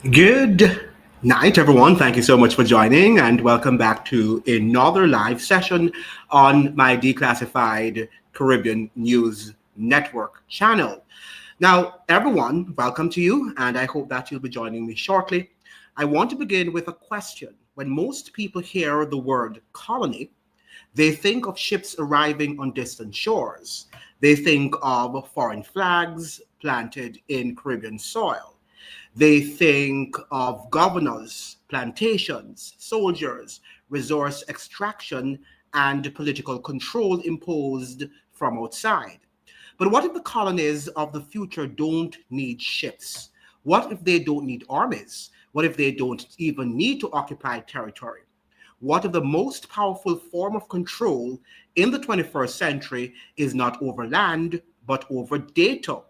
Good night, everyone. Thank you so much for joining, and welcome back to another live session on my Declassified Caribbean News Network channel. Now, everyone, welcome to you, and I hope that you'll be joining me shortly. I want to begin with a question. When most people hear the word colony, they think of ships arriving on distant shores. They think of foreign flags planted in Caribbean soil. They think of governors, plantations, soldiers, resource extraction, and political control imposed from outside. But what if the colonies of the future don't need ships? What if they don't need armies? What if they don't even need to occupy territory? What if the most powerful form of control in the 21st century is not over land, but over data?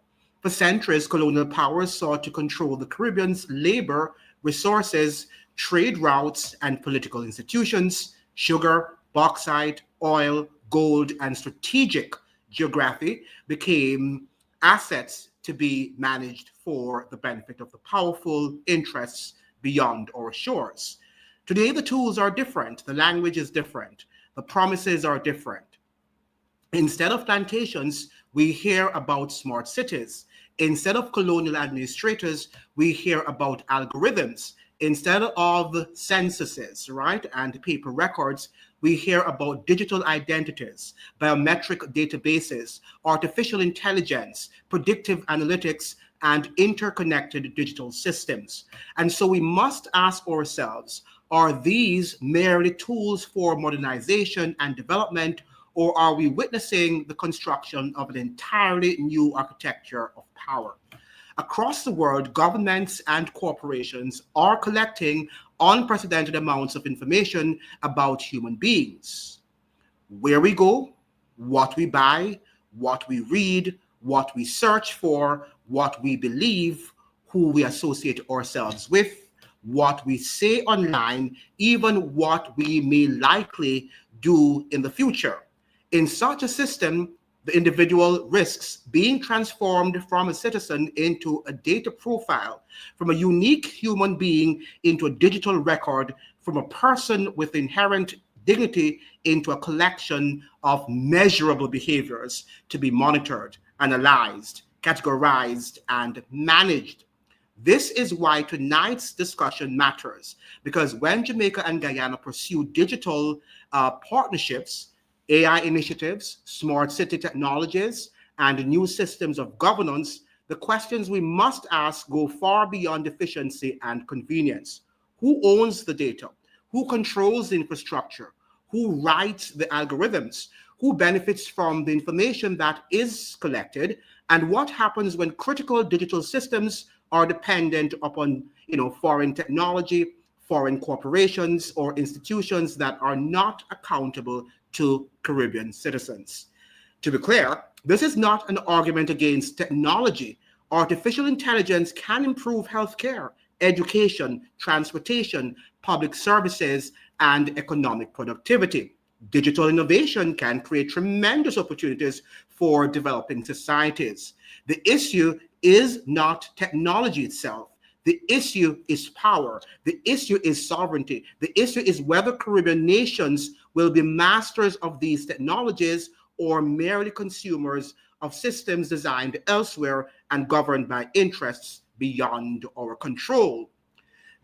For centuries, colonial powers sought to control the Caribbean's labor, resources, trade routes, and political institutions. Sugar, bauxite, oil, gold, and strategic geography became assets to be managed for the benefit of the powerful interests beyond our shores. Today, the tools are different, the language is different, the promises are different. Instead of plantations, we hear about smart cities. Instead of colonial administrators, we hear about algorithms. Instead of censuses, right, and paper records, we hear about digital identities, biometric databases, artificial intelligence, predictive analytics, and interconnected digital systems. And so we must ask ourselves, are these merely tools for modernization and development, or are we witnessing the construction of an entirely new architecture of power? Across the world, governments and corporations are collecting unprecedented amounts of information about human beings. Where we go, what we buy, what we read, what we search for, what we believe, who we associate ourselves with, what we say online, even what we may likely do in the future. In such a system, the individual risks being transformed from a citizen into a data profile, from a unique human being into a digital record, from a person with inherent dignity into a collection of measurable behaviors to be monitored, analyzed, categorized, and managed. This is why tonight's discussion matters, because when Jamaica and Guyana pursue digital partnerships, AI initiatives, smart city technologies, and new systems of governance, the questions we must ask go far beyond efficiency and convenience. Who owns the data? Who controls the infrastructure? Who writes the algorithms? Who benefits from the information that is collected? And what happens when critical digital systems are dependent upon, foreign technology, foreign corporations, or institutions that are not accountable to Caribbean citizens? To be clear, this is not an argument against technology. Artificial intelligence can improve healthcare, education, transportation, public services, and economic productivity. Digital innovation can create tremendous opportunities for developing societies. The issue is not technology itself. The issue is power. The issue is sovereignty. The issue is whether Caribbean nations will be masters of these technologies or merely consumers of systems designed elsewhere and governed by interests beyond our control.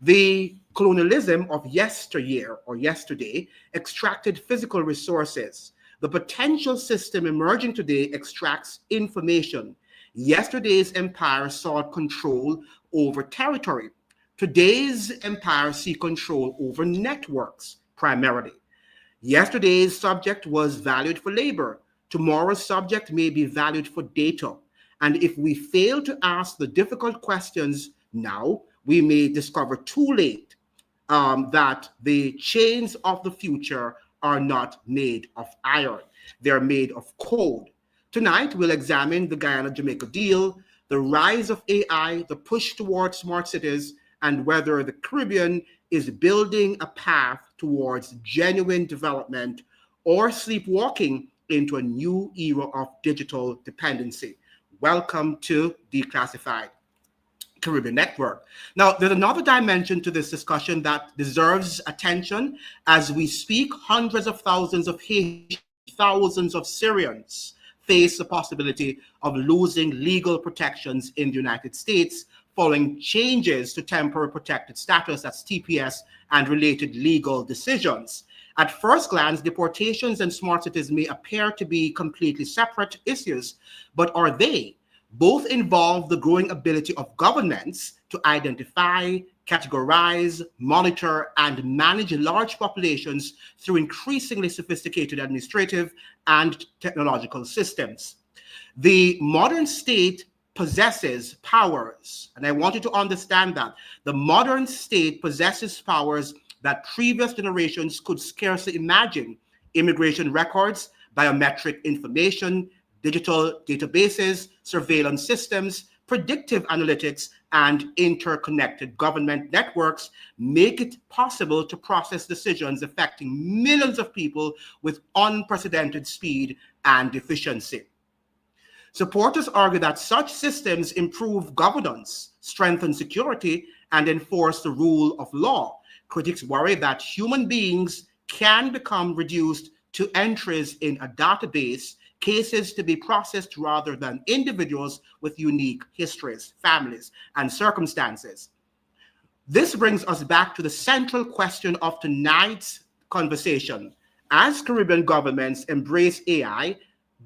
The colonialism of yesteryear or yesterday extracted physical resources. The potential system emerging today extracts information. Yesterday's empire sought control over territory. Today's empire seeks control over networks primarily. Yesterday's subject was valued for labor. Tomorrow's subject may be valued for data. And if we fail to ask the difficult questions now, we may discover too late that the chains of the future are not made of iron. They're made of code. Tonight, we'll examine the Guyana-Jamaica deal, the rise of AI, the push towards smart cities, and whether the Caribbean is building a path towards genuine development or sleepwalking into a new era of digital dependency. Welcome to Declassified Caribbean network. Now, there's another dimension to this discussion that deserves attention. As we speak, hundreds of thousands of Haitians, thousands of Syrians face the possibility of losing legal protections in the United States following changes to temporary protected status, that's TPS, and related legal decisions. At first glance, deportations and smart cities may appear to be completely separate issues, but are they? Both involve the growing ability of governments to identify, categorize, monitor, and manage large populations through increasingly sophisticated administrative and technological systems. The modern state possesses powers, and I want you to understand that. The modern state possesses powers that previous generations could scarcely imagine: immigration records, biometric information, digital databases, surveillance systems, predictive analytics, and interconnected government networks make it possible to process decisions affecting millions of people with unprecedented speed and efficiency. Supporters argue that such systems improve governance, strengthen security, and enforce the rule of law. Critics worry that human beings can become reduced to entries in a database, cases to be processed rather than individuals with unique histories, families, and circumstances. This brings us back to the central question of tonight's conversation. As Caribbean governments embrace AI,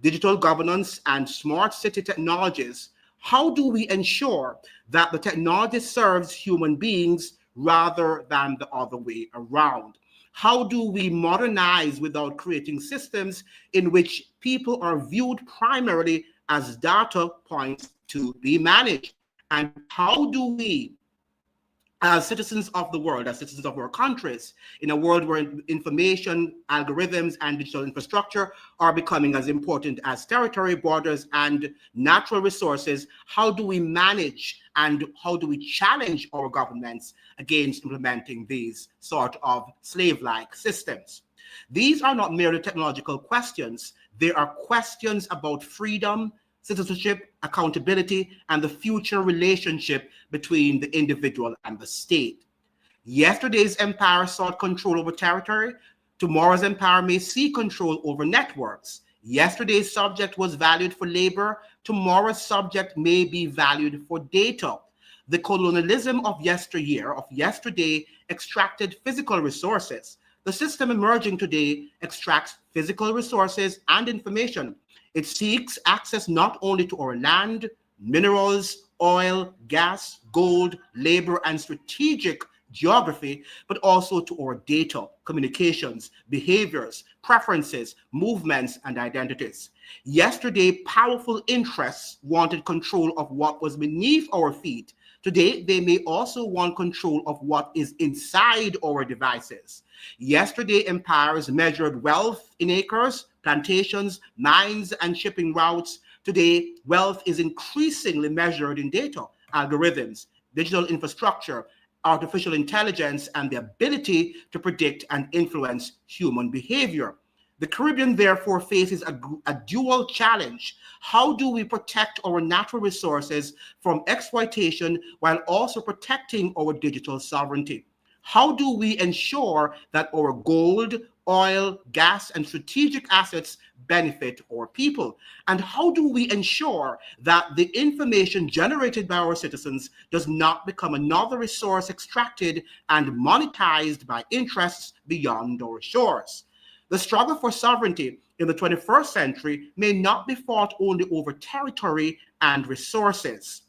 digital governance, and smart city technologies, how do we ensure that the technology serves human beings rather than the other way around? How do we modernize without creating systems in which people are viewed primarily as data points to be managed? And how do we, as citizens of the world, as citizens of our countries, in a world where information, algorithms, and digital infrastructure are becoming as important as territory, borders, and natural resources, how do we manage and how do we challenge our governments against implementing these sort of slave-like systems? These are not merely technological questions. They are questions about freedom, citizenship, accountability, and the future relationship between the individual and the state. Yesterday's empire sought control over territory. Tomorrow's empire may seek control over networks. Yesterday's subject was valued for labor. Tomorrow's subject may be valued for data. The colonialism of yesteryear, of yesterday, extracted physical resources. The system emerging today extracts physical resources and information. It seeks access not only to our land, minerals, oil, gas, gold, labor, and strategic geography, but also to our data, communications, behaviors, preferences, movements, and identities. Yesterday, powerful interests wanted control of what was beneath our feet. Today, they may also want control of what is inside our devices. Yesterday, empires measured wealth in acres, plantations, mines, and shipping routes. Today, wealth is increasingly measured in data, algorithms, digital infrastructure, artificial intelligence, and the ability to predict and influence human behavior. The Caribbean, therefore, faces a dual challenge. How do we protect our natural resources from exploitation while also protecting our digital sovereignty? How do we ensure that our gold, oil, gas, and strategic assets benefit our people? And how do we ensure that the information generated by our citizens does not become another resource extracted and monetized by interests beyond our shores? The struggle for sovereignty in the 21st century may not be fought only over territory and resources.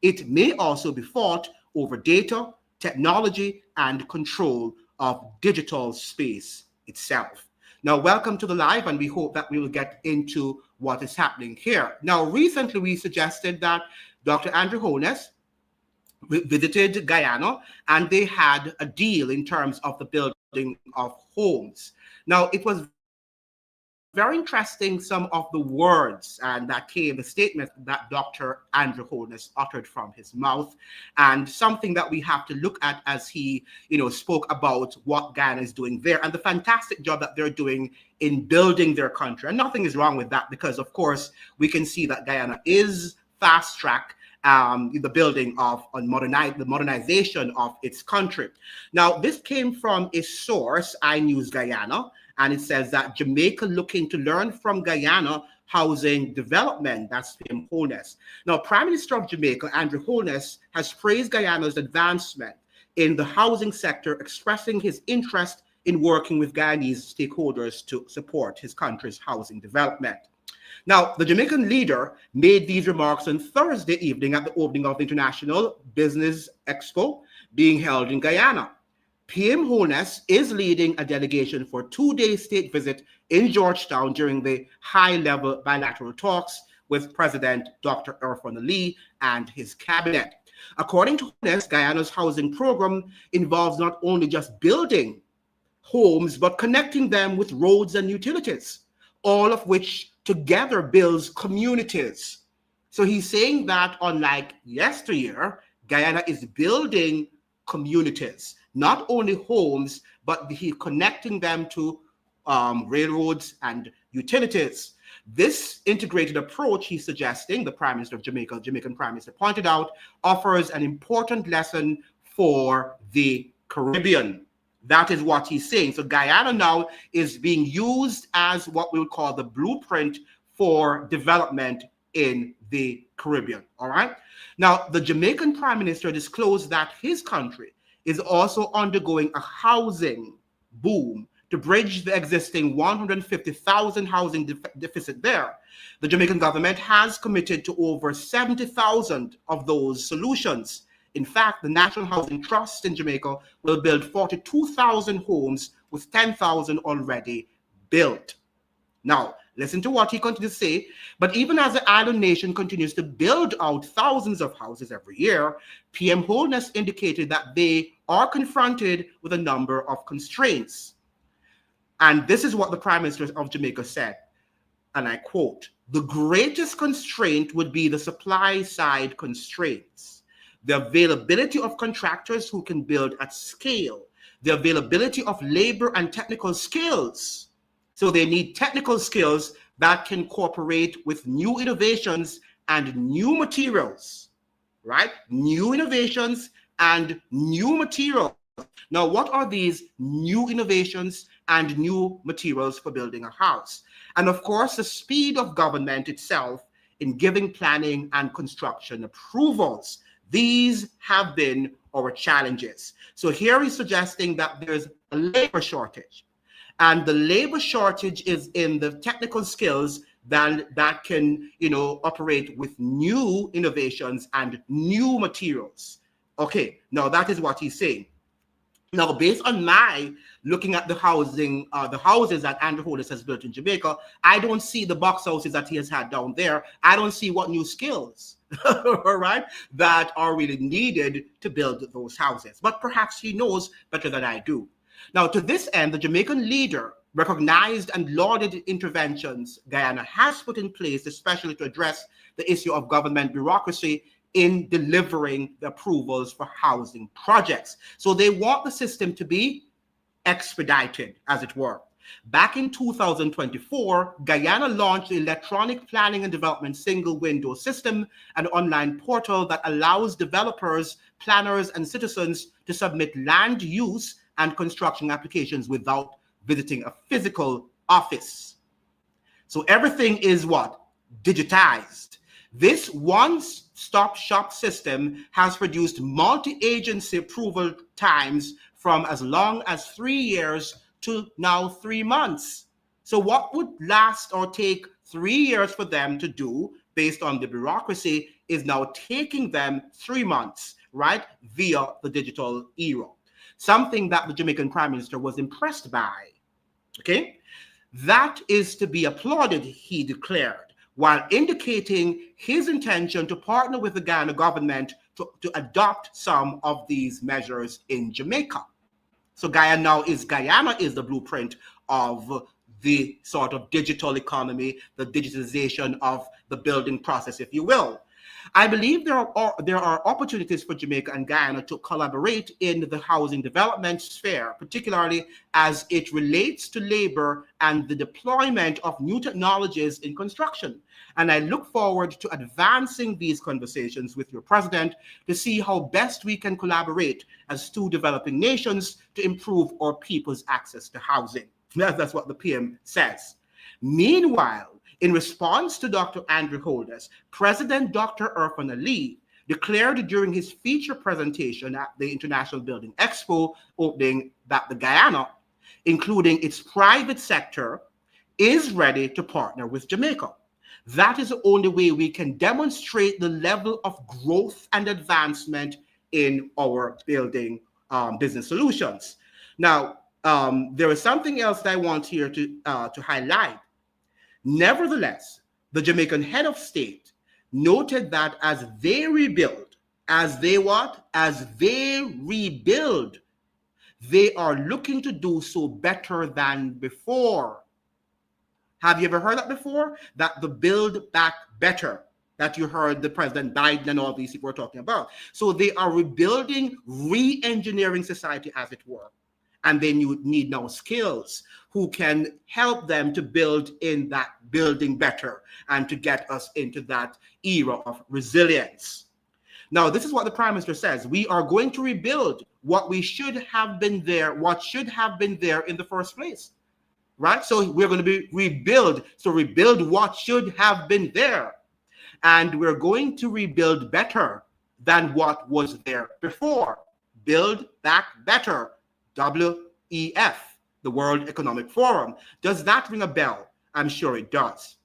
It may also be fought over data, technology, and control of digital space itself. Now, welcome to the live, and we hope that we will get into what is happening here. Now, recently we suggested that Dr. Andrew Holness visited Guyana, and they had a deal in terms of the building of homes. Now, it was very interesting, some of the words and that came, the statement that Dr. Andrew Holness uttered from his mouth, and something that we have to look at as he, spoke about what Guyana is doing there and the fantastic job that they're doing in building their country. And nothing is wrong with that because, of course, we can see that Guyana is fast track the building of the modernization of its country. Now, this came from a source, iNews Guyana, and it says that Jamaica looking to learn from Guyana housing development. That's Pim Holness. Now, Prime Minister of Jamaica, Andrew Holness, has praised Guyana's advancement in the housing sector, expressing his interest in working with Guyanese stakeholders to support his country's housing development. Now, the Jamaican leader made these remarks on Thursday evening at the opening of the International Business Expo being held in Guyana. PM Holness is leading a delegation for a 2-day state visit in Georgetown during the high-level bilateral talks with President Dr. Irfan Ali and his cabinet. According to Holness, Guyana's housing program involves not only just building homes, but connecting them with roads and utilities, all of which together builds communities. So he's saying that unlike yesteryear, Guyana is building communities, not only homes, but he's connecting them to railroads and utilities. This integrated approach he's suggesting, the Prime Minister of Jamaica, Jamaican Prime Minister, pointed out, offers an important lesson for the Caribbean. That is what he's saying. So Guyana now is being used as what we would call the blueprint for development in the Caribbean. All right. Now, the Jamaican Prime Minister disclosed that his country is also undergoing a housing boom to bridge the existing 150,000 housing deficit there. The Jamaican government has committed to over 70,000 of those solutions. In fact, the National Housing Trust in Jamaica will build 42,000 homes with 10,000 already built. Now, listen to what he continues to say. But even as the island nation continues to build out thousands of houses every year, PM Holness indicated that they are confronted with a number of constraints. And this is what the Prime Minister of Jamaica said, and I quote, "The greatest constraint would be the supply side constraints. The availability of contractors who can build at scale, the availability of labor and technical skills." So they need technical skills that can cooperate with new innovations and new materials, right? New innovations and new materials. Now, what are these new innovations and new materials for building a house? And of course, the speed of government itself in giving planning and construction approvals. These have been our challenges. So here he's suggesting that there's a labor shortage. And the labor shortage is in the technical skills that can, operate with new innovations and new materials. Okay, now that is what he's saying. Now, based on my looking at the houses that Andrew Holness has built in Jamaica, I don't see the box houses that he has had down there. I don't see what new skills, all right, that are really needed to build those houses. But perhaps he knows better than I do. Now, to this end, the Jamaican leader recognized and lauded interventions Guyana has put in place, especially to address the issue of government bureaucracy in delivering the approvals for housing projects. So they want the system to be expedited, as it were. Back in 2024, Guyana launched the Electronic Planning and Development Single Window System, an online portal that allows developers, planners, and citizens to submit land use and construction applications without visiting a physical office. So everything is what? Digitized. This one-stop shop system has produced multi-agency approval times from as long as 3 years to now 3 months. So what would last or take 3 years for them to do based on the bureaucracy is now taking them 3 months, right, via the digital era. Something that the Jamaican Prime Minister was impressed by, okay? That is to be applauded, he declared, while indicating his intention to partner with the Guyana government to adopt some of these measures in Jamaica. So Guyana is the blueprint of the sort of digital economy, the digitization of the building process, if you will. I believe there are opportunities for Jamaica and Guyana to collaborate in the housing development sphere, particularly as it relates to labor and the deployment of new technologies in construction. And I look forward to advancing these conversations with your president to see how best we can collaborate as two developing nations to improve our people's access to housing. That's what the PM says. Meanwhile, in response to Dr. Andrew Holness, President Dr. Irfan Ali declared during his feature presentation at the International Building Expo opening that the Guyana, including its private sector, is ready to partner with Jamaica. That is the only way we can demonstrate the level of growth and advancement in our building business solutions. Now, there is something else that I want here to highlight. Nevertheless, the Jamaican head of state noted that as they rebuild, they are looking to do so better than before. Have you ever heard that before? That the build back better, that you heard the President Biden and all these people were talking about. So they are rebuilding, re-engineering society, as it were. And then you need now skills who can help them to build in that building better and to get us into that era of resilience. Now, this is what the Prime Minister says. We are going to rebuild what should have been there in the first place. Right? So we're going to rebuild what should have been there. And we're going to rebuild better than what was there before. Build back better. WEF, the World Economic Forum. Does that ring a bell? I'm sure it does.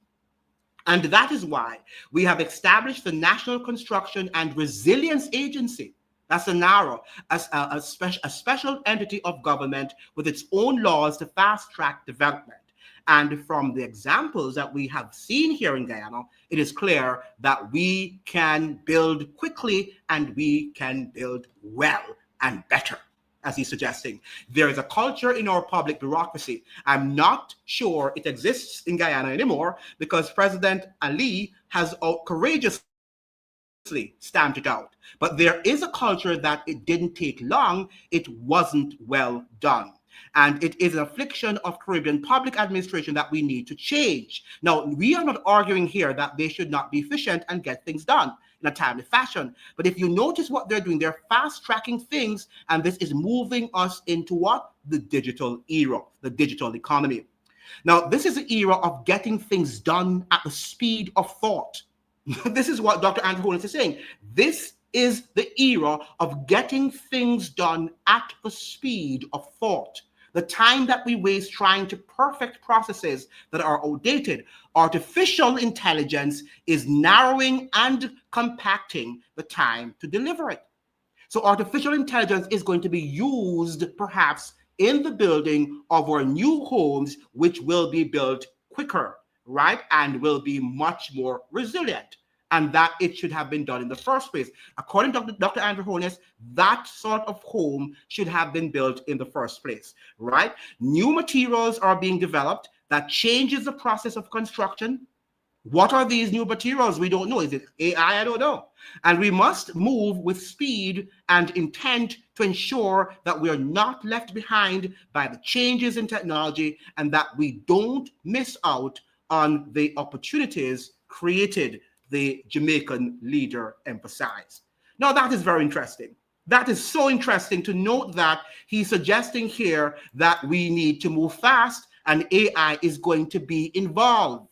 And that is why we have established the National Construction and Resilience Agency. That's a NARA, a special entity of government with its own laws to fast-track development. And from the examples that we have seen here in Guyana, it is clear that we can build quickly and we can build well and better, as he's suggesting. There is a culture in our public bureaucracy. I'm not sure it exists in Guyana anymore because President Ali has courageously stamped it out. But there is a culture that it didn't take long, it wasn't well done. And it is an affliction of Caribbean public administration that we need to change. Now, we are not arguing here that they should not be efficient and get things done in a timely fashion. But if you notice what they're doing, they're fast-tracking things, and this is moving us into what? The digital era, the digital economy. Now, this is the era of getting things done at the speed of thought. This is what Dr. Andrew Holness is saying. This is the era of getting things done at the speed of thought. The time that we waste trying to perfect processes that are outdated, artificial intelligence is narrowing and compacting the time to deliver it. So artificial intelligence is going to be used perhaps in the building of our new homes, which will be built quicker, right? And will be much more resilient. And that it should have been done in the first place. According to Dr. Andrew Holness, that sort of home should have been built in the first place, right? New materials are being developed that changes the process of construction. What are these new materials? We don't know. Is it AI? I don't know. And we must move with speed and intent to ensure that we are not left behind by the changes in technology and that we don't miss out on the opportunities created, the Jamaican leader emphasized. Now, that is very interesting. That is so interesting to note that he's suggesting here that we need to move fast and AI is going to be involved.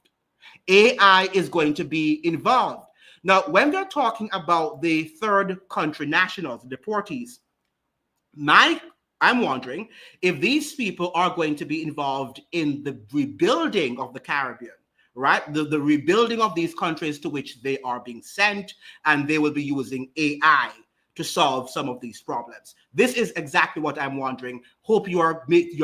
AI is going to be involved. Now, when they're talking about the third country nationals, the deportees, I'm wondering if these people are going to be involved in the rebuilding of the Caribbean, right? The rebuilding of these countries to which they are being sent, and they will be using AI to solve some of these problems. This is exactly what I'm wondering. Hope you're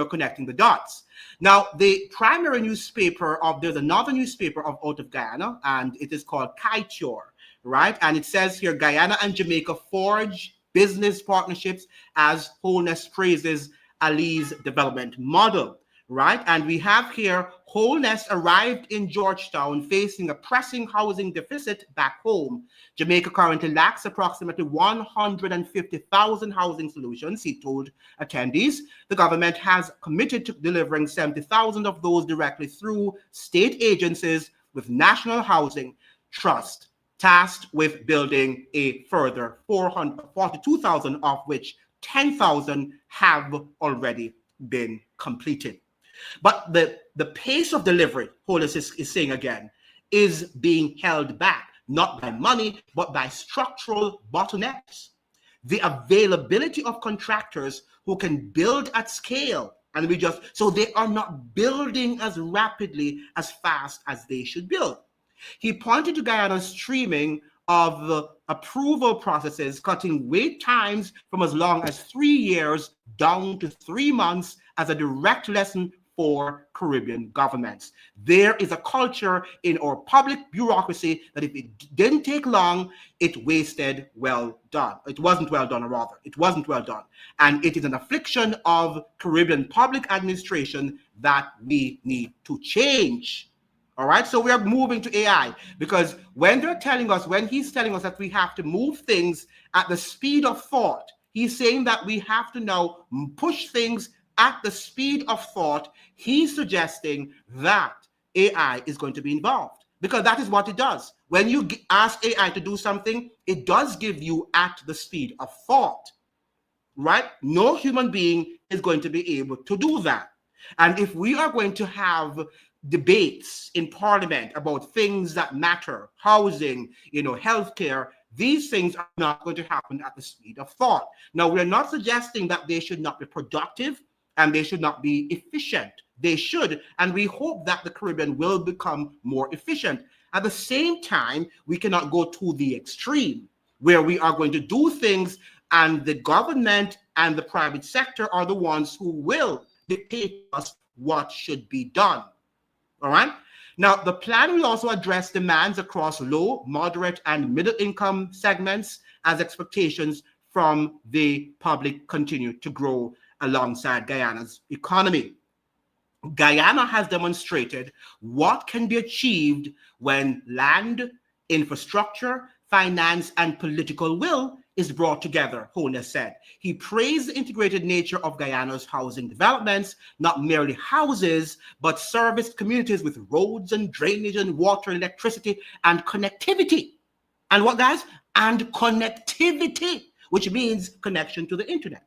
connecting the dots. Now, the primary newspaper there's another newspaper out of Guyana, and it is called Kaitior, right? And it says here, Guyana and Jamaica forge business partnerships as Holness praises Ali's development model, right? And we have here Wholeness arrived in Georgetown facing a pressing housing deficit back home. Jamaica currently lacks approximately 150,000 housing solutions, he told attendees. The government has committed to delivering 70,000 of those directly through state agencies, with National Housing Trust tasked with building a further 442,000, of which 10,000 have already been completed. But the pace of delivery, Hollis is saying again, is being held back, not by money, but by structural bottlenecks. The availability of contractors who can build at scale, and so they are not building as rapidly, as fast as they should build. He pointed to Guyana's streaming of the approval processes, cutting wait times from as long as 3 years down to 3 months, as a direct lesson for Caribbean governments. There is a culture in our public bureaucracy that if it didn't take long, it wasted well done. It wasn't well done, or rather, it wasn't well done. And it is an affliction of Caribbean public administration that we need to change. All right, so we are moving to AI, because when he's telling us that we have to move things at the speed of thought, he's saying that we have to now push things at the speed of thought. He's suggesting that AI is going to be involved, because that is what it does. When you ask AI to do something, it does give you at the speed of thought, right? No human being is going to be able to do that. And if we are going to have debates in Parliament about things that matter, housing, healthcare, these things are not going to happen at the speed of thought. Now, we're not suggesting that they should not be productive and they should not be efficient. They should, and we hope that the Caribbean will become more efficient. At the same time, we cannot go to the extreme where we are going to do things and the government and the private sector are the ones who will dictate to us what should be done. All right. Now, the plan will also address demands across low, moderate, and middle income segments as expectations from the public continue to grow alongside Guyana's economy. Guyana has demonstrated what can be achieved when land, infrastructure, finance, and political will is brought together, Holness said. He praised the integrated nature of Guyana's housing developments, not merely houses, but serviced communities with roads and drainage and water and electricity and connectivity. And what, guys? And connectivity, which means connection to the internet,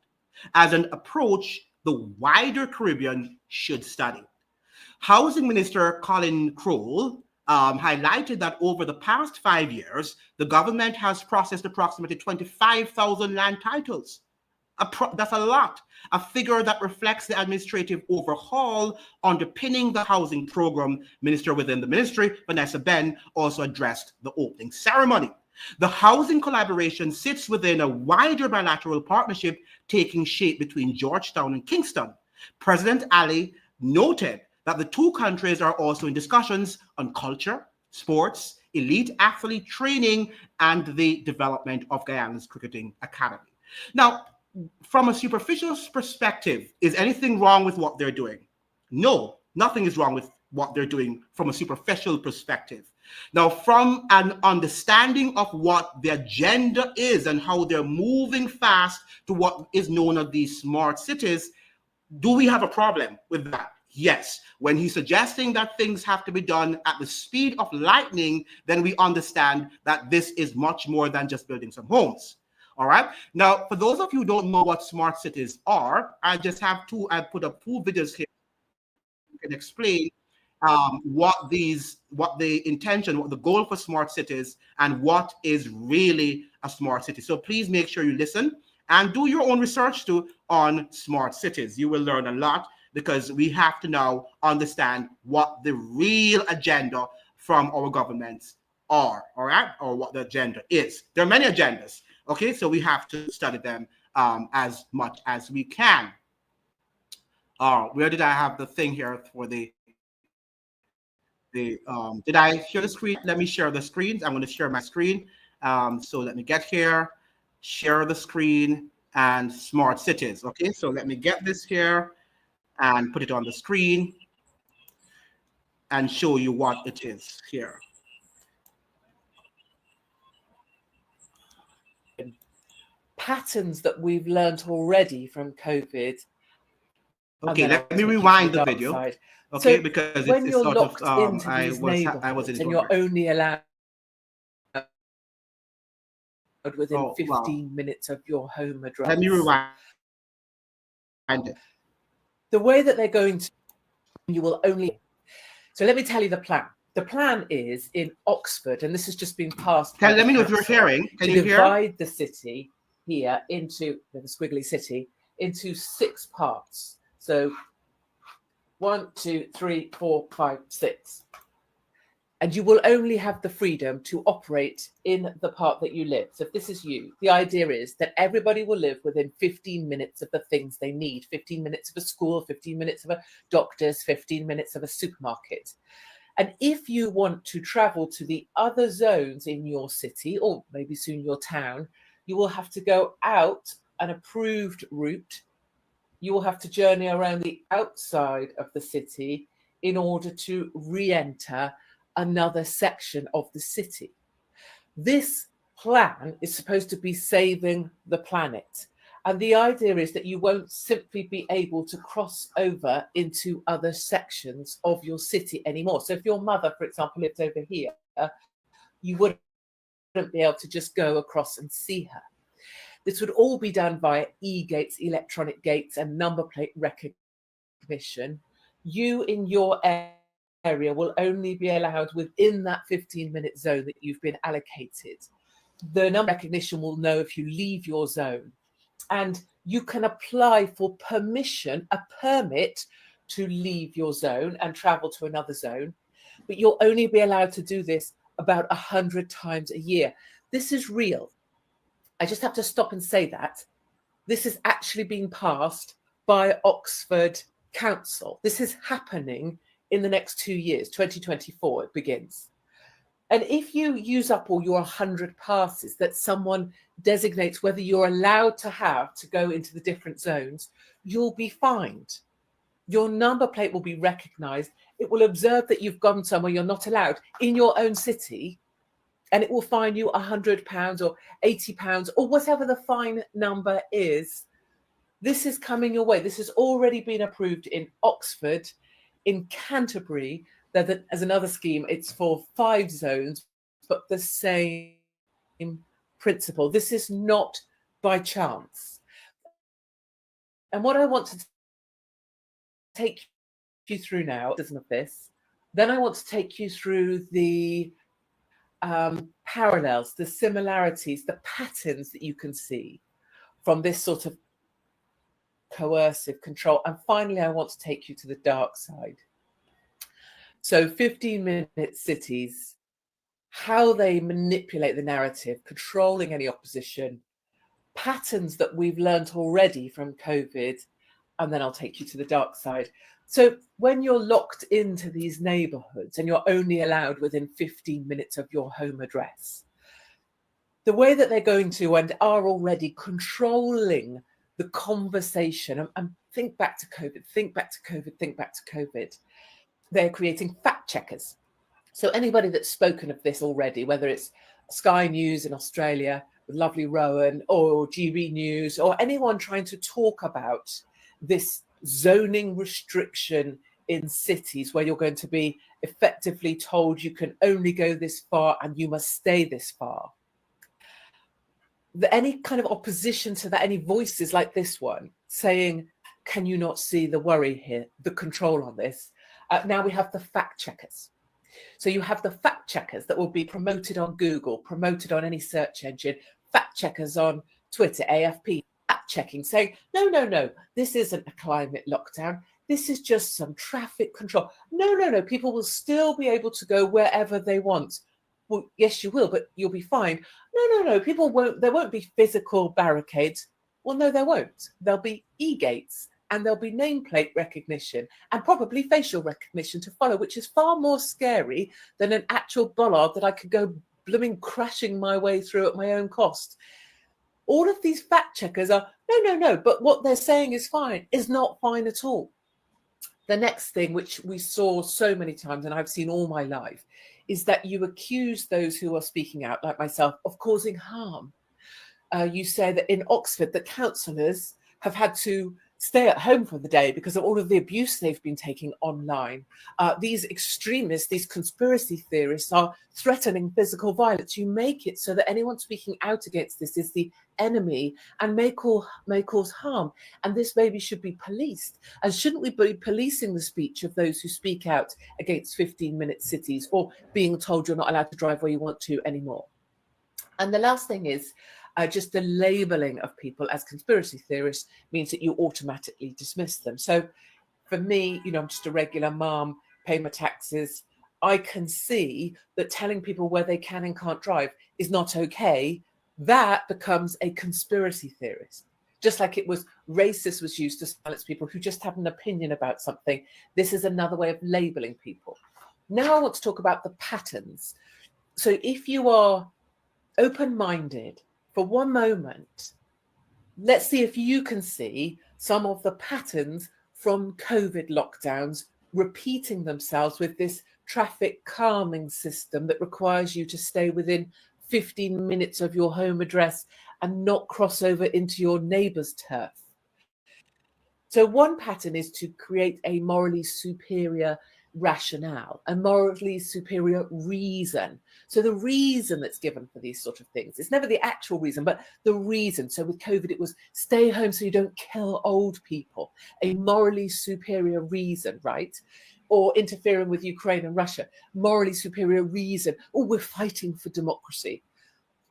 as an approach the wider Caribbean should study. Housing Minister Colin Crowell highlighted that over the past 5 years, the government has processed approximately 25,000 land titles. That's a lot, a figure that reflects the administrative overhaul underpinning the housing program. Minister within the ministry, Vanessa Ben, also addressed the opening ceremony. The housing collaboration sits within a wider bilateral partnership taking shape between Georgetown and Kingston. President Ali noted that the two countries are also in discussions on culture, sports, elite athlete training, and the development of Guyana's cricketing academy. Now, from a superficial perspective, is anything wrong with what they're doing? No, nothing is wrong with what they're doing from a superficial perspective. Now, from an understanding of what the agenda is and how they're moving fast to what is known as these smart cities, do we have a problem with that? Yes. When he's suggesting that things have to be done at the speed of lightning, then we understand that this is much more than just building some homes. All right. Now, for those of you who don't know what smart cities are, I put up 2 videos here that can explain what the intention, what the goal for smart cities, and what is really a smart city. So please make sure you listen and do your own research too on smart cities. You will learn a lot, because we have to now understand what the real agenda from our governments are, all right, or what the agenda is. There are many agendas, okay, so we have to study them as much as we can. Where did I have the thing here for did I share the screen? Let me share the screens. I'm going to share my screen. So let me get here, share the screen, and smart cities. Okay, so let me get this here. and put it on the screen and show you what it is here. Patterns that we've learned already from COVID. Okay, let me rewind the video. Okay, so because when it's you're sort of locked into these neighborhoods and you're only allowed within 15 minutes of your home address. Let me rewind it. The way that they're going to, you will only. So let me tell you the plan. The plan is in Oxford, and this has just been passed. Let me know if you're hearing. Can you hear? Divide the city here into the squiggly city into 6 parts. So 1, 2, 3, 4, 5, 6. And you will only have the freedom to operate in the part that you live. So if this is you, the idea is that everybody will live within 15 minutes of the things they need. 15 minutes of a school, 15 minutes of a doctor's, 15 minutes of a supermarket. And if you want to travel to the other zones in your city, or maybe soon your town, you will have to go out an approved route. You will have to journey around the outside of the city in order to re-enter another section of the city. This plan is supposed to be saving the planet. And the idea is that you won't simply be able to cross over into other sections of your city anymore. So if your mother, for example, lived over here, you wouldn't be able to just go across and see her. This would all be done via e-gates, electronic gates, and number plate recognition. You in your area will only be allowed within that 15-minute zone that you've been allocated. The number recognition will know if you leave your zone. And you can apply for permission, a permit to leave your zone and travel to another zone. But you'll only be allowed to do this about 100 times a year. This is real. I just have to stop and say that. This is actually being passed by Oxford Council. This is happening in the next 2 years, 2024, it begins. And if you use up all your 100 passes that someone designates whether you're allowed to have to go into the different zones, you'll be fined. Your number plate will be recognized. It will observe that you've gone somewhere you're not allowed in your own city, and it will fine you £100 or £80 or whatever the fine number is. This is coming your way. This has already been approved in Oxford, in Canterbury. As another scheme, it's for 5 zones, but the same principle. This is not by chance. And what I want to take you through now is of this. Then I want to take you through the parallels, the similarities, the patterns that you can see from this sort of coercive control. And finally, I want to take you to the dark side. So 15-minute cities, how they manipulate the narrative, controlling any opposition, patterns that we've learned already from COVID, and then I'll take you to the dark side. So when you're locked into these neighborhoods and you're only allowed within 15 minutes of your home address, the way that they're going to and are already controlling the conversation, and think back to COVID, think back to COVID, think back to COVID, they're creating fact checkers. So anybody that's spoken of this already, whether it's Sky News in Australia with lovely Rowan, or GB News, or anyone trying to talk about this zoning restriction in cities where you're going to be effectively told you can only go this far and you must stay this far. Any kind of opposition to that, any voices like this one saying, can you not see the worry here, the control on this? Now we have the fact checkers. So you have the fact checkers that will be promoted on Google, promoted on any search engine, fact checkers on Twitter, AFP, fact checking, saying, no, this isn't a climate lockdown. This is just some traffic control. No, people will still be able to go wherever they want. Well, yes, you will, but you'll be fine. No, people won't, there won't be physical barricades. Well, no, there won't. There'll be e-gates. And there'll be nameplate recognition and probably facial recognition to follow, which is far more scary than an actual bollard that I could go blooming crashing my way through at my own cost. All of these fact checkers are, no, but what they're saying is fine, is not fine at all. The next thing, which we saw so many times, and I've seen all my life, is that you accuse those who are speaking out, like myself, of causing harm. You say that in Oxford, the counsellors have had to stay at home for the day because of all of the abuse they've been taking online. These extremists, these conspiracy theorists are threatening physical violence. You make it so that anyone speaking out against this is the enemy and may cause harm. And this maybe should be policed. And shouldn't we be policing the speech of those who speak out against 15-minute cities or being told you're not allowed to drive where you want to anymore? And the last thing is, just the labeling of people as conspiracy theorists means that you automatically dismiss them. So for me, I'm just a regular mom, pay my taxes. I can see that telling people where they can and can't drive is not okay. That becomes a conspiracy theorist. Just like it was racist was used to silence people who just have an opinion about something. This is another way of labeling people. Now I want to talk about the patterns. So if you are open-minded, for one moment, let's see if you can see some of the patterns from COVID lockdowns repeating themselves with this traffic calming system that requires you to stay within 15 minutes of your home address and not cross over into your neighbour's turf. So one pattern is to create a morally superior rationale, a morally superior reason. So the reason that's given for these sort of things, it's never the actual reason, but the reason. So with COVID, it was stay home so you don't kill old people, a morally superior reason, right? Or interfering with Ukraine and Russia, morally superior reason. Oh, we're fighting for democracy.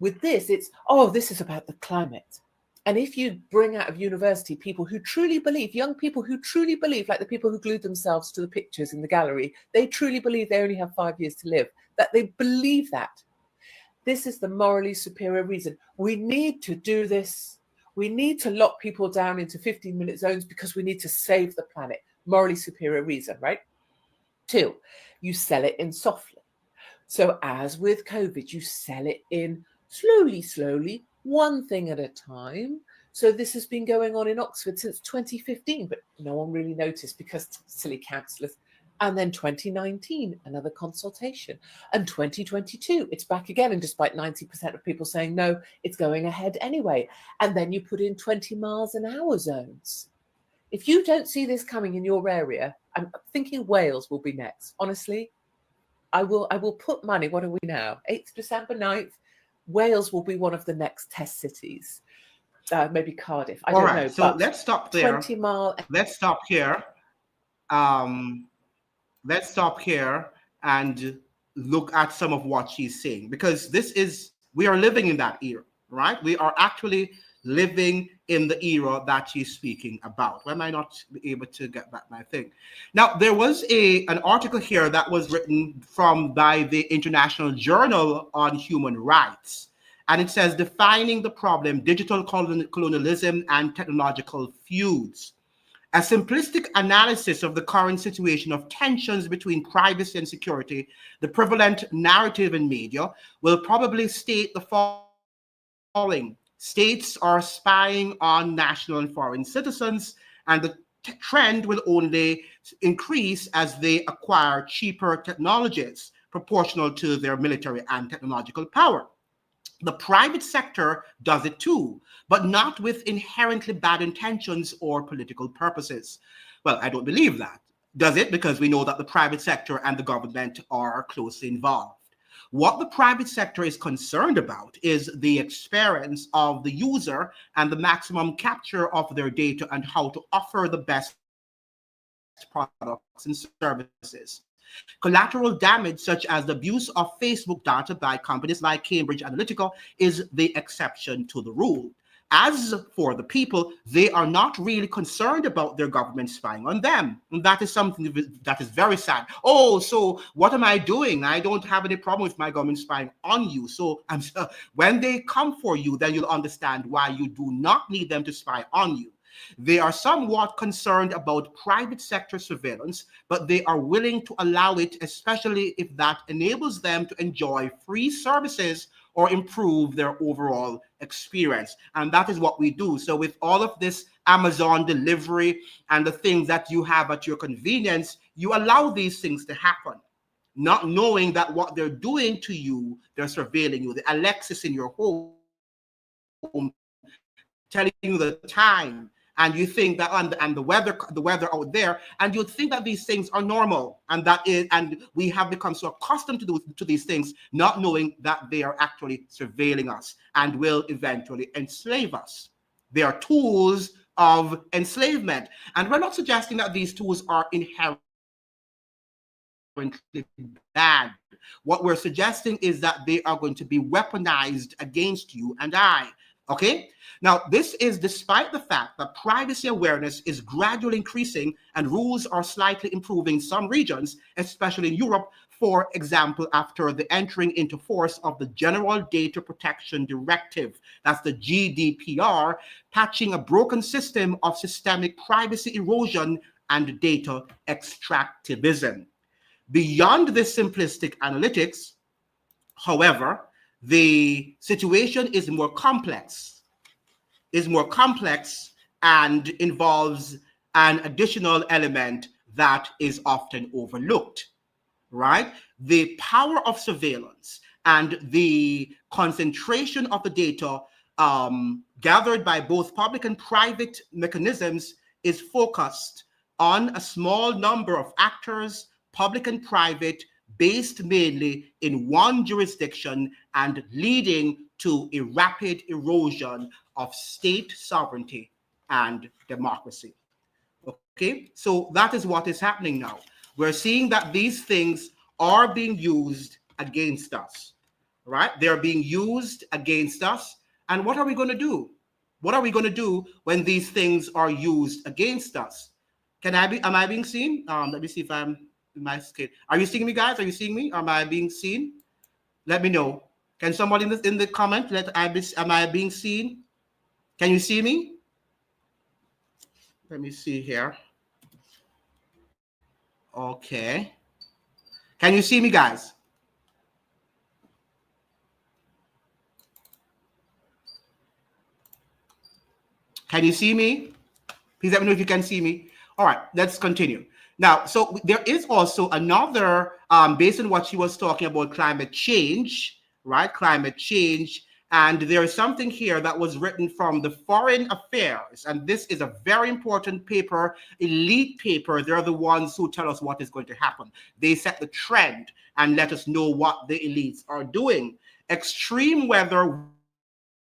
With this, it's, oh, this is about the climate. And if you bring out of university people who truly believe, young people who truly believe, like the people who glued themselves to the pictures in the gallery, they truly believe they only have 5 years to live, that they believe that. This is the morally superior reason. We need to do this. We need to lock people down into 15-minute zones because we need to save the planet. Morally superior reason, right? 2, you sell it in softly. So as with COVID, you sell it in slowly, one thing at a time. So this has been going on in Oxford since 2015, but no one really noticed because silly councillors. And then 2019, another consultation. And 2022, it's back again. And despite 90% of people saying no, it's going ahead anyway. And then you put in 20 miles an hour zones. If you don't see this coming in your area, I'm thinking Wales will be next. Honestly, I will put money. What are we now? 8th December, 9th. Wales will be one of the next test cities. Maybe Cardiff. I don't know. So let's stop there. 20 mile. Let's stop here. Let's stop here and look at some of what she's saying, because we are living in that era, right? We are actually living in the era that she's speaking about. Why am I not able to get back my thing? Now, there was an article here that was written by the International Journal on Human Rights. And it says, defining the problem, digital colonialism and technological feuds. A simplistic analysis of the current situation of tensions between privacy and security, the prevalent narrative in media, will probably state the following. States are spying on national and foreign citizens, and the trend will only increase as they acquire cheaper technologies proportional to their military and technological power. The private sector does it too, but not with inherently bad intentions or political purposes. Well, I don't believe that. Does it? Because we know that the private sector and the government are closely involved. What the private sector is concerned about is the experience of the user and the maximum capture of their data and how to offer the best products and services. Collateral damage, such as the abuse of Facebook data by companies like Cambridge Analytica, is the exception to the rule. As for the people, they are not really concerned about their government spying on them. And that is something that is very sad. Oh, so what am I doing? I don't have any problem with my government spying on you. So when they come for you, then you'll understand why you do not need them to spy on you. They are somewhat concerned about private sector surveillance, but they are willing to allow it, especially if that enables them to enjoy free services or improve their overall experience. And that is what we do. So with all of this Amazon delivery and the things that you have at your convenience, you allow these things to happen, not knowing that what they're doing to you, they're surveilling you. The Alexis in your home telling you the time, and you think that, and the weather out there, and you'd think that these things are normal, and we have become so accustomed to these things, not knowing that they are actually surveilling us and will eventually enslave us. They are tools of enslavement, and we're not suggesting that these tools are inherently bad. What we're suggesting is that they are going to be weaponized against you and I. Okay? Now, this is despite the fact that privacy awareness is gradually increasing and rules are slightly improving in some regions, especially in Europe, for example, after the entering into force of the General Data Protection Directive, that's the GDPR, patching a broken system of systemic privacy erosion and data extractivism. Beyond this simplistic analytics, however, the situation is more complex and involves an additional element that is often overlooked, right? The power of surveillance and the concentration of the data gathered by both public and private mechanisms is focused on a small number of actors, public and private, based mainly in one jurisdiction and leading to a rapid erosion of state sovereignty and democracy. Okay, so that is what is happening now. We're seeing that these things are being used against us, right? They're being used against us. And what are we going to do? What are we going to do when these things are used against us? Am I being seen? Let me see if I'm in my screen. Are you seeing me, guys? Are you seeing me? Am I being seen? Let me know. Can somebody in the comment am I being seen? Can you see me? Let me see here. Okay. Can you see me, guys? Can you see me? Please let me know if you can see me. All right, let's continue. Now, so there is also another, based on what she was talking about, climate change, right? Climate change. And there is something here that was written from the Foreign Affairs. And this is a very important paper, elite paper. They're the ones who tell us what is going to happen. They set the trend and let us know what the elites are doing. Extreme weather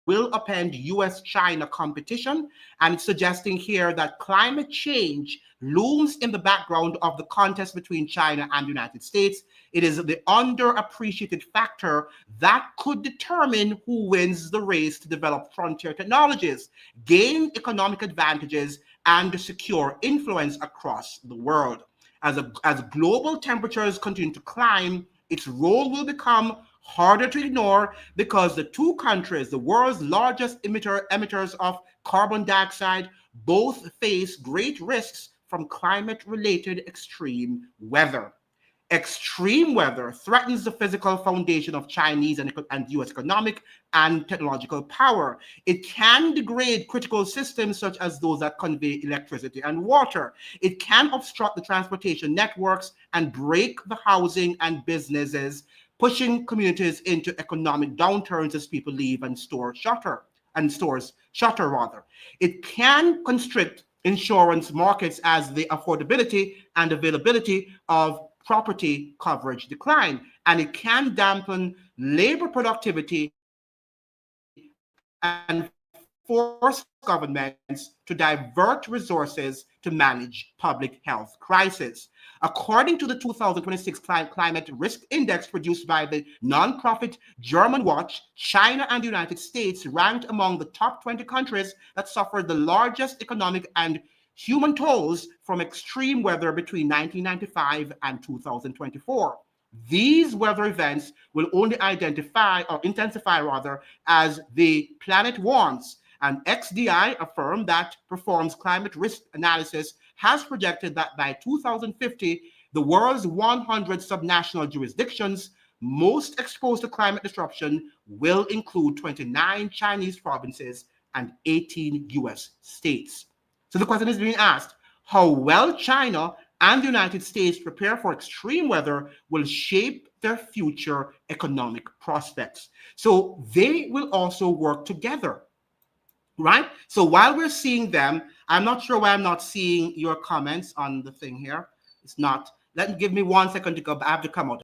will upend US-China competition, and it's suggesting here that climate change looms in the background of the contest between China and the United States. It is the underappreciated factor that could determine who wins the race to develop frontier technologies, gain economic advantages, and secure influence across the world. As global temperatures continue to climb, its role will become harder to ignore because the two countries, the world's largest emitters of carbon dioxide, both face great risks from climate-related extreme weather. Extreme weather threatens the physical foundation of Chinese and US economic and technological power. It can degrade critical systems such as those that convey electricity and water. It can obstruct the transportation networks and break the housing and businesses, pushing communities into economic downturns as people leave and stores shutter. It can constrict insurance markets as the affordability and availability of property coverage decline, and it can dampen labor productivity and force governments to divert resources to manage public health crisis. According to the 2026 Climate Risk Index produced by the nonprofit German Watch, China and the United States ranked among the top 20 countries that suffered the largest economic and human tolls from extreme weather between 1995 and 2024. These weather events will only intensify as the planet warms. And XDI, a firm that performs climate risk analysis, has projected that by 2050, the world's 100 subnational jurisdictions most exposed to climate disruption will include 29 Chinese provinces and 18 US states. So the question is being asked, how well China and the United States prepare for extreme weather will shape their future economic prospects. So they will also work together, right? So while we're seeing them, I'm not sure why I'm not seeing your comments on the thing here. It's not. Give me 1 second to go. I have to come out.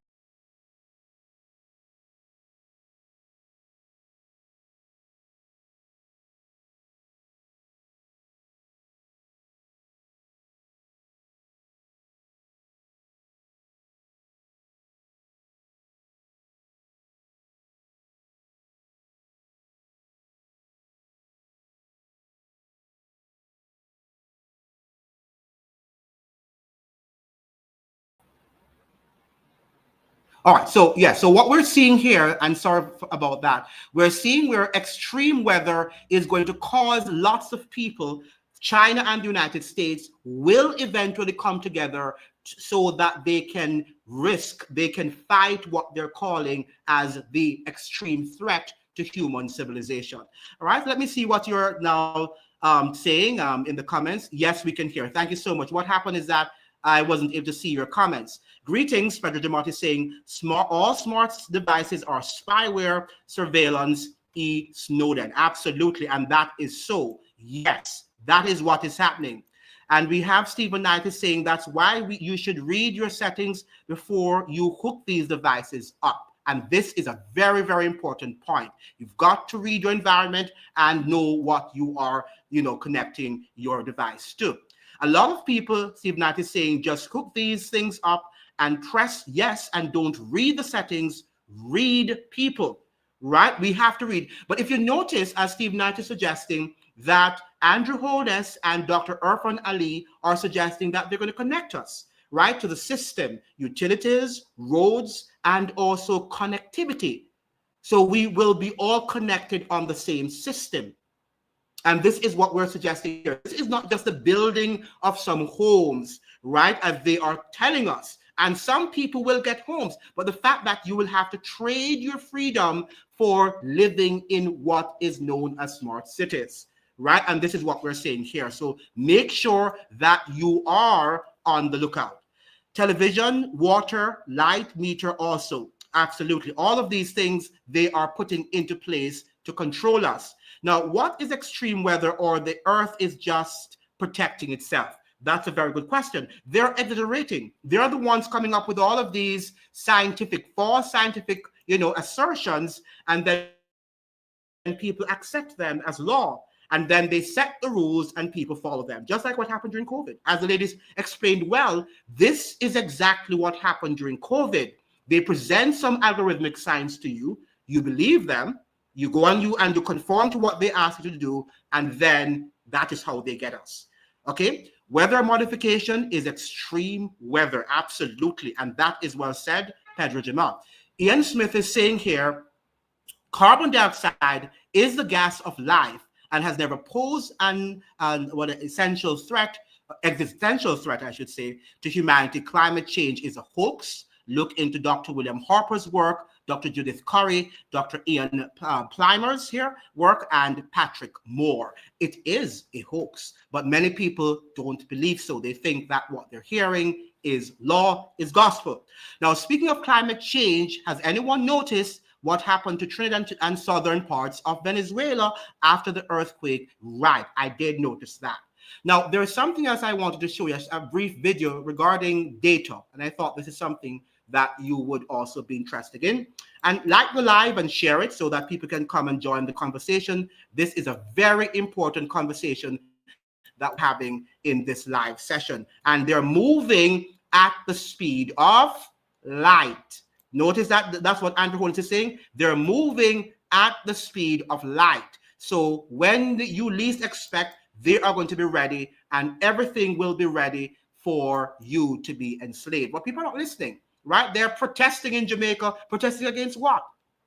All right, so yeah, so what we're seeing here, and sorry about that, we're seeing where extreme weather is going to cause lots of people, China and the United States will eventually come together so that they can fight what they're calling as the extreme threat to human civilization. All right, let me see what you're now saying in the comments. Yes, we can hear. Thank you so much. What happened is that I wasn't able to see your comments. Greetings, Frederick DeMott is saying, all smart devices are spyware, surveillance, Snowden. Absolutely, and that is so. Yes, that is what is happening. And we have Stephen Knight is saying that's why you should read your settings before you hook these devices up. And this is a very, very important point. You've got to read your environment and know what you are, connecting your device to. A lot of people, Steve Knight is saying, just hook these things up and press yes and don't read the settings, read people, right? We have to read. But if you notice, as Steve Knight is suggesting, that Andrew Holness and Dr. Irfan Ali are suggesting that they're going to connect us, right, to the system, utilities, roads, and also connectivity. So we will be all connected on the same system. And this is what we're suggesting here. This is not just the building of some homes, right, as they are telling us. And some people will get homes, but the fact that you will have to trade your freedom for living in what is known as smart cities, right? And this is what we're saying here. So make sure that you are on the lookout. Television, water, light, meter also. Absolutely. All of these things they are putting into place to control us. Now, what is extreme weather, or the earth is just protecting itself? That's a very good question. They're exaggerating. They're the ones coming up with all of these false scientific, assertions, and then people accept them as law. And then they set the rules and people follow them, just like what happened during COVID. As the ladies explained well, this is exactly what happened during COVID. They present some algorithmic science to you, you believe them, you go on and you conform to what they ask you to do, and then that is how they get us. Okay? Weather modification is extreme weather, absolutely. And that is well said, Pedro Jamal. Ian Smith is saying here, carbon dioxide is the gas of life and has never posed an existential threat, I should say, to humanity. Climate change is a hoax. Look into Dr. William Harper's work, Dr. Judith Curry, Dr. Ian Plimer's work, and Patrick Moore. It is a hoax, but many people don't believe so. They think that what they're hearing is law, is gospel. Now, speaking of climate change, has anyone noticed what happened to Trinidad and southern parts of Venezuela after the earthquake? Right, I did notice that. Now, there is something else I wanted to show you, a brief video regarding data, and I thought this is something that you would also be interested in. And like the live and share it so that people can come and join the conversation. This is a very important conversation that we're having in this live session. And they're moving at the speed of light. Notice that that's what Andrew Holmes is saying. They're moving at the speed of light. So when you least expect, they are going to be ready, and everything will be ready for you to be enslaved. But people are not listening, right? They're protesting in Jamaica. Protesting against what?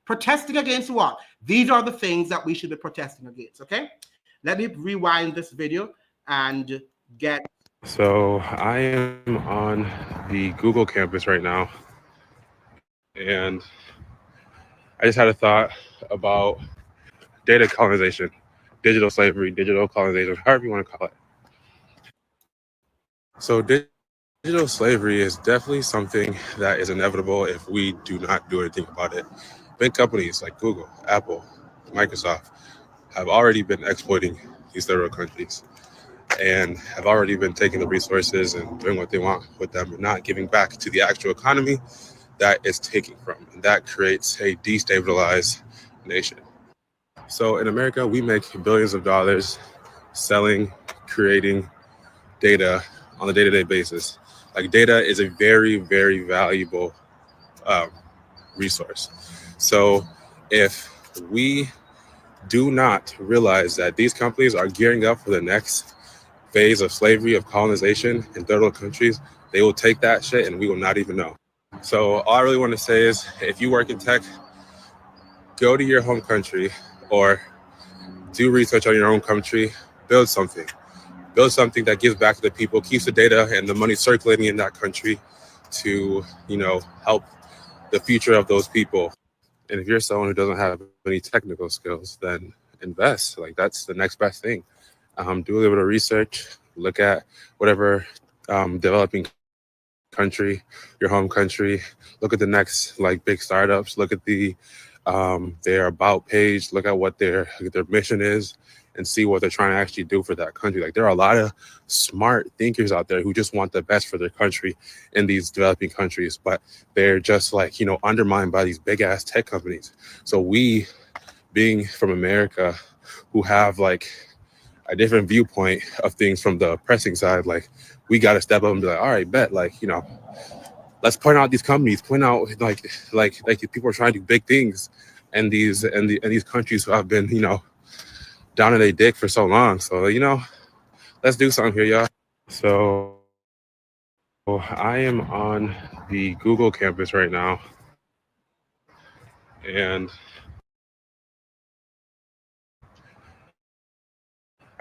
Protesting against what? These are the things that we should be protesting against, okay? Let me rewind this video and get... So I am on the Google campus right now. And I just had a thought about data colonization, digital slavery, digital colonization, however you want to call it. So, digital slavery is definitely something that is inevitable if we do not do anything about it. Big companies like Google, Apple, Microsoft have already been exploiting these third world countries and have already been taking the resources and doing what they want with them and not giving back to the actual economy that it's taking from. And that creates a destabilized nation. So in America, we make billions of dollars selling, creating data on a day to day basis. Like data is a very, very valuable um, resource. So if we do not realize that these companies are gearing up for the next phase of slavery, of colonization in third world countries, they will take that shit and we will not even know. So all I really want to say is if you work in tech, go to your home country or do research on your own country, build something. Build something that gives back to the people, keeps the data and the money circulating in that country to, help the future of those people. And if you're someone who doesn't have any technical skills, then invest. Like that's the next best thing. Do a little bit of research. Look at whatever developing country, your home country. Look at the next like big startups. Look at their about page. Look at what their mission is, and see what they're trying to actually do for that country. Like there are a lot of smart thinkers out there who just want the best for their country in these developing countries, but they're just like undermined by these big ass tech companies. So we, being from America, who have like a different viewpoint of things from the pressing side, like we got to step up and be like, all right, bet, like let's point out these companies, point out like people are trying to do big things, and these countries who have been down in their dick for so long. So let's do something here, y'all. So I am on the Google campus right now, and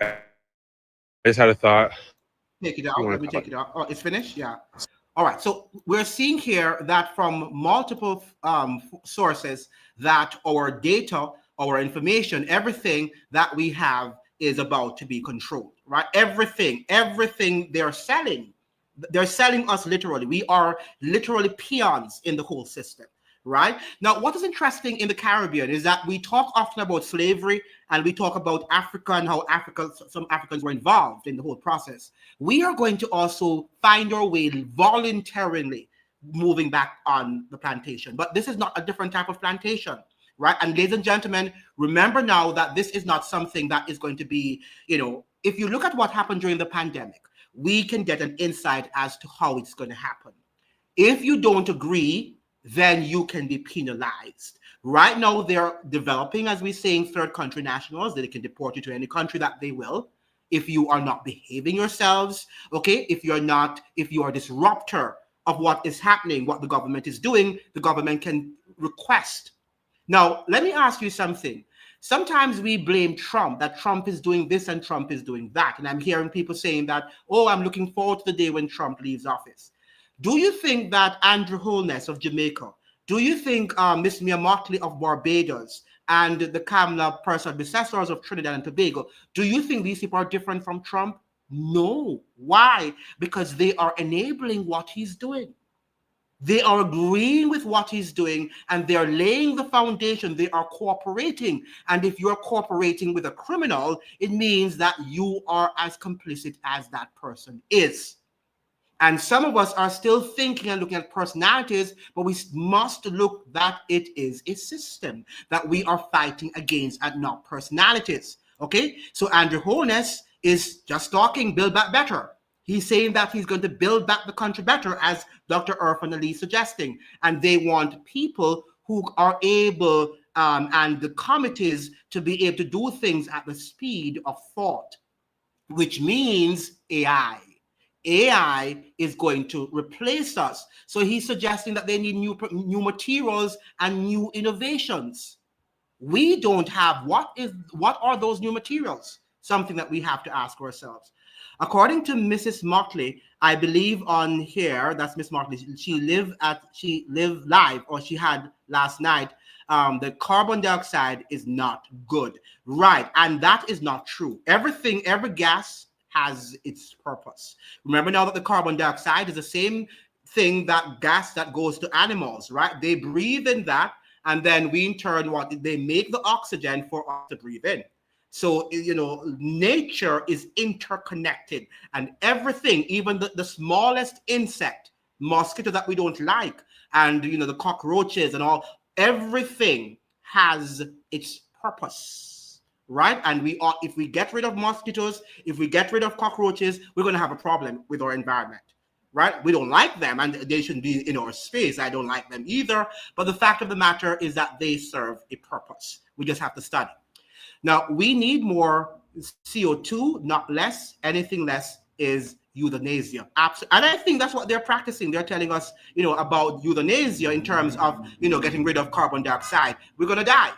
I just had a thought. However you Take want it to call out. it. Let me take it out. Oh, it's finished? Yeah. All right. So we're seeing here that from multiple sources that our data, our information, everything that we have is about to be controlled, right? Everything they're selling us literally. We are literally peons in the whole system, right? Now, what is interesting in the Caribbean is that we talk often about slavery and we talk about Africa and how some Africans were involved in the whole process. We are going to also find our way voluntarily moving back on the plantation. But this is not a different type of plantation, right? And ladies and gentlemen, remember now that this is not something that is going to be, if you look at what happened during the pandemic, we can get an insight as to how it's going to happen. If you don't agree, then you can be penalized. Right now, they're developing, as we're saying, third country nationals that they can deport you to any country that they will. If you are not behaving yourselves, okay, if you are a disruptor of what is happening, what the government is doing, the government can request. Now, let me ask you something. Sometimes we blame Trump, that Trump is doing this and Trump is doing that. And I'm hearing people saying that, oh, I'm looking forward to the day when Trump leaves office. Do you think that Andrew Holness of Jamaica, do you think Miss Mia Mottley of Barbados, and the Kamala Persad Bissessors of Trinidad and Tobago, do you think these people are different from Trump? No. Why? Because they are enabling what he's doing. They are agreeing with what he's doing and they're laying the foundation. They are cooperating. And if you're cooperating with a criminal, it means that you are as complicit as that person is. And some of us are still thinking and looking at personalities, but we must look that it is a system that we are fighting against and not personalities. Okay? So Andrew Holness is just talking build back better. He's saying that he's going to build back the country better, as Dr. Irfan Ali is suggesting. And they want people who are able and the committees to be able to do things at the speed of thought, which means AI. AI is going to replace us. So he's suggesting that they need new materials and new innovations. We don't have what are those new materials? Something that we have to ask ourselves. According to Mrs. Motley, I believe on here, that's Miss Motley, she lived live, or she had last night, the carbon dioxide is not good. Right. And that is not true. Every gas has its purpose. Remember now that the carbon dioxide is the same thing, that gas that goes to animals, right? They breathe in that, and then we in turn, they make the oxygen for us to breathe in. So, nature is interconnected, and everything, even the smallest insect, mosquito that we don't like, and, the cockroaches and all, everything has its purpose, right? And if we get rid of mosquitoes, if we get rid of cockroaches, we're going to have a problem with our environment. Right? We don't like them, and they shouldn't be in our space. I don't like them either. But the fact of the matter is that they serve a purpose. We just have to study. Now, we need more CO2, not less. Anything less is euthanasia. Absolutely. And I think that's what they're practicing. They're telling us, about euthanasia in terms of, getting rid of carbon dioxide. We're going to die,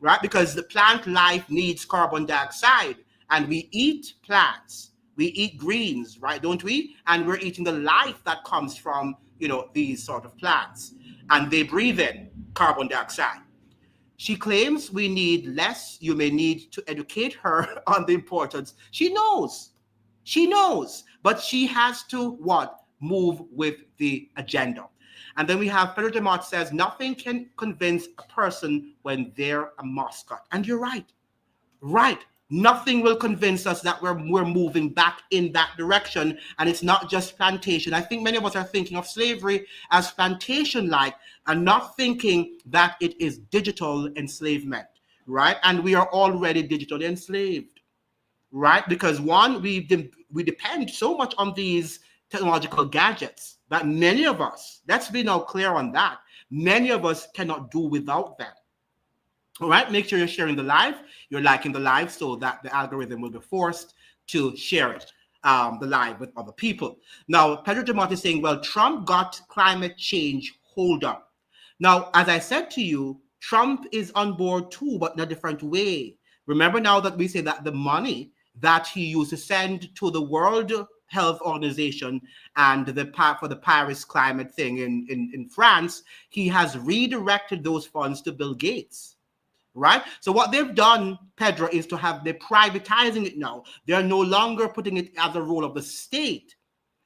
right? Because the plant life needs carbon dioxide, and we eat plants. We eat greens, right? Don't we? And we're eating the life that comes from, these sort of plants. And they breathe in carbon dioxide. She claims we need less. You may need to educate her on the importance. She knows. But she has to what? Move with the agenda. And then we have Pedro DeMott says, nothing can convince a person when they're a mascot. And you're right. Right. Nothing will convince us that we're moving back in that direction. And it's not just plantation. I think many of us are thinking of slavery as plantation-like and not thinking that it is digital enslavement, right? And we are already digitally enslaved, right? Because one, we depend so much on these technological gadgets that many of us, let's be now clear on that, many of us cannot do without them. All right, make sure you're sharing the live, you're liking the live so that the algorithm will be forced to share it, the live with other people. Now, Pedro DeMott is saying, well, Trump got climate change hold up. Now, as I said to you, Trump is on board too, but in a different way. Remember now that we say that the money that he used to send to the World Health Organization and for the Paris climate thing in France, he has redirected those funds to Bill Gates. Right? So what they've done, Pedro, is they're privatizing it now. They're no longer putting it as a role of the state,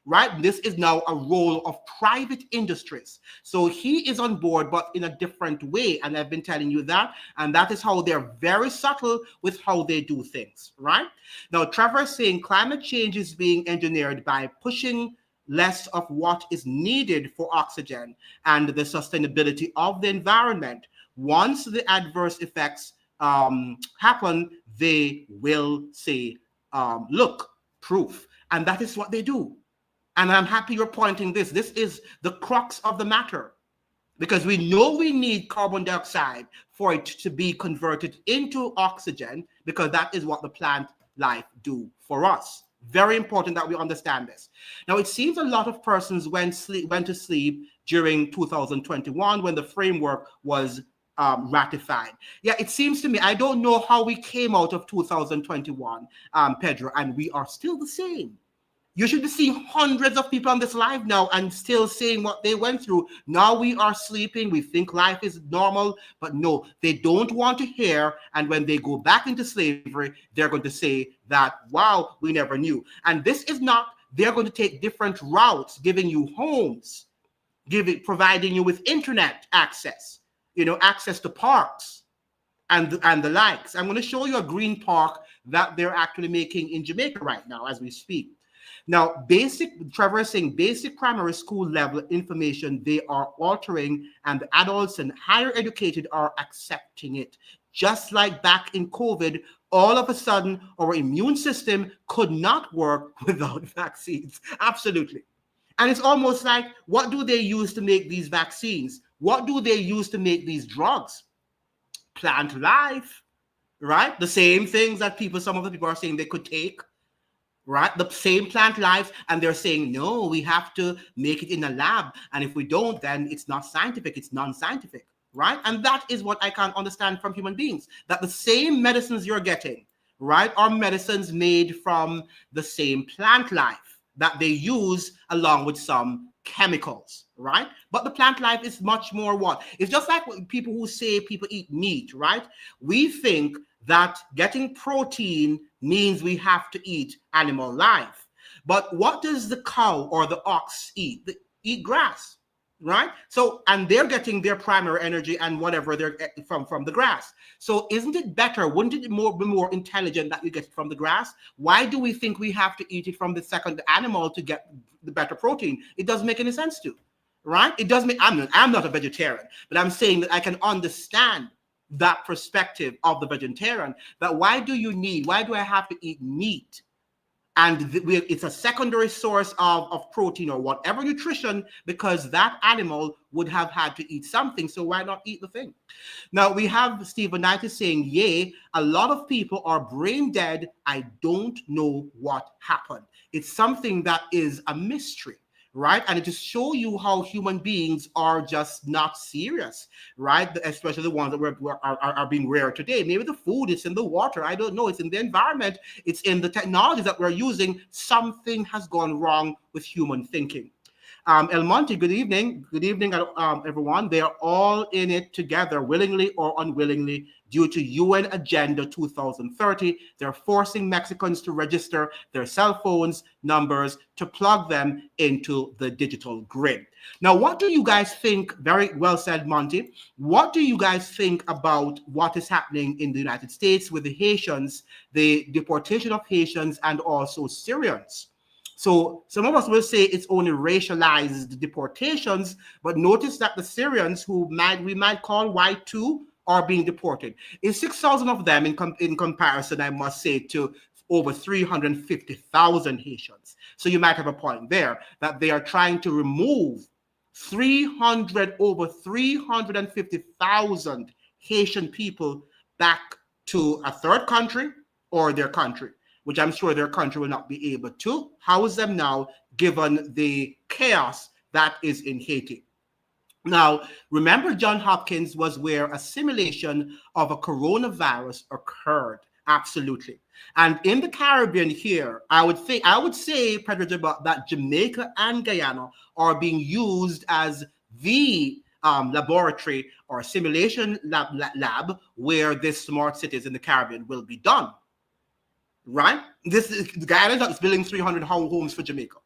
right? This is now a role of private industries. So he is on board, but in a different way. And I've been telling you that. And that is how they're very subtle with how they do things, right? Now, Trevor is saying climate change is being engineered by pushing less of what is needed for oxygen and the sustainability of the environment. Once the adverse effects happen, they will say, look, proof. And that is what they do. And I'm happy you're pointing this. This is the crux of the matter. Because we know we need carbon dioxide for it to be converted into oxygen, because that is what the plant life do for us. Very important that we understand this. Now, it seems a lot of persons went to sleep during 2021 when the framework was ratified. Yeah, it seems to me, I don't know how we came out of 2021, Pedro, and we are still the same. You should be seeing hundreds of people on this live now and still saying what they went through. Now we are sleeping. We think life is normal, but no, they don't want to hear. And when they go back into slavery, they're going to say that, wow, we never knew. And this is not, they're going to take different routes, giving you homes, providing you with internet access, access to parks and the likes. I'm going to show you a green park that they're actually making in Jamaica right now as we speak. Now, Trevor is saying basic primary school level information, they are altering, and the adults and higher educated are accepting it. Just like back in COVID, all of a sudden, our immune system could not work without vaccines. Absolutely. And it's almost like, what do they use to make these vaccines? What do they use to make these drugs? Plant life, right? The same things that some of the people are saying they could take. Right? The same plant life, and they're saying, no, we have to make it in a lab. And if we don't, then it's not scientific, it's non-scientific, right? And that is what I can't understand from human beings, that the same medicines you're getting, right, are medicines made from the same plant life that they use along with some chemicals, right? But the plant life is much more what? It's just like people who say people eat meat, right? We think that getting protein means we have to eat animal life. But what does the cow or the ox eat? They eat grass, right? So, and they're getting their primary energy and whatever they're getting from the grass. So, isn't it better? Wouldn't it be more intelligent that you get it from the grass? Why do we think we have to eat it from the second animal to get the better protein? It doesn't make any sense to, right? It doesn't make. I'm not a vegetarian, but I'm saying that I can understand that perspective of the vegetarian. That why do I have to eat meat? And it's a secondary source of protein or whatever nutrition, because that animal would have had to eat something. So why not eat the thing? Now we have Stephen Knight is saying, yay, a lot of people are brain dead. I don't know what happened. It's something that is a mystery, right? And it just show you how human beings are just not serious, right? Especially the ones that are being rare today. Maybe the food, it's in the water. I don't know. It's in the environment. It's in the technologies that we're using. Something has gone wrong with human thinking. El Monte, good evening. Good evening, everyone. They are all in it together, willingly or unwillingly, due to UN Agenda 2030. They're forcing Mexicans to register their cell phones numbers to plug them into the digital grid. Now, what do you guys think? Very well said, Monty. What do you guys think about what is happening in the United States with the Haitians, the deportation of Haitians, and also Syrians? So some of us will say it's only racialized deportations, but notice that the Syrians, who we might call white too, are being deported. It's 6,000 of them in comparison, I must say, to over 350,000 Haitians. So you might have a point there that they are trying to remove over 350,000 Haitian people back to a third country or their country, which I'm sure their country will not be able to house them now, given the chaos that is in Haiti. Now, remember, Johns Hopkins was where a simulation of a coronavirus occurred. Absolutely. And in the Caribbean here, I would say, Predator, that Jamaica and Guyana are being used as the laboratory or simulation lab where this smart cities in the Caribbean will be done. Right? Guyana is building 300 homes for Jamaica.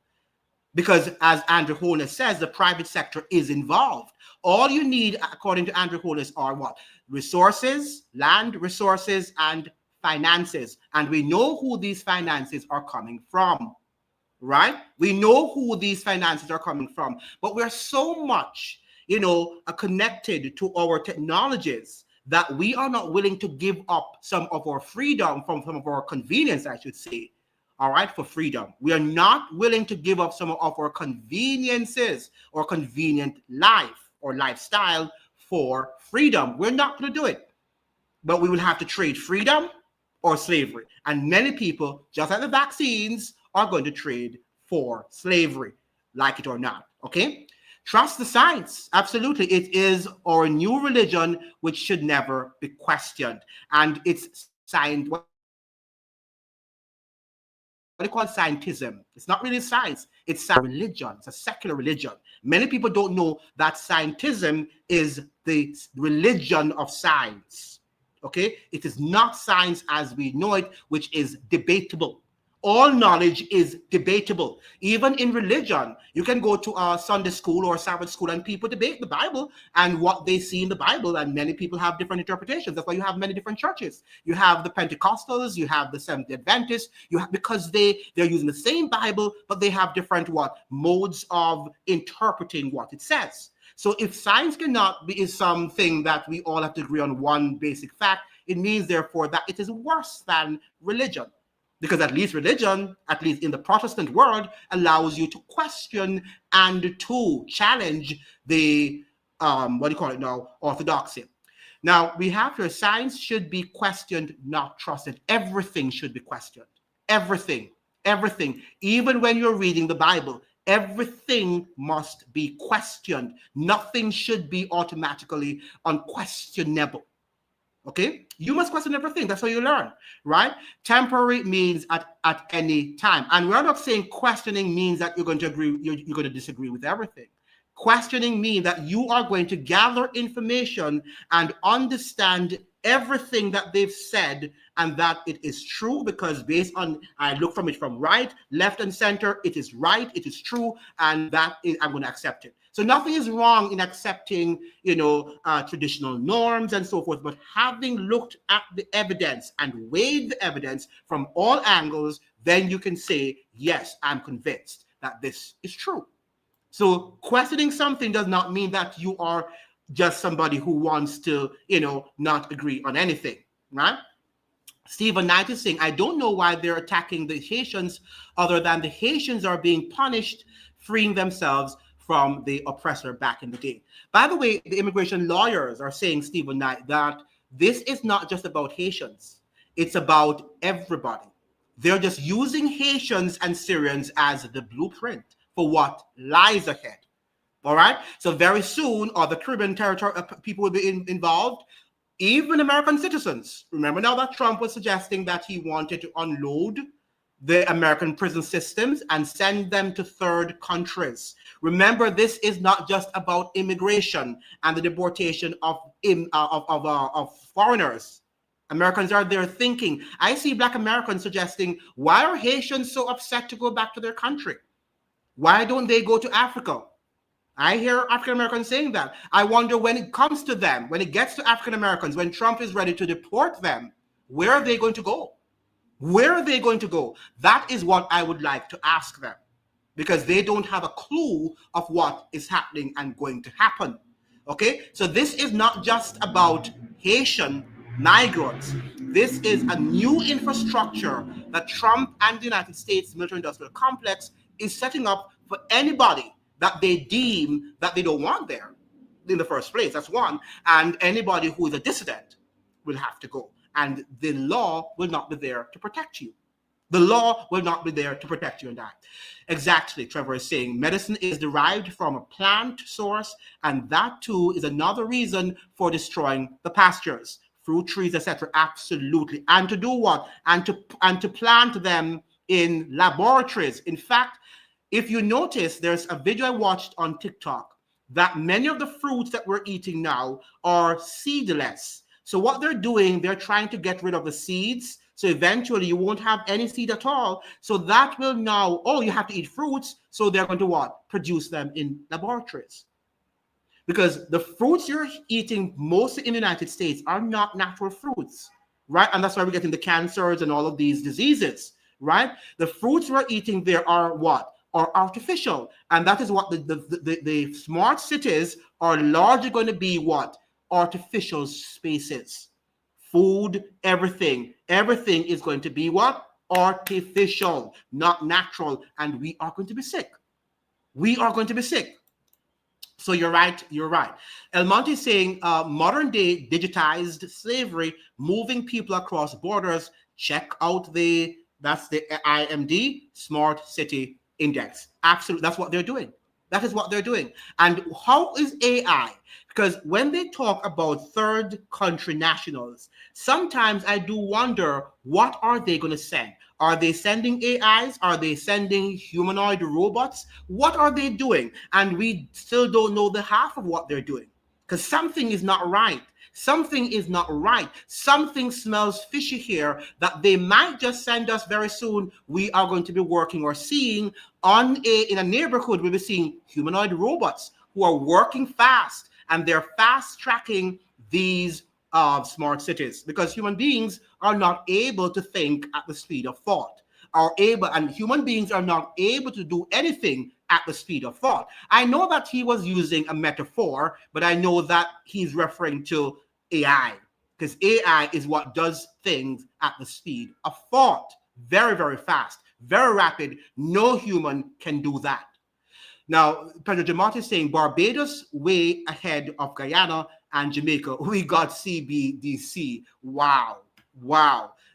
Because as Andrew Holness says, the private sector is involved. All you need, according to Andrew Holness, are what? Resources, land, resources, and finances. And we know who these finances are coming from, right? We know who these finances are coming from. But we're so much, connected to our technologies that we are not willing to give up some of our freedom, from some of our convenience, I should say, all right, for freedom. We are not willing to give up some of our conveniences or convenient life or lifestyle for freedom. We're not going to do it. But we will have to trade freedom or slavery. And many people, just like the vaccines, are going to trade for slavery, like it or not, okay? Trust the science. Absolutely. It is our new religion, which should never be questioned. And it's science. What do you call scientism? It's not really science. It's a religion. It's a secular religion. Many people don't know that scientism is the religion of science. Okay? It is not science as we know it, which is debatable. All knowledge is debatable. Even in religion, you can go to a Sunday school or Sabbath school and people debate the Bible and what they see in the Bible, and many people have different interpretations. That's why you have many different churches. You have the Pentecostals, you have the Seventh-day Adventists, because they're using the same Bible, but they have different modes of interpreting what it says. So if science is something that we all have to agree on one basic fact, it means therefore that it is worse than religion. Because at least religion, at least in the Protestant world, allows you to question and to challenge the, orthodoxy. Now, we have here, science should be questioned, not trusted. Everything should be questioned. Everything. Even when you're reading the Bible, everything must be questioned. Nothing should be automatically unquestionable. Okay, you must question everything. That's how you learn, right? Temporary means at any time, and we're not saying questioning means that you're going to agree, you're going to disagree with everything. Questioning means that you are going to gather information and understand everything that they've said, and that it is true, because based on, I look from it from right, left, and center, it is right, it is true, and that is, I'm going to accept it. So nothing is wrong in accepting, traditional norms and so forth, but having looked at the evidence and weighed the evidence from all angles, then you can say, yes, I'm convinced that this is true. So questioning something does not mean that you are just somebody who wants to, not agree on anything, right? Stephen Knight is saying, I don't know why they're attacking the Haitians other than the Haitians are being punished, freeing themselves from the oppressor back in the day. By the way, the immigration lawyers are saying, Stephen Knight, that this is not just about Haitians. It's about everybody. They're just using Haitians and Syrians as the blueprint for what lies ahead. All right. So very soon, the Caribbean territory people will be involved, even American citizens. Remember now that Trump was suggesting that he wanted to unload the American prison systems and send them to third countries. Remember, this is not just about immigration and the deportation of foreigners. Americans are there thinking. I see Black Americans suggesting, why are Haitians so upset to go back to their country? Why don't they go to Africa? I hear African Americans saying that. I wonder, when it comes to them, when it gets to African Americans, when Trump is ready to deport them, where are they going to go? Where are they going to go? That is what I would like to ask them, because they don't have a clue of what is happening and going to happen. Okay, so this is not just about Haitian migrants. This is a new infrastructure that Trump and the United States military-industrial complex is setting up for anybody that they deem that they don't want there in the first place. That's one. And anybody who is a dissident will have to go. And the law will not be there to protect you. The law will not be there to protect you in that. Exactly, Trevor is saying, medicine is derived from a plant source, and that too is another reason for destroying the pastures, fruit trees, etc. Absolutely. And to do what? And to plant them in laboratories. In fact, if you notice, there's a video I watched on TikTok that many of the fruits that we're eating now are seedless. So what they're doing, they're trying to get rid of the seeds. So eventually you won't have any seed at all. So that will now, you have to eat fruits. So they're going to what? Produce them in laboratories. Because the fruits you're eating mostly in the United States are not natural fruits, right? And that's why we're getting the cancers and all of these diseases, right? The fruits we're eating there are what? Are artificial. And that is what the smart cities are largely going to be what? Artificial spaces. Food, everything is going to be what? Artificial, not natural. And we are going to be sick. We are going to be sick. So you're right. El Monte is saying modern day digitized slavery, moving people across borders. Check out that's the IMD Smart City Index. Absolutely, that's what they're doing. That is what they're doing. And how is AI? Because when they talk about third country nationals, sometimes I do wonder, what are they going to send? Are they sending AIs? Are they sending humanoid robots? What are they doing? And we still don't know the half of what they're doing, because something is not right. Something is not right. Something smells fishy here that they might just send us very soon. We are going to be working or seeing in a neighborhood, we'll be seeing humanoid robots who are working fast, and they're fast tracking these smart cities, because human beings are not able to think at the speed of thought, and human beings are not able to do anything at the speed of thought. I know that he was using a metaphor, but I know that he's referring to AI, because AI is what does things at the speed of thought. Very, very fast, very rapid. No human can do that. Now, Pedro Jamont is saying Barbados way ahead of Guyana and Jamaica. We got CBDC. Wow.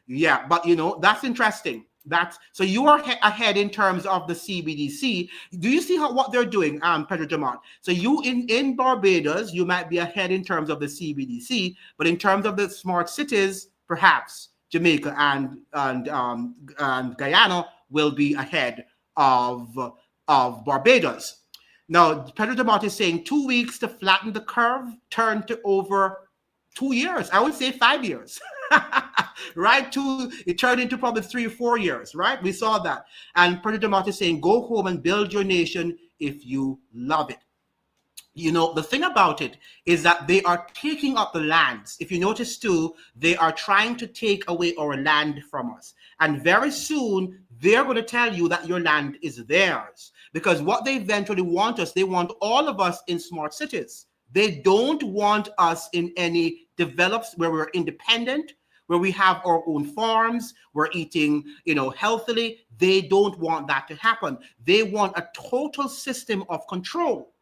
Yeah, but that's interesting. That's so you are ahead in terms of the CBDC. Do you see what they're doing, Pedro Jamont? So you in Barbados, you might be ahead in terms of the CBDC, but in terms of the smart cities, perhaps Jamaica and Guyana will be ahead of Barbados. Now, Pedro Jamont is saying 2 weeks to flatten the curve, turn to over 2 years. I would say 5 years. Right? It turned into probably 3 or 4 years, right? We saw that. And President Martin is saying, go home and build your nation if you love it. You know, the thing about it is that they are taking up the lands. If you notice too, they are trying to take away our land from us. And very soon, they're going to tell you that your land is theirs. Because what they eventually want us, they want all of us in smart cities. They don't want us in any developed where we're independent, where we have our own farms, we're eating, healthily. They don't want that to happen. They want a total system of control.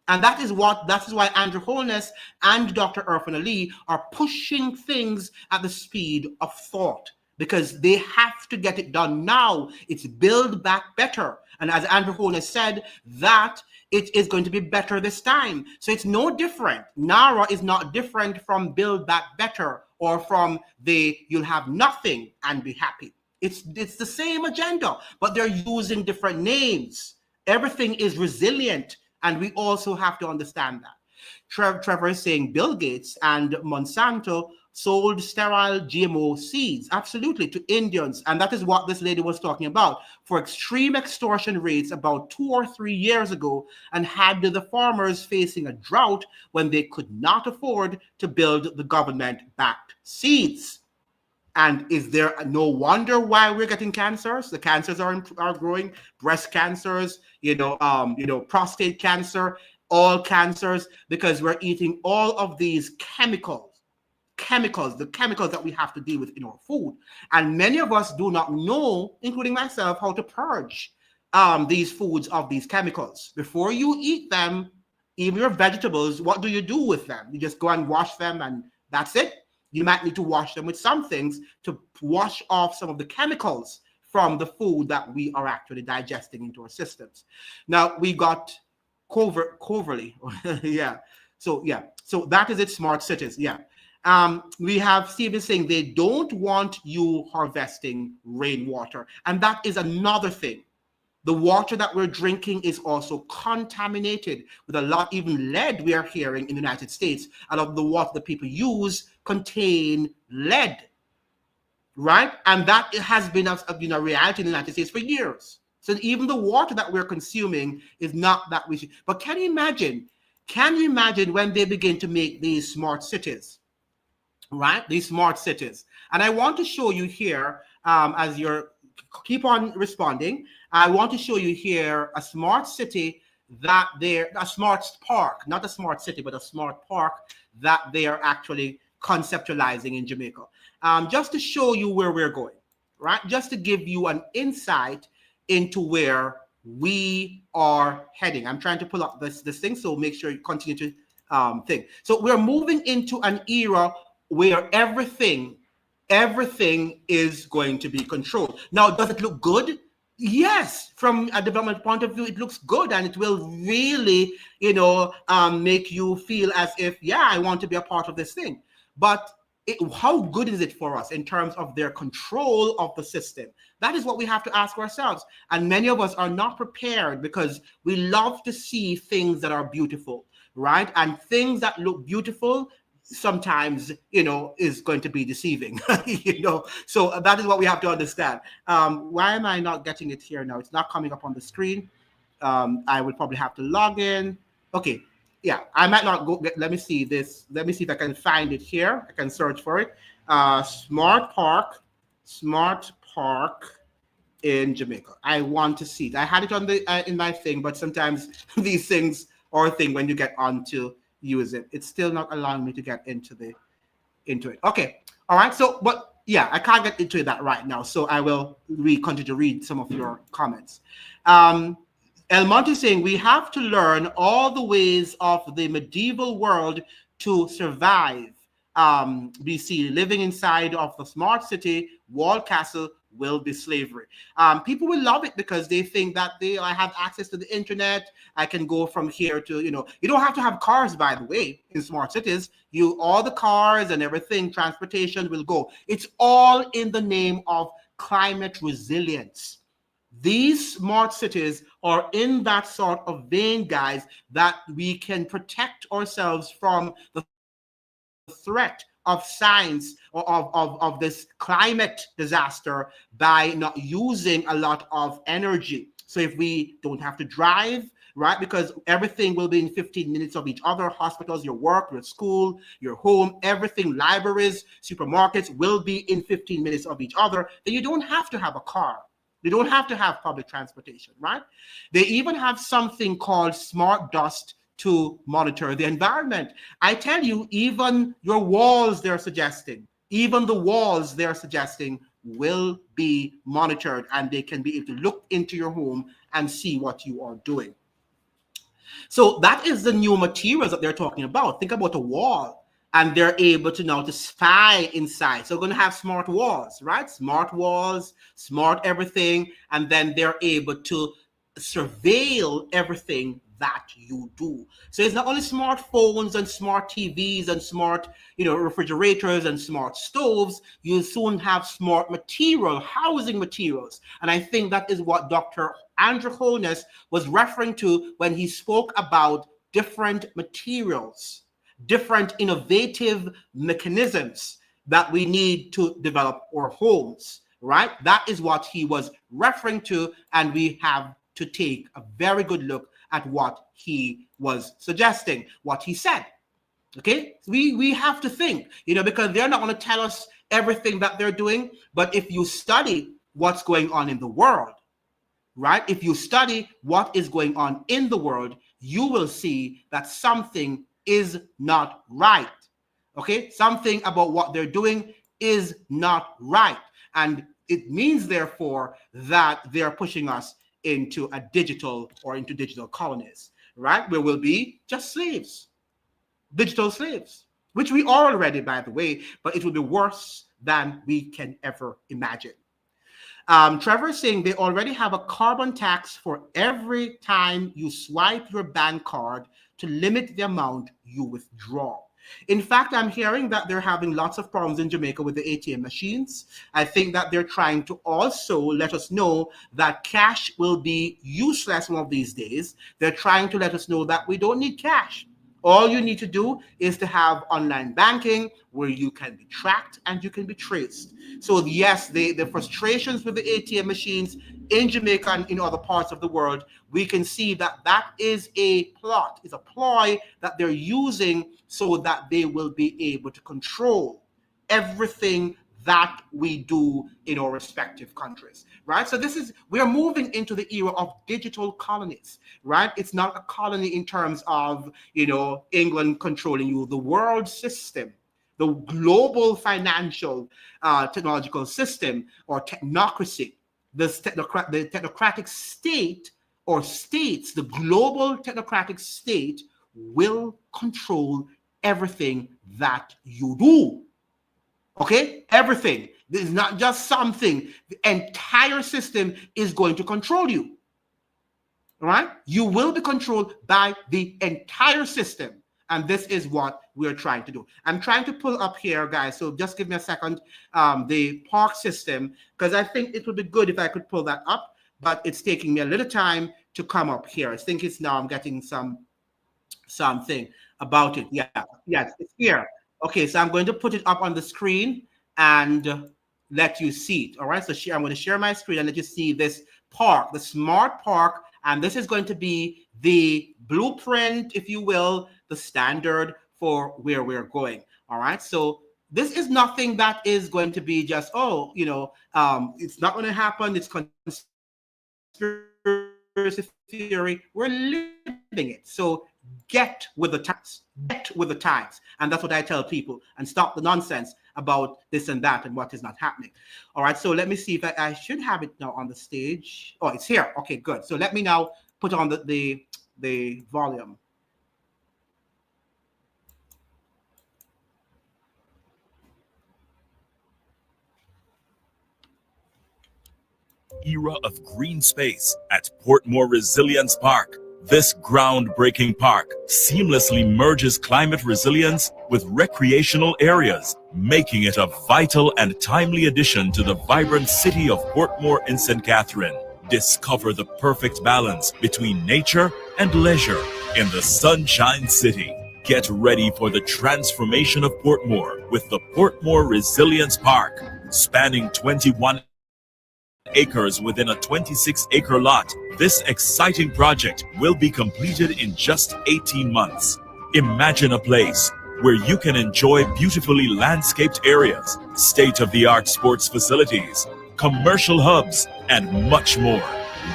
And that is why Andrew Holness and Dr. Irfan Ali are pushing things at the speed of thought, because they have to get it done now. It's Build Back Better. And as Andrew Holness said, that it is going to be better this time. So it's no different. NARA is not different from Build Back Better or from You'll Have Nothing and Be Happy. It's the same agenda, but they're using different names. Everything is resilient, and we also have to understand that. Trevor is saying Bill Gates and Monsanto sold sterile GMO seeds, absolutely, to Indians. And that is what this lady was talking about, for extreme extortion rates about 2 or 3 years ago, and had the farmers facing a drought when they could not afford to build the government-backed seeds. And is there no wonder why we're getting cancers? The cancers are growing, breast cancers, prostate cancer, all cancers, because we're eating all of these chemicals, the chemicals that we have to deal with in our food. And many of us do not know, including myself, how to purge these foods of these chemicals. Before you eat them, even your vegetables, what do you do with them? You just go and wash them and that's it? You might need to wash them with some things to wash off some of the chemicals from the food that we are actually digesting into our systems. Now, we got covertly. Yeah. So that is it, smart cities. Yeah. We have Stephen saying they don't want you harvesting rainwater. And that is another thing. The water that we're drinking is also contaminated with a lot, even lead we are hearing in the United States. A lot of the water that people use contain lead, right? And that has been a reality in the United States for years. So even the water that we're consuming is not that we should. But can you imagine when they begin to make these smart cities, right? These smart cities. And I want to show you here, as you're keep on responding, I want to show you here a smart city a smart park, not a smart city, but a smart park that they are actually conceptualizing in Jamaica. Just to show you where we're going, right? Just to give you an insight into where we are heading. I'm trying to pull up this thing, so make sure you continue to think. So we're moving into an era where everything is going to be controlled. Now, does it look good? Yes, from a development point of view, it looks good, and it will really, make you feel as if, yeah, I want to be a part of this thing. But how good is it for us in terms of their control of the system? That is what we have to ask ourselves. And many of us are not prepared, because we love to see things that are beautiful, right? And things that look beautiful sometimes, is going to be deceiving, So that is what we have to understand. Why am I not getting it here now? It's not coming up on the screen. I would probably have to log in. Okay. Yeah, I might not go. Let me see this. Let me see if I can find it here. I can search for it. Smart park in Jamaica. I want to see it. I had it on in my thing, but sometimes these things are a thing when you get onto use it. It's still not allowing me to get into it. Okay. All right. So, but yeah, I can't get into that right now. So I will continue to read some of your comments. El Monte saying we have to learn all the ways of the medieval world to survive. BC, living inside of the smart city, walled castle, will be slavery. People will love it because they think that I have access to the internet. I can go from here to, you don't have to have cars, by the way, in smart cities. All the cars and everything, transportation will go. It's all in the name of climate resilience. These smart cities are in that sort of vein, guys, that we can protect ourselves from the threat of science or of this climate disaster by not using a lot of energy. So if we don't have to drive, right, because everything will be in 15 minutes of each other, hospitals, your work, your school, your home, everything, libraries, supermarkets will be in 15 minutes of each other, then you don't have to have a car. They don't have to have public transportation, right? They even have something called smart dust to monitor the environment. I tell you, even your walls, they're suggesting, even the walls they're suggesting will be monitored, and they can be able to look into your home and see what you are doing. So that is the new materials that they're talking about. Think about a wall, and they're able to now to spy inside. So we're going to have smart walls, right? Smart walls, smart everything, and then they're able to surveil everything that you do. So it's not only smartphones and smart TVs and smart, refrigerators and smart stoves. You soon have smart material, housing materials. And I think that is what Dr. Andrew Holness was referring to when he spoke about different materials, different innovative mechanisms that we need to develop our homes, right? That is what he was referring to, and we have to take a very good look at what he was suggesting, what he said. Okay, we have to think, because they're not going to tell us everything that they're doing, but if you study what's going on in the world, right? If you study what is going on in the world, you will see that something is not right. Okay, something about what they're doing is not right, and it means therefore that they're pushing us into digital colonies, right, where we'll be just slaves, digital slaves, which we are already, by the way, but it will be worse than we can ever imagine. Trevor is saying they already have a carbon tax for every time you swipe your bank card to limit the amount you withdraw. In fact, I'm hearing that they're having lots of problems in Jamaica with the ATM machines. I think that they're trying to also let us know that cash will be useless one of these days. They're trying to let us know that we don't need cash. All you need to do is to have online banking where you can be tracked and you can be traced. So yes, the frustrations with the ATM machines in Jamaica and in other parts of the world, we can see that that is a plot, is a ploy that they're using so that they will be able to control everything that we do in our respective countries, right? So we are moving into the era of digital colonies, right? It's not a colony in terms of, England controlling you. The world system, the global financial technological system or technocracy, the technocratic state or states, the global technocratic state will control everything that you do. Okay, everything. This is not just something. The entire system is going to control you. All right, you will be controlled by the entire system, and this is what we're trying to do. I'm trying to pull up here, guys. So just give me a second. The park system, because I think it would be good if I could pull that up, but it's taking me a little time to come up here. I think it's now. I'm getting something about it. Yeah, yes, it's here. Okay, so I'm going to put it up on the screen and let you see it. All right, so I'm going to share my screen and let you see this park, the smart park, and this is going to be the blueprint, if you will, the standard for where we're going. All right, so this is nothing that is going to be just, it's not going to happen. It's conspiracy theory. We're living it. So get with the times. Get with the times. And that's what I tell people. And stop the nonsense about this and that and what is not happening. All right, so let me see if I should have it now on the stage. Oh, it's here. Okay, good. So let me now put on the volume. era of green space at Portmore Resilience Park. This groundbreaking park seamlessly merges climate resilience with recreational areas, making it a vital and timely addition to the vibrant city of Portmore in St. Catherine. Discover the perfect balance between nature and leisure in the Sunshine City. Get ready for the transformation of Portmore with the Portmore Resilience Park, spanning 21 acres within a 26-acre lot. This exciting project will be completed in just 18 months. Imagine a place where you can enjoy beautifully landscaped areas, state-of-the-art sports facilities, commercial hubs, and much more.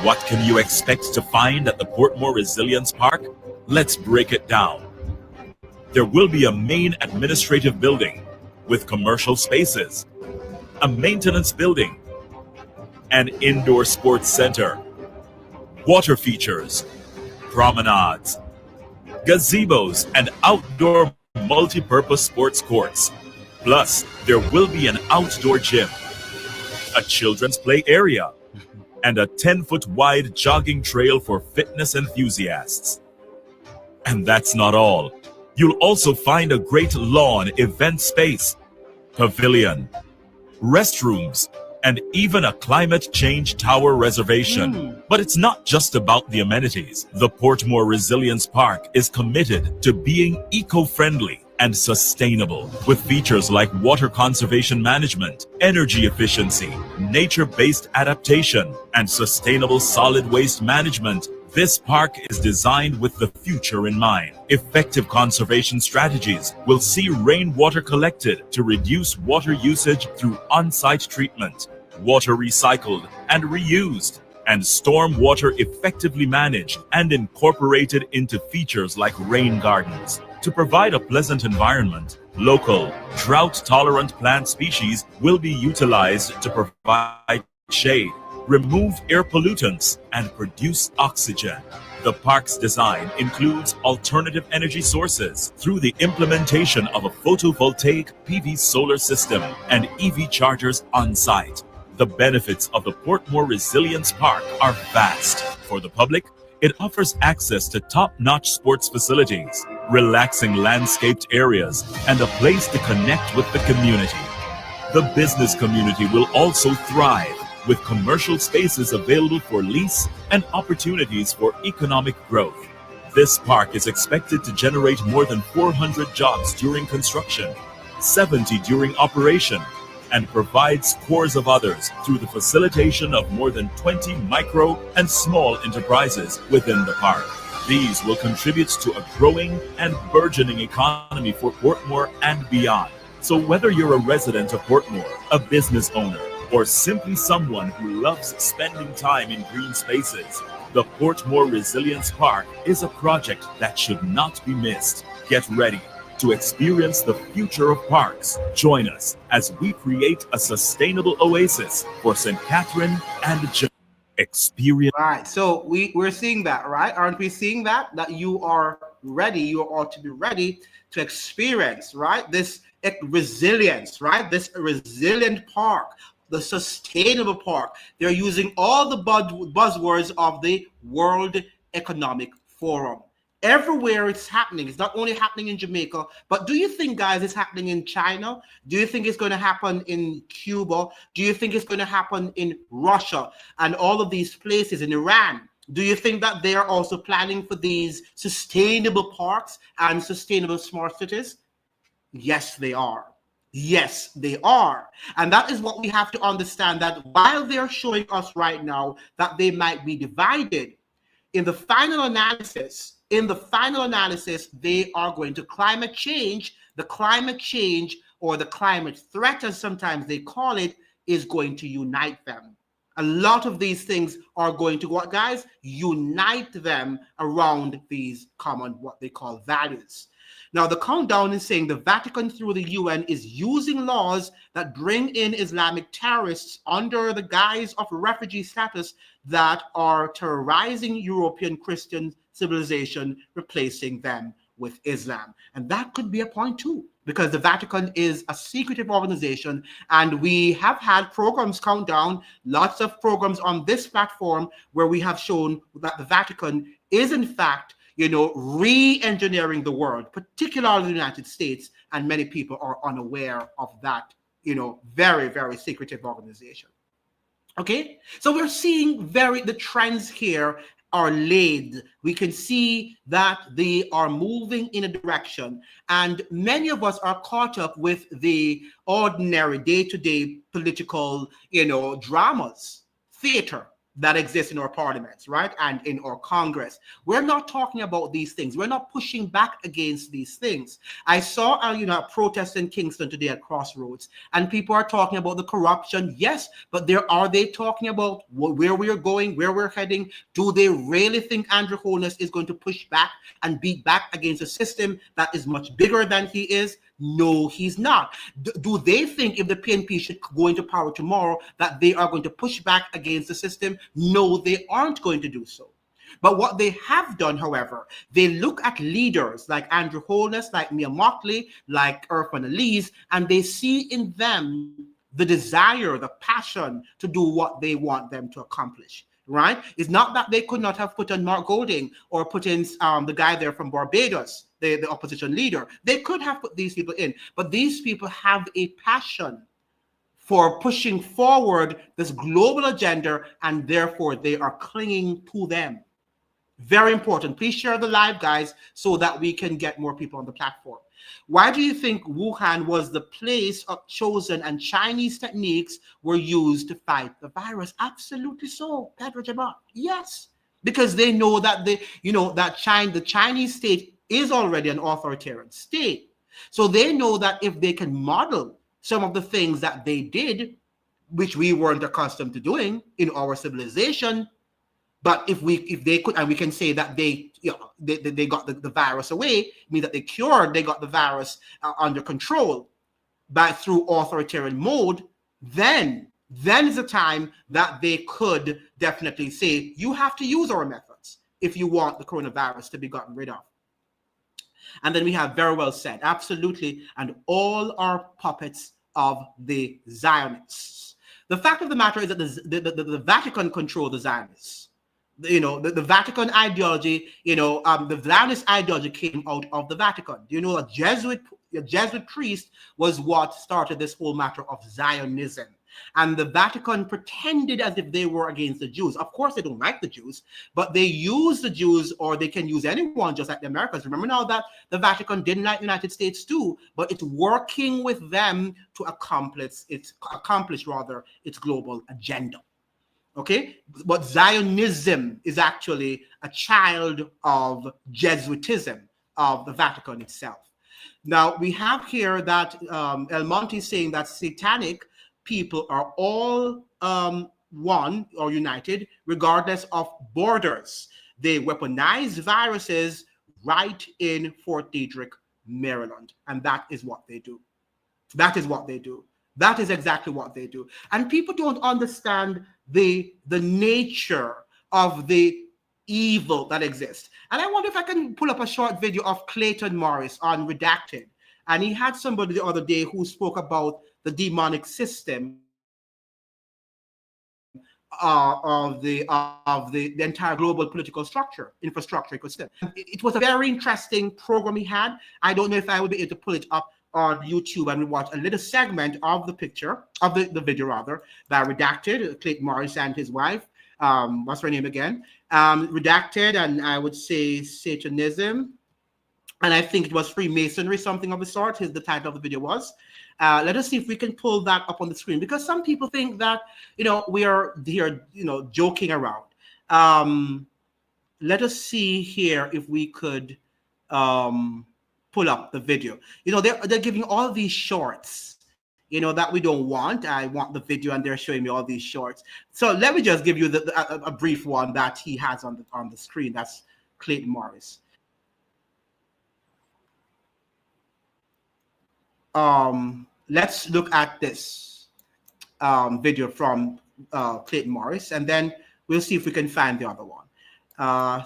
What can you expect to find at the Portmore Resilience Park? Let's break it down. There will be a main administrative building with commercial spaces, a maintenance building, an indoor sports center, water features, promenades, gazebos, and outdoor multi-purpose sports courts. Plus, there will be an outdoor gym, a children's play area, and a 10-foot wide jogging trail for fitness enthusiasts. And that's not all. You'll also find a great lawn event space, pavilion, restrooms, and even a climate change tower reservation. But it's not just about the amenities. The Portmore Resilience Park is committed to being eco-friendly and sustainable, with features like water conservation management, energy efficiency, nature-based adaptation, and sustainable solid waste management. This park is designed with the future in mind. Effective conservation strategies will see rainwater collected to reduce water usage through on-site treatment, water recycled and reused, and storm water effectively managed and incorporated into features like rain gardens. To provide a pleasant environment, local, drought-tolerant plant species will be utilized to provide shade, remove air pollutants, and produce oxygen. The park's design includes alternative energy sources through the implementation of a photovoltaic PV solar system and EV chargers on site. The benefits of the Portmore Resilience Park are vast. For the public, it offers access to top-notch sports facilities, relaxing landscaped areas, and a place to connect with the community. The business community will also thrive, with commercial spaces available for lease and opportunities for economic growth. This park is expected to generate more than 400 jobs during construction, 70 during operation, and provide scores of others through the facilitation of more than 20 micro and small enterprises within the park. These will contribute to a growing and burgeoning economy for Portmore and beyond. So whether you're a resident of Portmore, a business owner, or simply someone who loves spending time in green spaces, the Portmore Resilience Park is a project that should not be missed. Get ready to experience the future of parks. Join us as we create a sustainable oasis for St. Catherine and Jamaica. Experience. Right. So we're seeing that, right? Aren't we seeing that? That you are ready, you ought to be ready to experience, right? This resilience, right? This resilient park, the sustainable park. They're using all the buzzwords of the World Economic Forum. Everywhere it's happening. It's not only happening in Jamaica, but do you think, guys, it's happening in China? Do you think it's going to happen in Cuba? Do you think it's going to happen in Russia and all of these places, in Iran? Do you think that they are also planning for these sustainable parks and sustainable smart cities? Yes, they are. Yes, they are. And that is what we have to understand, that while they're showing us right now that they might be divided, in the final analysis, they are going to climate change. The climate change, or the climate threat, as sometimes they call it, is going to unite them. A lot of these things are going to, what, guys? Unite them around these common, what they call, values. Now, the countdown is saying the Vatican, through the UN, is using laws that bring in Islamic terrorists under the guise of refugee status that are terrorizing European Christian civilization, replacing them with Islam. And that could be a point too, because the Vatican is a secretive organization, and we have had programs count down, lots of programs on this platform where we have shown that the Vatican is in fact, re-engineering the world, particularly the United States, and many people are unaware of that, very, very secretive organization. Okay, so we're seeing the trends here are laid. We can see that they are moving in a direction, and many of us are caught up with the ordinary day-to-day political, dramas, theater that exists in our parliaments, right? And in our Congress. We're not talking about these things. We're not pushing back against these things. I saw a protest in Kingston today at Crossroads, and people are talking about the corruption. Yes, but are they talking about where we're going, where we're heading? Do they really think Andrew Holness is going to push back and beat back against a system that is much bigger than he is? No, he's not. Do they think if the PNP should go into power tomorrow that they are going to push back against the system? No, they aren't going to do so. But what they have done, however, they look at leaders like Andrew Holness, like Mia Mottley, like Irfan Elise, and they see in them the desire, the passion to do what they want them to accomplish. Right? It's not that they could not have put in Mark Golding or put in the guy there from Barbados, the opposition leader. They could have put these people in, but these people have a passion for pushing forward this global agenda, and therefore they are clinging to them. Very important. Please share the live, guys, so that we can get more people on the platform. Why do you think Wuhan was the place chosen and Chinese techniques were used to fight the virus? Absolutely so, Pedro Jamal. Yes, because they know that the Chinese state is already an authoritarian state. So they know that if they can model some of the things that they did, which we weren't accustomed to doing in our civilization, but if they could, and we can say that they got the virus away, means that they got the virus under control through authoritarian mode, then is a time that they could definitely say, you have to use our methods if you want the coronavirus to be gotten rid of. And then we have very well said, absolutely, and all are puppets of the Zionists. The fact of the matter is that the Vatican controls the Zionists. The Vatican ideology, the Zionist ideology came out of the Vatican. A Jesuit priest was what started this whole matter of Zionism. And the Vatican pretended as if they were against the Jews. Of course, they don't like the Jews, but they use the Jews, or they can use anyone, just like the Americans. Remember now that the Vatican didn't like the United States too, but it's working with them to accomplish its global agenda. Okay, but Zionism is actually a child of Jesuitism of the Vatican itself. Now, we have here that El Monte is saying that satanic people are all one or united, regardless of borders. They weaponize viruses right in Fort Detrick, Maryland. And that is what they do. That is what they do. That is exactly what they do. And people don't understand the nature of the evil that exists. And I wonder if I can pull up a short video of Clayton Morris on Redacted. And he had somebody the other day who spoke about the demonic system of the entire global political infrastructure ecosystem. It was a very interesting program he had. I don't know if I will be able to pull it up on YouTube and we watch a little segment of the picture, of the video rather, that Redacted, Clayton Morris and his wife. What's her name again? Redacted, and I would say Satanism. And I think it was Freemasonry, something of the sort, the title of the video was. Let us see if we can pull that up on the screen, because some people think that, we are here, joking around. Let us see here if we could pull up the video. They're giving all these shorts, that we don't want. I want the video, and they're showing me all these shorts. So let me just give you a brief one that he has on the screen. That's Clayton Morris. Let's look at this video from Clayton Morris, and then we'll see if we can find the other one.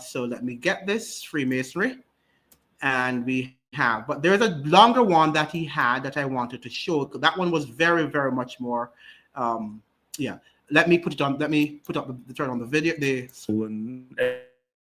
So let me get this Freemasonry. and we have, but there's a longer one that he had that I wanted to show. That one was very, very much more. Yeah, let me put it on. Let me put up the turn on the video.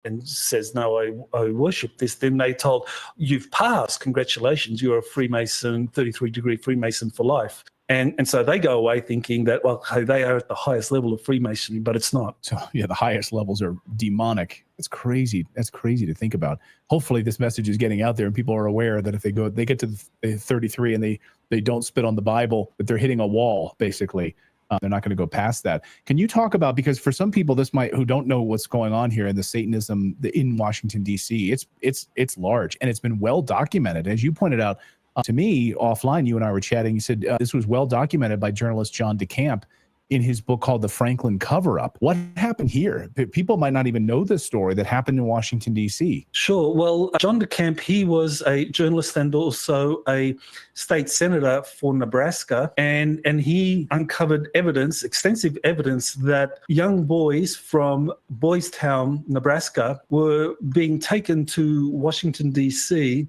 And says, no, I worship this. Then they told, you've passed, congratulations, you're a Freemason, 33-degree Freemason for life. And so they go away thinking that, well, hey, they are at the highest level of Freemasonry, but it's not. So yeah, the highest levels are demonic. It's crazy. That's crazy to think about. Hopefully this message is getting out there and people are aware that if they get to the 33 and they don't spit on the Bible, that they're hitting a wall, basically. They're not going to go past that. Can you talk about, because for some people who don't know what's going on here in the Satanism in Washington, D.C., it's large and it's been well documented. As you pointed out to me offline, you and I were chatting, you said this was well documented by journalist John DeCamp in his book called The Franklin Cover-Up. What happened here? People might not even know this story that happened in Washington, D.C. Sure. Well, John DeCamp, he was a journalist and also a state senator for Nebraska, and he uncovered extensive evidence that young boys from Boys Town, Nebraska, were being taken to Washington, D.C.,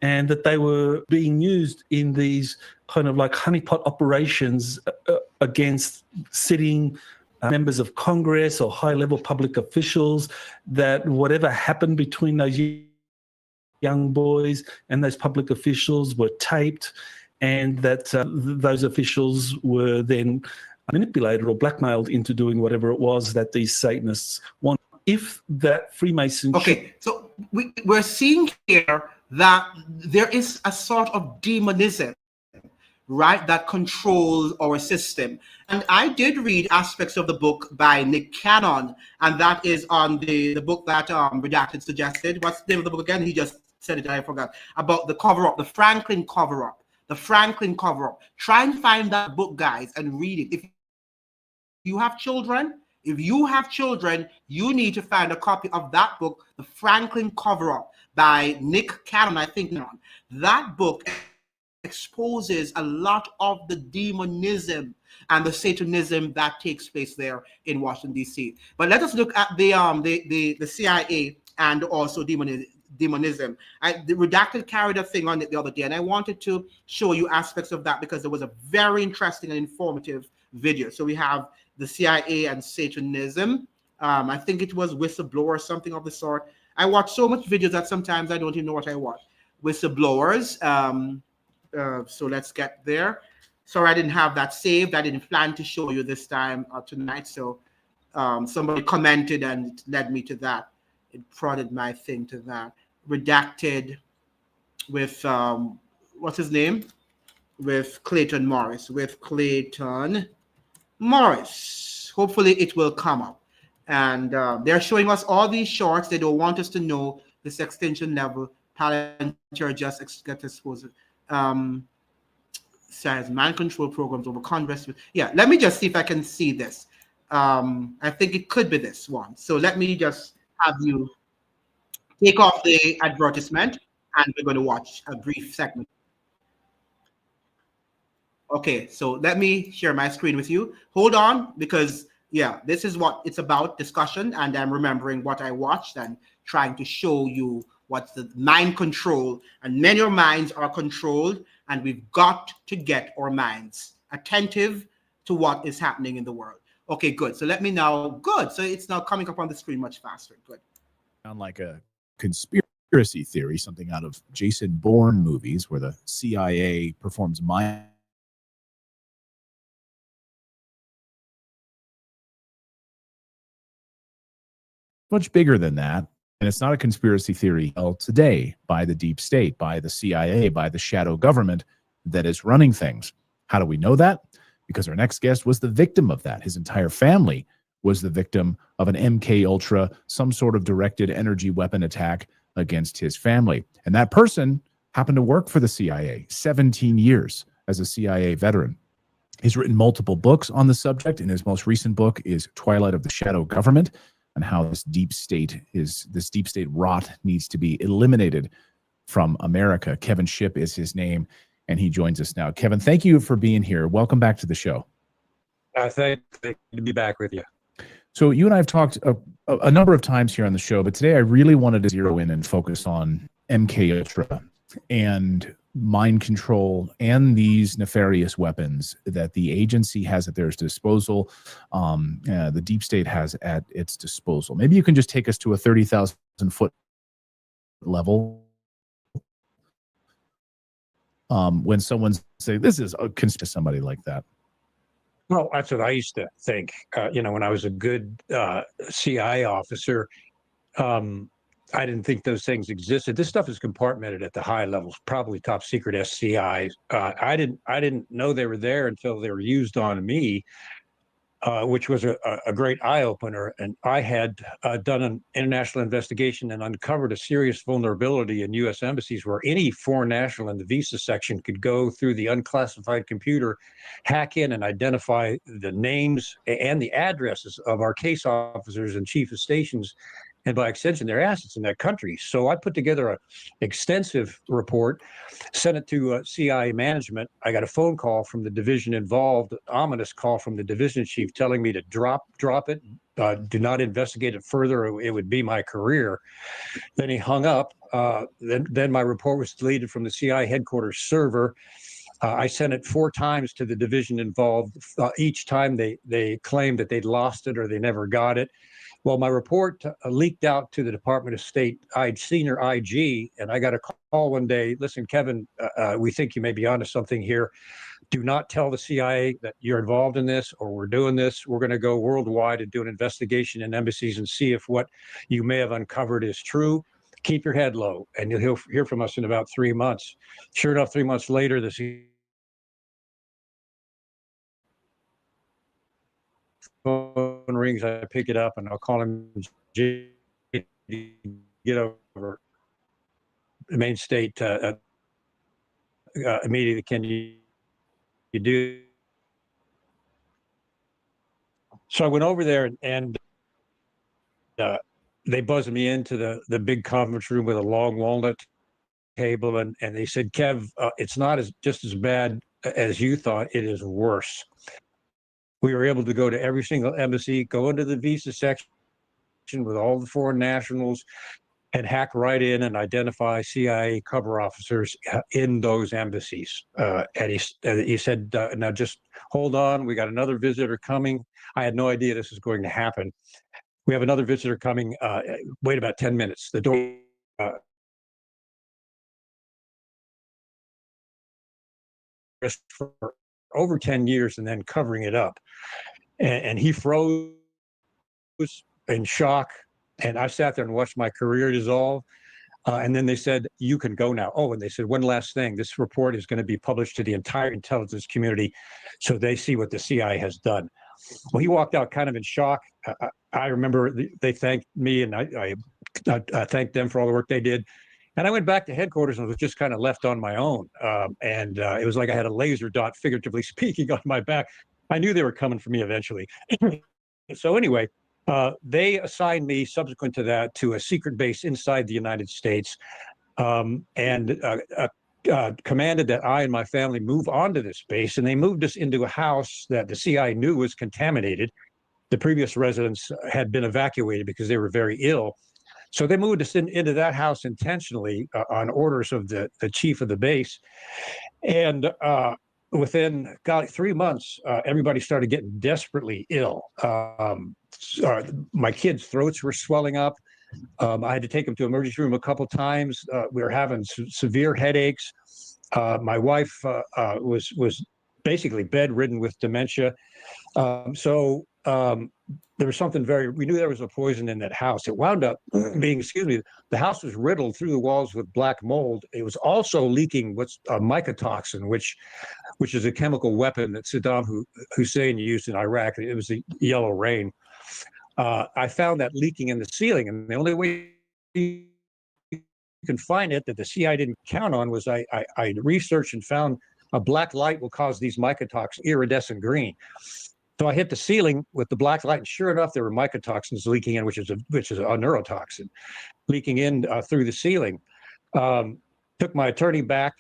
and that they were being used in these kind of like honeypot operations against sitting members of Congress or high-level public officials, that whatever happened between those young boys and those public officials were taped, and that those officials were then manipulated or blackmailed into doing whatever it was that these Satanists want. If that Freemason... Okay, so we're seeing here that there is a sort of demonism, right, that controls our system. And I did read aspects of the book by Nick Cannon, and that is on the book that Redacted suggested. What's the name of the book again? He just said it, I forgot. About the cover-up, the Franklin cover-up. The Franklin cover-up. Try and find that book, guys, and read it. If you have children, you need to find a copy of that book, The Franklin Cover-Up, by Nick Cannon, I think. That book exposes a lot of the demonism and the Satanism that takes place there in Washington, D.C. But let us look at the CIA and also demonism. The Redacted carried a thing on it the other day, and I wanted to show you aspects of that because it was a very interesting and informative video. So we have the CIA and Satanism. I think it was Whistleblower or something of the sort. I watch so much videos that sometimes I don't even know what I watch. Whistleblowers. So let's get there. Sorry, I didn't have that saved. I didn't plan to show you this time tonight. So somebody commented and it led me to that. It prodded my thing to that. Redacted with, what's his name? With Clayton Morris. Hopefully it will come up. And they're showing us all these shorts. They don't want us to know this extinction level. Palantir just get exposed. Says mind control programs over Congress. Yeah, let me just see if I can see this. I think it could be this one. So let me just have you take off the advertisement and we're going to watch a brief segment. Okay, so let me share my screen with you. Hold on, because yeah, this is what it's about, discussion, and I'm remembering what I watched and trying to show you what's the mind control. And many of our minds are controlled, and we've got to get our minds attentive to what is happening in the world. Okay, good. So let me now, good. So it's now coming up on the screen much faster. Good. Sound like a conspiracy theory, something out of Jason Bourne movies where the CIA performs mind. Much bigger than that. And it's not a conspiracy theory held today by the deep state, by the CIA, by the shadow government that is running things. How do we know that? Because our next guest was the victim of that. His entire family was the victim of an MK Ultra, some sort of directed energy weapon attack against his family. And that person happened to work for the CIA, 17 years as a CIA veteran. He's written multiple books on the subject, and his most recent book is Twilight of the Shadow Government, and how this deep state rot needs to be eliminated from America. Kevin Shipp is his name, and he joins us now. Kevin, thank you for being here. Welcome back to the show. Thank you to be back with you. So you and I have talked a number of times here on the show, but today I really wanted to zero in and focus on MK Ultra and mind control and these nefarious weapons that the agency has at their disposal, the deep state has at its disposal. Maybe you can just take us to a 30,000 foot level. When someone's saying this is a conspiracy to somebody like that. Well, that's what I used to think. When I was a good CI officer, I didn't think those things existed. This stuff is compartmented at the high levels, probably top secret SCI. I didn't know they were there until they were used on me, which was a great eye opener. And I had done an international investigation and uncovered a serious vulnerability in U.S. embassies where any foreign national in the visa section could go through the unclassified computer, hack in and identify the names and the addresses of our case officers and chief of stations, and by extension, their assets in that country. So I put together an extensive report, sent it to CIA management. I got a phone call from the division involved, ominous call from the division chief telling me to drop it, do not investigate it further. It would be my career. Then he hung up. Then my report was deleted from the CIA headquarters server. I sent it 4 times to the division involved. Each time they claimed that they'd lost it or they never got it. Well, my report leaked out to the Department of State senior IG, and I got a call one day. Listen, Kevin, we think you may be onto something here. Do not tell the CIA that you're involved in this or we're doing this. We're going to go worldwide and do an investigation in embassies and see if what you may have uncovered is true. Keep your head low, and you'll hear from us in about 3 months. Sure enough, 3 months later, the phone rings, I pick it up, and I'll call him, get over Main State immediately. Can you do? So I went over there, and they buzzed me into the big conference room with a long walnut table, and they said, Kev, it's not just as bad as you thought. It is worse. We were able to go to every single embassy, go into the visa section with all the foreign nationals, and hack right in and identify CIA cover officers in those embassies. And he said, now just hold on. We got another visitor coming. I had no idea this was going to happen. We have another visitor coming. Wait about 10 minutes. The door. For over 10 years and then covering it up. And he froze in shock. And I sat there and watched my career dissolve. And then they said, you can go now. Oh, and they said, one last thing. This report is going to be published to the entire intelligence community so they see what the CIA has done. Well, he walked out kind of in shock. I remember they thanked me, and I thanked them for all the work they did. And I went back to headquarters and was just kind of left on my own. And it was like I had a laser dot, figuratively speaking, on my back. I knew they were coming for me eventually. So anyway, they assigned me subsequent to that to a secret base inside the United States, and commanded that I and my family move onto this base. And they moved us into a house that the CIA knew was contaminated. The previous residents had been evacuated because they were very ill. So they moved us into that house intentionally on orders of the chief of the base. And within 3 months, everybody started getting desperately ill. My kids' throats were swelling up. I had to take them to emergency room a couple times. We were having severe headaches. My wife was basically bedridden with dementia. There was something we knew there was a poison in that house. It wound up being, the house was riddled through the walls with black mold. It was also leaking what's a mycotoxin, which is a chemical weapon that Saddam Hussein used in Iraq. It was the yellow rain. I found that leaking in the ceiling, and the only way you can find it that the CIA didn't count on was I researched and found a black light will cause these mycotoxins, iridescent green. So I hit the ceiling with the black light, and sure enough, there were mycotoxins leaking in, which is a neurotoxin, leaking in through the ceiling. Took my attorney back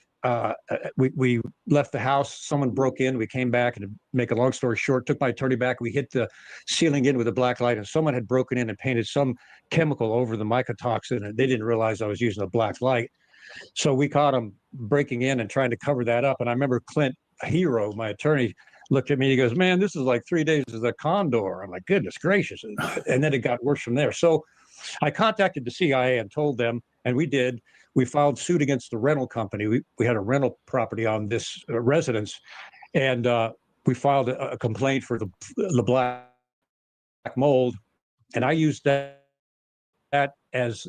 we left the house. Someone broke in. We came back, and to make a long story short, took my attorney back. We hit the ceiling in with a black light, and someone had broken in and painted some chemical over the mycotoxin, and they didn't realize I was using a black light. So we caught them breaking in and trying to cover that up. And I remember Clint Hero, my attorney, looked at me and he goes, "Man, this is like 3 days of the Condor." I'm like, "Goodness gracious." And then it got worse from there. So I contacted the CIA and told them, and we did. We filed suit against the rental company. We had a rental property on this residence, and we filed a complaint for the black mold. And I used that as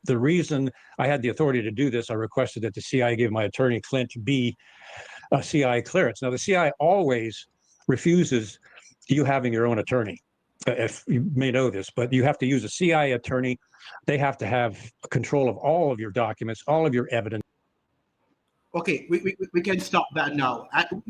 the reason I had the authority to do this. I requested that the CIA give my attorney, Clint, B, a CIA clearance. Now, the CIA always refuses you having your own attorney. If you may know this, but you have to use a CIA attorney. They have to have control of all of your documents, all of your evidence. Okay, we can stop that now.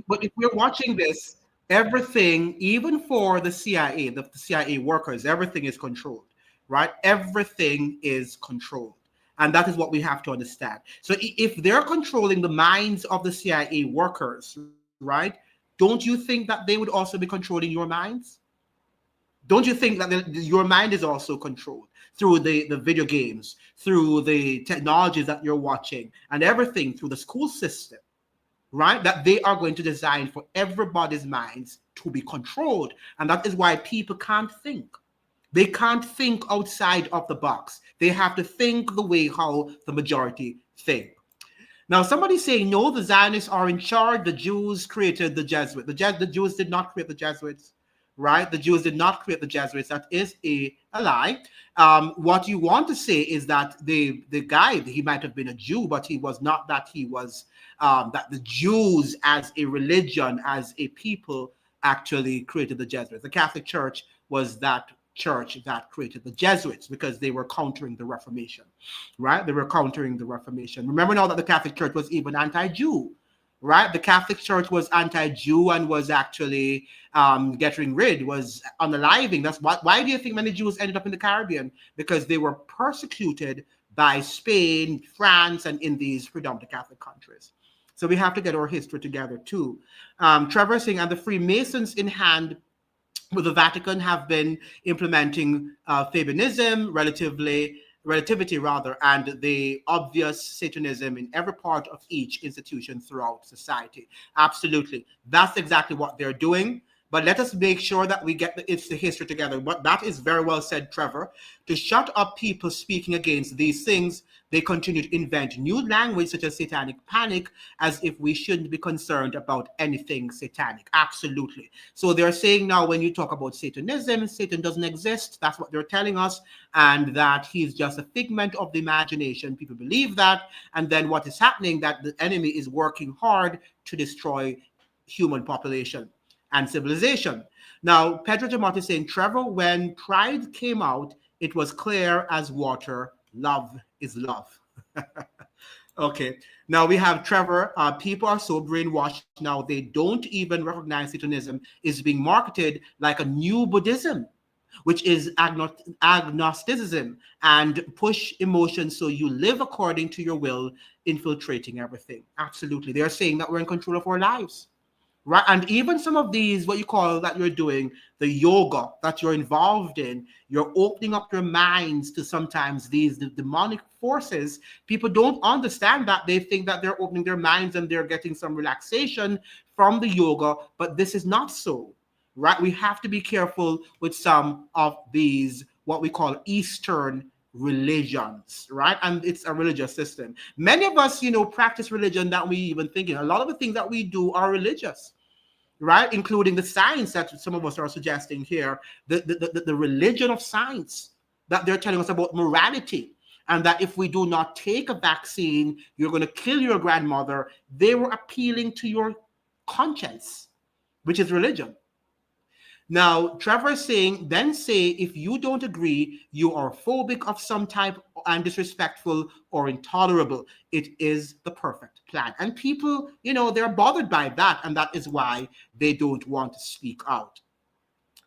But if we're watching this, everything, even for the CIA, the CIA workers, everything is controlled, right? Everything is controlled. And that is what we have to understand. So if they're controlling the minds of the CIA workers, right, don't you think that they would also be controlling your minds? Don't you think that your mind is also controlled through the video games, through the technologies that you're watching, and everything through the school system, right? That they are going to design for everybody's minds to be controlled. And that is why people can't think. They can't think outside of the box. They have to think the way how the majority think. Now, somebody's saying, no, the Zionists are in charge. The Jews created the Jesuits. The Jews did not create the Jesuits. Right? The Jews did not create the Jesuits. That is a lie. What you want to say is that the guy, he might have been a Jew, but he was not that. He was that the Jews as a religion, as a people, actually created the Jesuits. The Catholic Church was that church that created the Jesuits because they were countering the Reformation, right? They were countering the Reformation. Remember now that the Catholic Church was even anti-Jew. Right, the Catholic Church was anti-Jew and was actually was unaliving. That's why do you think many Jews ended up in the Caribbean? Because they were persecuted by Spain, France, and in these predominantly Catholic countries. So we have to get our history together too. Trevor saying, and the Freemasons in hand with the Vatican have been implementing Fabianism, relativity, and the obvious Satanism in every part of each institution throughout society. Absolutely. That's exactly what they're doing. But let us make sure that we get the history together. But that is very well said, Trevor. To shut up people speaking against these things, they continue to invent new language such as satanic panic, as if we shouldn't be concerned about anything satanic. Absolutely. So they're saying now when you talk about Satanism, Satan doesn't exist. That's what they're telling us. And that he's just a figment of the imagination. People believe that. And then what is happening, that the enemy is working hard to destroy human population and civilization. Now, Pedro Jamont is saying, Trevor, when Pride came out, it was clear as water, love is love. Okay, now we have Trevor. People are so brainwashed now, they don't even recognize Satanism is being marketed like a new Buddhism, which is agnosticism, and push emotions so you live according to your will, infiltrating everything. Absolutely. They're saying that we're in control of our lives. Right, and even some of these, what you call that you're doing, the yoga that you're involved in, you're opening up your minds to sometimes these demonic forces. People don't understand that. They think that they're opening their minds and they're getting some relaxation from the yoga, but this is not so. Right, we have to be careful with some of these, what we call Eastern religions, right? And it's a religious system. Many of us, practice religion that we even thinking. A lot of the things that we do are religious, right? Including the science that some of us are suggesting here, the religion of science that they're telling us about morality, and that if we do not take a vaccine, you're going to kill your grandmother. They were appealing to your conscience, which is religion. Now, Trevor is saying, then say, if you don't agree, you are phobic of some type and disrespectful or intolerable. It is the perfect plan. And people, they're bothered by that. And that is why they don't want to speak out.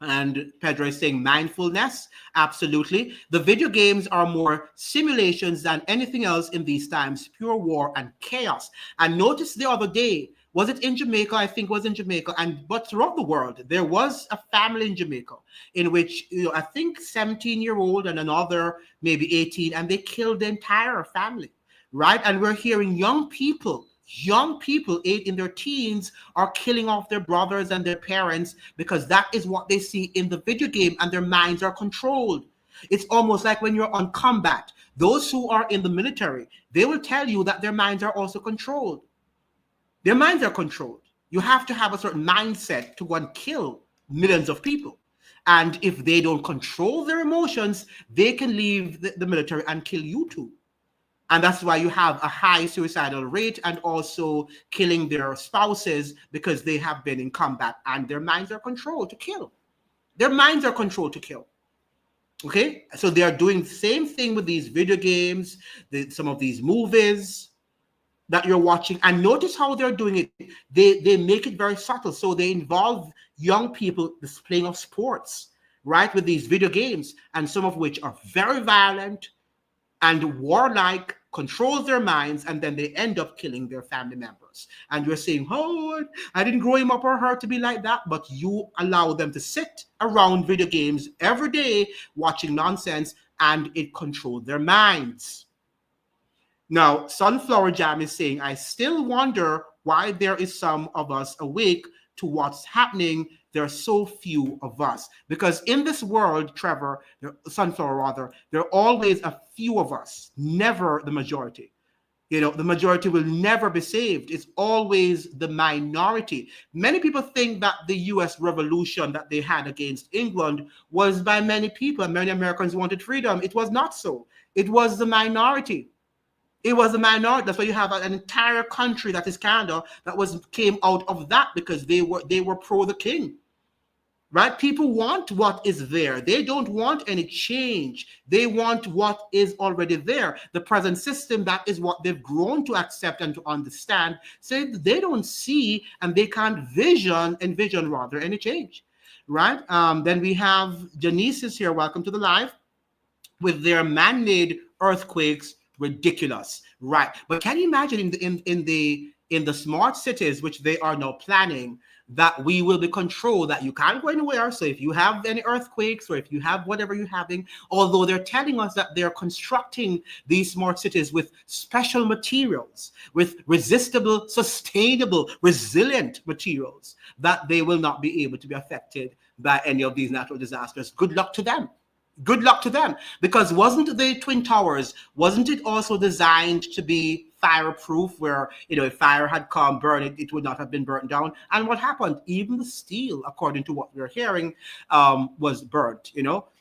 And Pedro is saying mindfulness. Absolutely. The video games are more simulations than anything else in these times, pure war and chaos. And notice the other day, was it in Jamaica? I think it was in Jamaica, but throughout the world, there was a family in Jamaica in which, I think 17-year-old and another maybe 18, and they killed the entire family, right? And we're hearing young people in their teens are killing off their brothers and their parents because that is what they see in the video game, and their minds are controlled. It's almost like when you're on combat, those who are in the military, they will tell you that their minds are also controlled. Their minds are controlled. You have to have a certain mindset to go and kill millions of people. And if they don't control their emotions, they can leave the military and kill you too. And that's why you have a high suicidal rate and also killing their spouses, because they have been in combat and their minds are controlled to kill. Their minds are controlled to kill. Okay? So they are doing the same thing with these video games, some of these movies that you're watching. And notice how they're doing it. They make it very subtle. So they involve young people playing of sports, right, with these video games, and some of which are very violent and warlike, controls their minds, and then they end up killing their family members. And you're saying, oh, I didn't grow him up or her to be like that, but you allow them to sit around video games every day watching nonsense, and it controlled their minds. Now, Sunflower Jam is saying, I still wonder why there is some of us awake to what's happening. There are so few of us. Because in this world, Trevor, Sunflower rather, there are always a few of us, never the majority. The majority will never be saved. It's always the minority. Many people think that the US revolution that they had against England was by many people, and many Americans wanted freedom. It was not so. It was the minority. It was a minority. That's why you have an entire country that is Canada that came out of that, because they were pro the king, right? People want what is there. They don't want any change. They want what is already there. The present system, that is what they've grown to accept and to understand. So they don't see, and they can't envision rather any change, right? Then we have Janice is here. Welcome to the live. With their man-made earthquakes, ridiculous, right? But can you imagine in the smart cities, which they are now planning, that we will be controlled, that you can't go anywhere. So if you have any earthquakes, or if you have whatever you're having, although they're telling us that they're constructing these smart cities with special materials, with resistible, sustainable, resilient materials, that they will not be able to be affected by any of these natural disasters. Good luck to them. Good luck to them. Because wasn't the Twin Towers, wasn't it also designed to be fireproof, where, if fire had come, burn it, it would not have been burnt down? And what happened? Even the steel, according to what we're hearing, was burnt,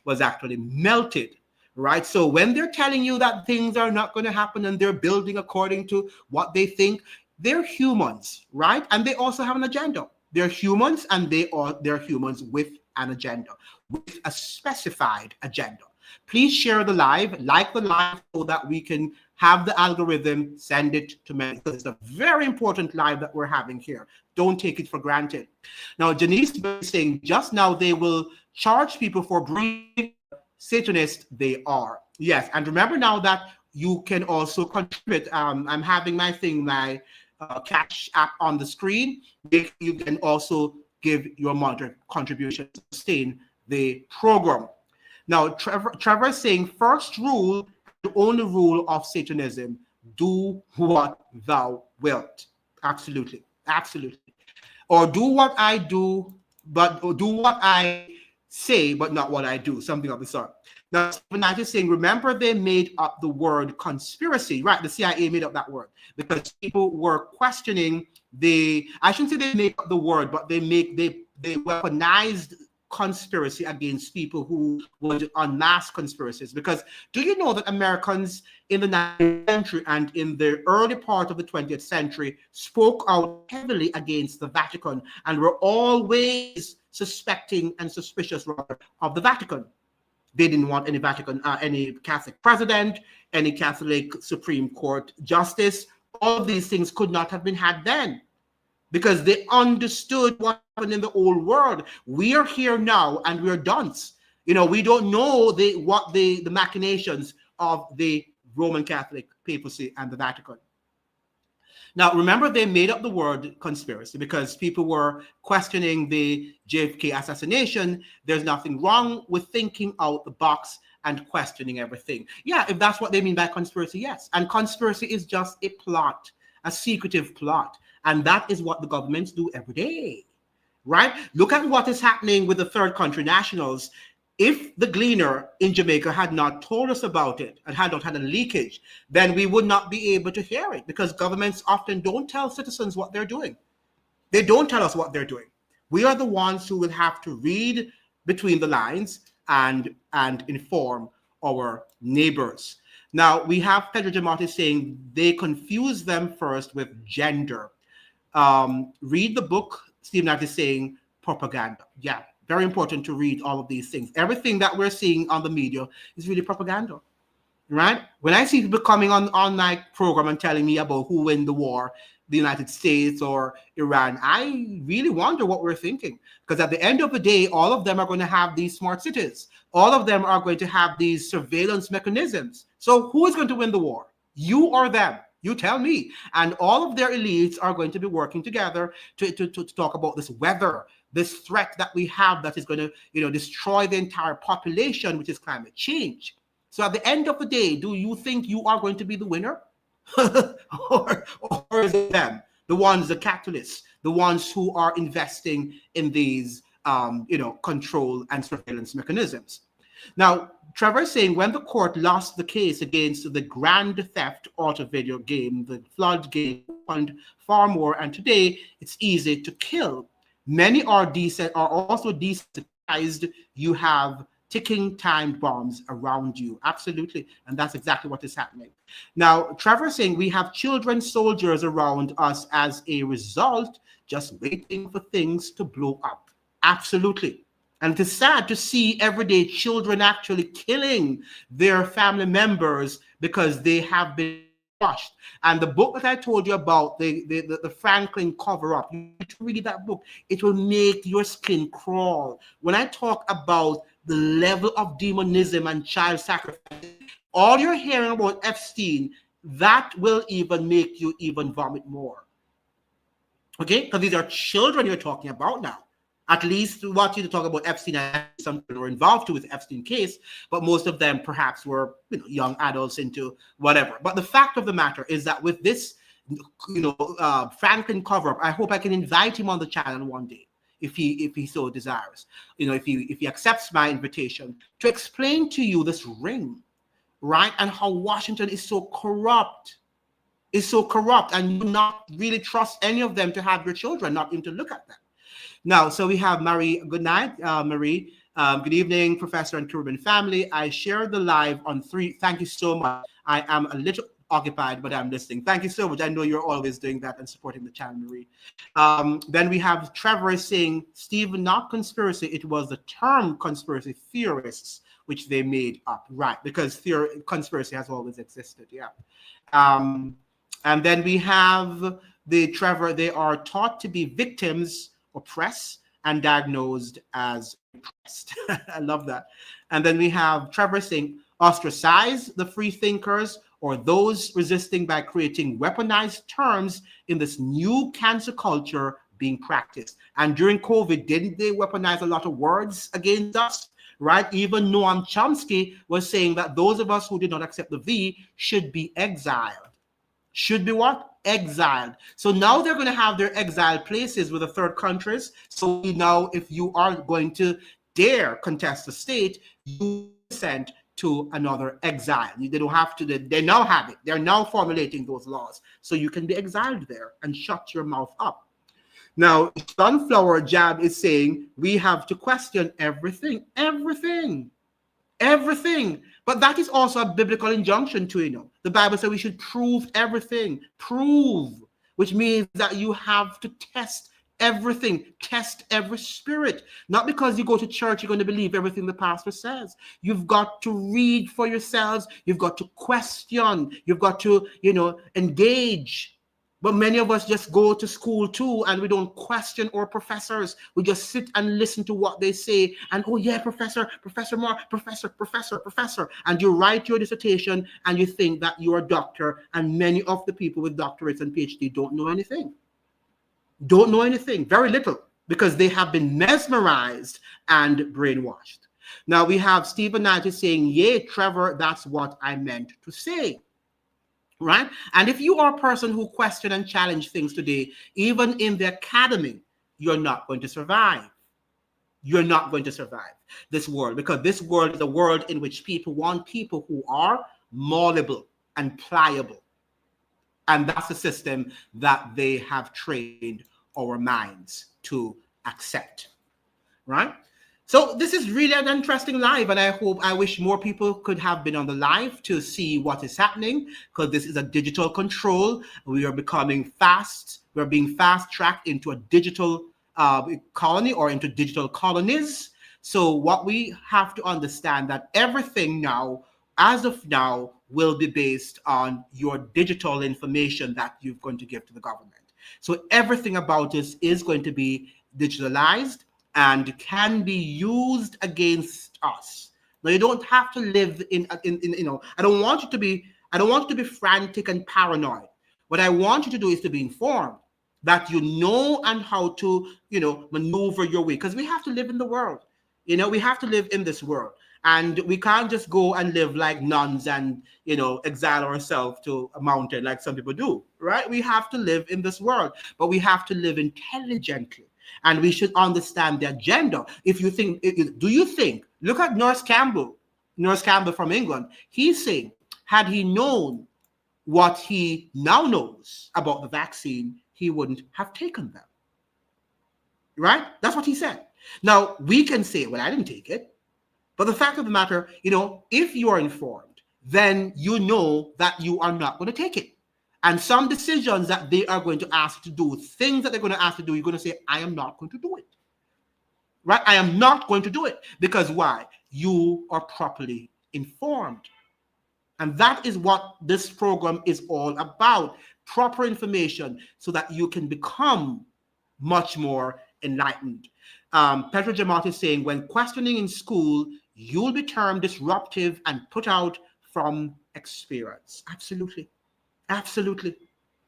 was actually melted, right? So when they're telling you that things are not going to happen and they're building according to what they think, they're humans, right? And they also have an agenda. They're humans, and they're humans with an agenda, with a specified agenda. Please share the live, like the live, so that we can have the algorithm send it to many. It's a very important live that we're having here. Don't take it for granted. Now, Janice is saying, just now they will charge people for breathing. Satanist they are. Yes, and remember now that you can also contribute. I'm having my Cash app on the screen. You can also give your moderate contribution to sustain the program. Now, Trevor is saying, first rule, the only rule of Satanism, do what thou wilt. Absolutely. Absolutely. Or do what I do, or do what I say, but not what I do. Something of the sort. Now, Stephen Knight is saying, remember they made up the word conspiracy, right? The CIA made up that word because people were questioning I shouldn't say they make up the word, but they weaponized conspiracy against people who would unmask conspiracies. Because do you know that Americans in the 19th century and in the early part of the 20th century spoke out heavily against the Vatican and were always suspecting and suspicious rather of the Vatican? They didn't want any Catholic president, any Catholic Supreme Court justice. All of these things could not have been had then. because they understood what happened in the old world. We are here now and we're dunce. We don't know the machinations of the Roman Catholic papacy and the Vatican. Now, remember, they made up the word conspiracy because people were questioning the JFK assassination. There's nothing wrong with thinking out the box and questioning everything. Yeah, if that's what they mean by conspiracy, yes. And conspiracy is just a plot, a secretive plot. And that is what the governments do every day, right? Look at what is happening with the third country nationals. If the Gleaner in Jamaica had not told us about it and had not had a leakage, then we would not be able to hear it, because governments often don't tell citizens what they're doing. They don't tell us what they're doing. We are the ones who will have to read between the lines and inform our neighbors. Now, we have Pedro Jamati saying they confuse them first with gender. Read the book. Steve Knight is saying propaganda. Yeah, very important to read all of these things. Everything that we're seeing on the media is really propaganda, right? When I see people coming on my program and telling me about who win the war, the United States or Iran, I really wonder what we're thinking. Because at the end of the day, all of them are going to have these smart cities. All of them are going to have these surveillance mechanisms. So who is going to win the war? You or them? You tell me. And all of their elites are going to be working together to talk about this weather, this threat that we have that is going to, destroy the entire population, which is climate change. So at the end of the day, do you think you are going to be the winner? or is it them, the ones, the capitalists, the ones who are investing in these, control and surveillance mechanisms? Now, Trevor is saying when the court lost the case against the Grand Theft Auto video game, the flood game opened far more, and today it's easy to kill. Many are also desensitized. You have ticking time bombs around you. Absolutely. And that's exactly what is happening. Now, Trevor is saying we have children soldiers around us as a result, just waiting for things to blow up. Absolutely. And it is sad to see everyday children actually killing their family members because they have been crushed. And the book that I told you about, the Franklin cover-up, you need to read that book. It will make your skin crawl. When I talk about the level of demonism and child sacrifice, all you're hearing about Epstein, that will even make you even vomit more. Okay? Because these are children you're talking about now. At least we want you to talk about Epstein, and some people were involved too with the Epstein case, but most of them perhaps were young adults into whatever. But the fact of the matter is that with this Franklin cover-up, I hope I can invite him on the channel one day if he so desires. If he accepts my invitation to explain to you this ring, right, and how Washington is so corrupt. And you not really trust any of them to have your children, not even to look at them. Now, so we have Marie. Good night, Marie. Good evening, Professor and Caribbean family. I shared the live on 3. Thank you so much. I am a little occupied, but I'm listening. Thank you so much. I know you're always doing that and supporting the channel, Marie. Then we have Trevor saying, Steve, not conspiracy. It was the term conspiracy theorists, which they made up. Right, because conspiracy has always existed. Yeah. And then we have the Trevor. They are taught to be victims, oppressed, and diagnosed as oppressed. I love that. And then we have Trevor saying, ostracize the free thinkers or those resisting by creating weaponized terms in this new cancer culture being practiced. And during COVID, didn't they weaponize a lot of words against us? Right? Even Noam Chomsky was saying that those of us who did not accept the V should be exiled. Should be what? Exiled. So now they're going to have their exiled places with the third countries. So now if you are going to dare contest the state, you sent to another exile. They don't have to, they now have it. They're now formulating those laws. So you can be exiled there and shut your mouth up. Now, Sunflower Jab is saying we have to question everything. But that is also a biblical injunction too, The Bible says we should prove everything. Prove, which means that you have to test everything. Test every spirit. Not because you go to church, you're going to believe everything the pastor says. You've got to read for yourselves. You've got to question. You've got to, engage. But many of us just go to school too, and we don't question our professors. We just sit and listen to what they say. And oh yeah, professor, Professor Moore, professor. And you write your dissertation and you think that you're a doctor. And many of the people with doctorates and PhD don't know anything. Don't know anything, very little, because they have been mesmerized and brainwashed. Now we have Stephen Knight is saying, yay, Trevor, that's what I meant to say. Right? And if you are a person who question and challenge things today, even in the academy, you're not going to survive. You're not going to survive this world, because this world is a world in which people want people who are malleable and pliable. And that's the system that they have trained our minds to accept. Right? So this is really an interesting live, and I wish more people could have been on the live to see what is happening, because this is a digital control. We are becoming fast. We're being fast tracked into a digital colony, or into digital colonies. So what we have to understand, that everything now, as of now, will be based on your digital information that you're going to give to the government. So everything about us is going to be digitalized and can be used against us. Now, you don't have to live in I don't want you to be frantic and paranoid. What I want you to do is to be informed, that you know and how to, maneuver your way, because we have to live in the world. We have to live in this world, and we can't just go and live like nuns and, exile ourselves to a mountain like some people do, right? We have to live in this world, but we have to live intelligently. And we should understand the agenda. If you think, do you think, look at Nurse Campbell from England. He's saying, had he known what he now knows about the vaccine, he wouldn't have taken them. Right? That's what he said. Now, we can say, well, I didn't take it. But the fact of the matter, if you are informed, then you know that you are not going to take it. And some decisions that they are going to ask you to do, things that they're going to ask you to do, you're going to say, I am not going to do it. Right? I am not going to do it. Because why? You are properly informed. And that is what this program is all about. Proper information, so that you can become much more enlightened. Petra Jamat is saying, when questioning in school, you'll be termed disruptive and put out from experience. Absolutely. Absolutely.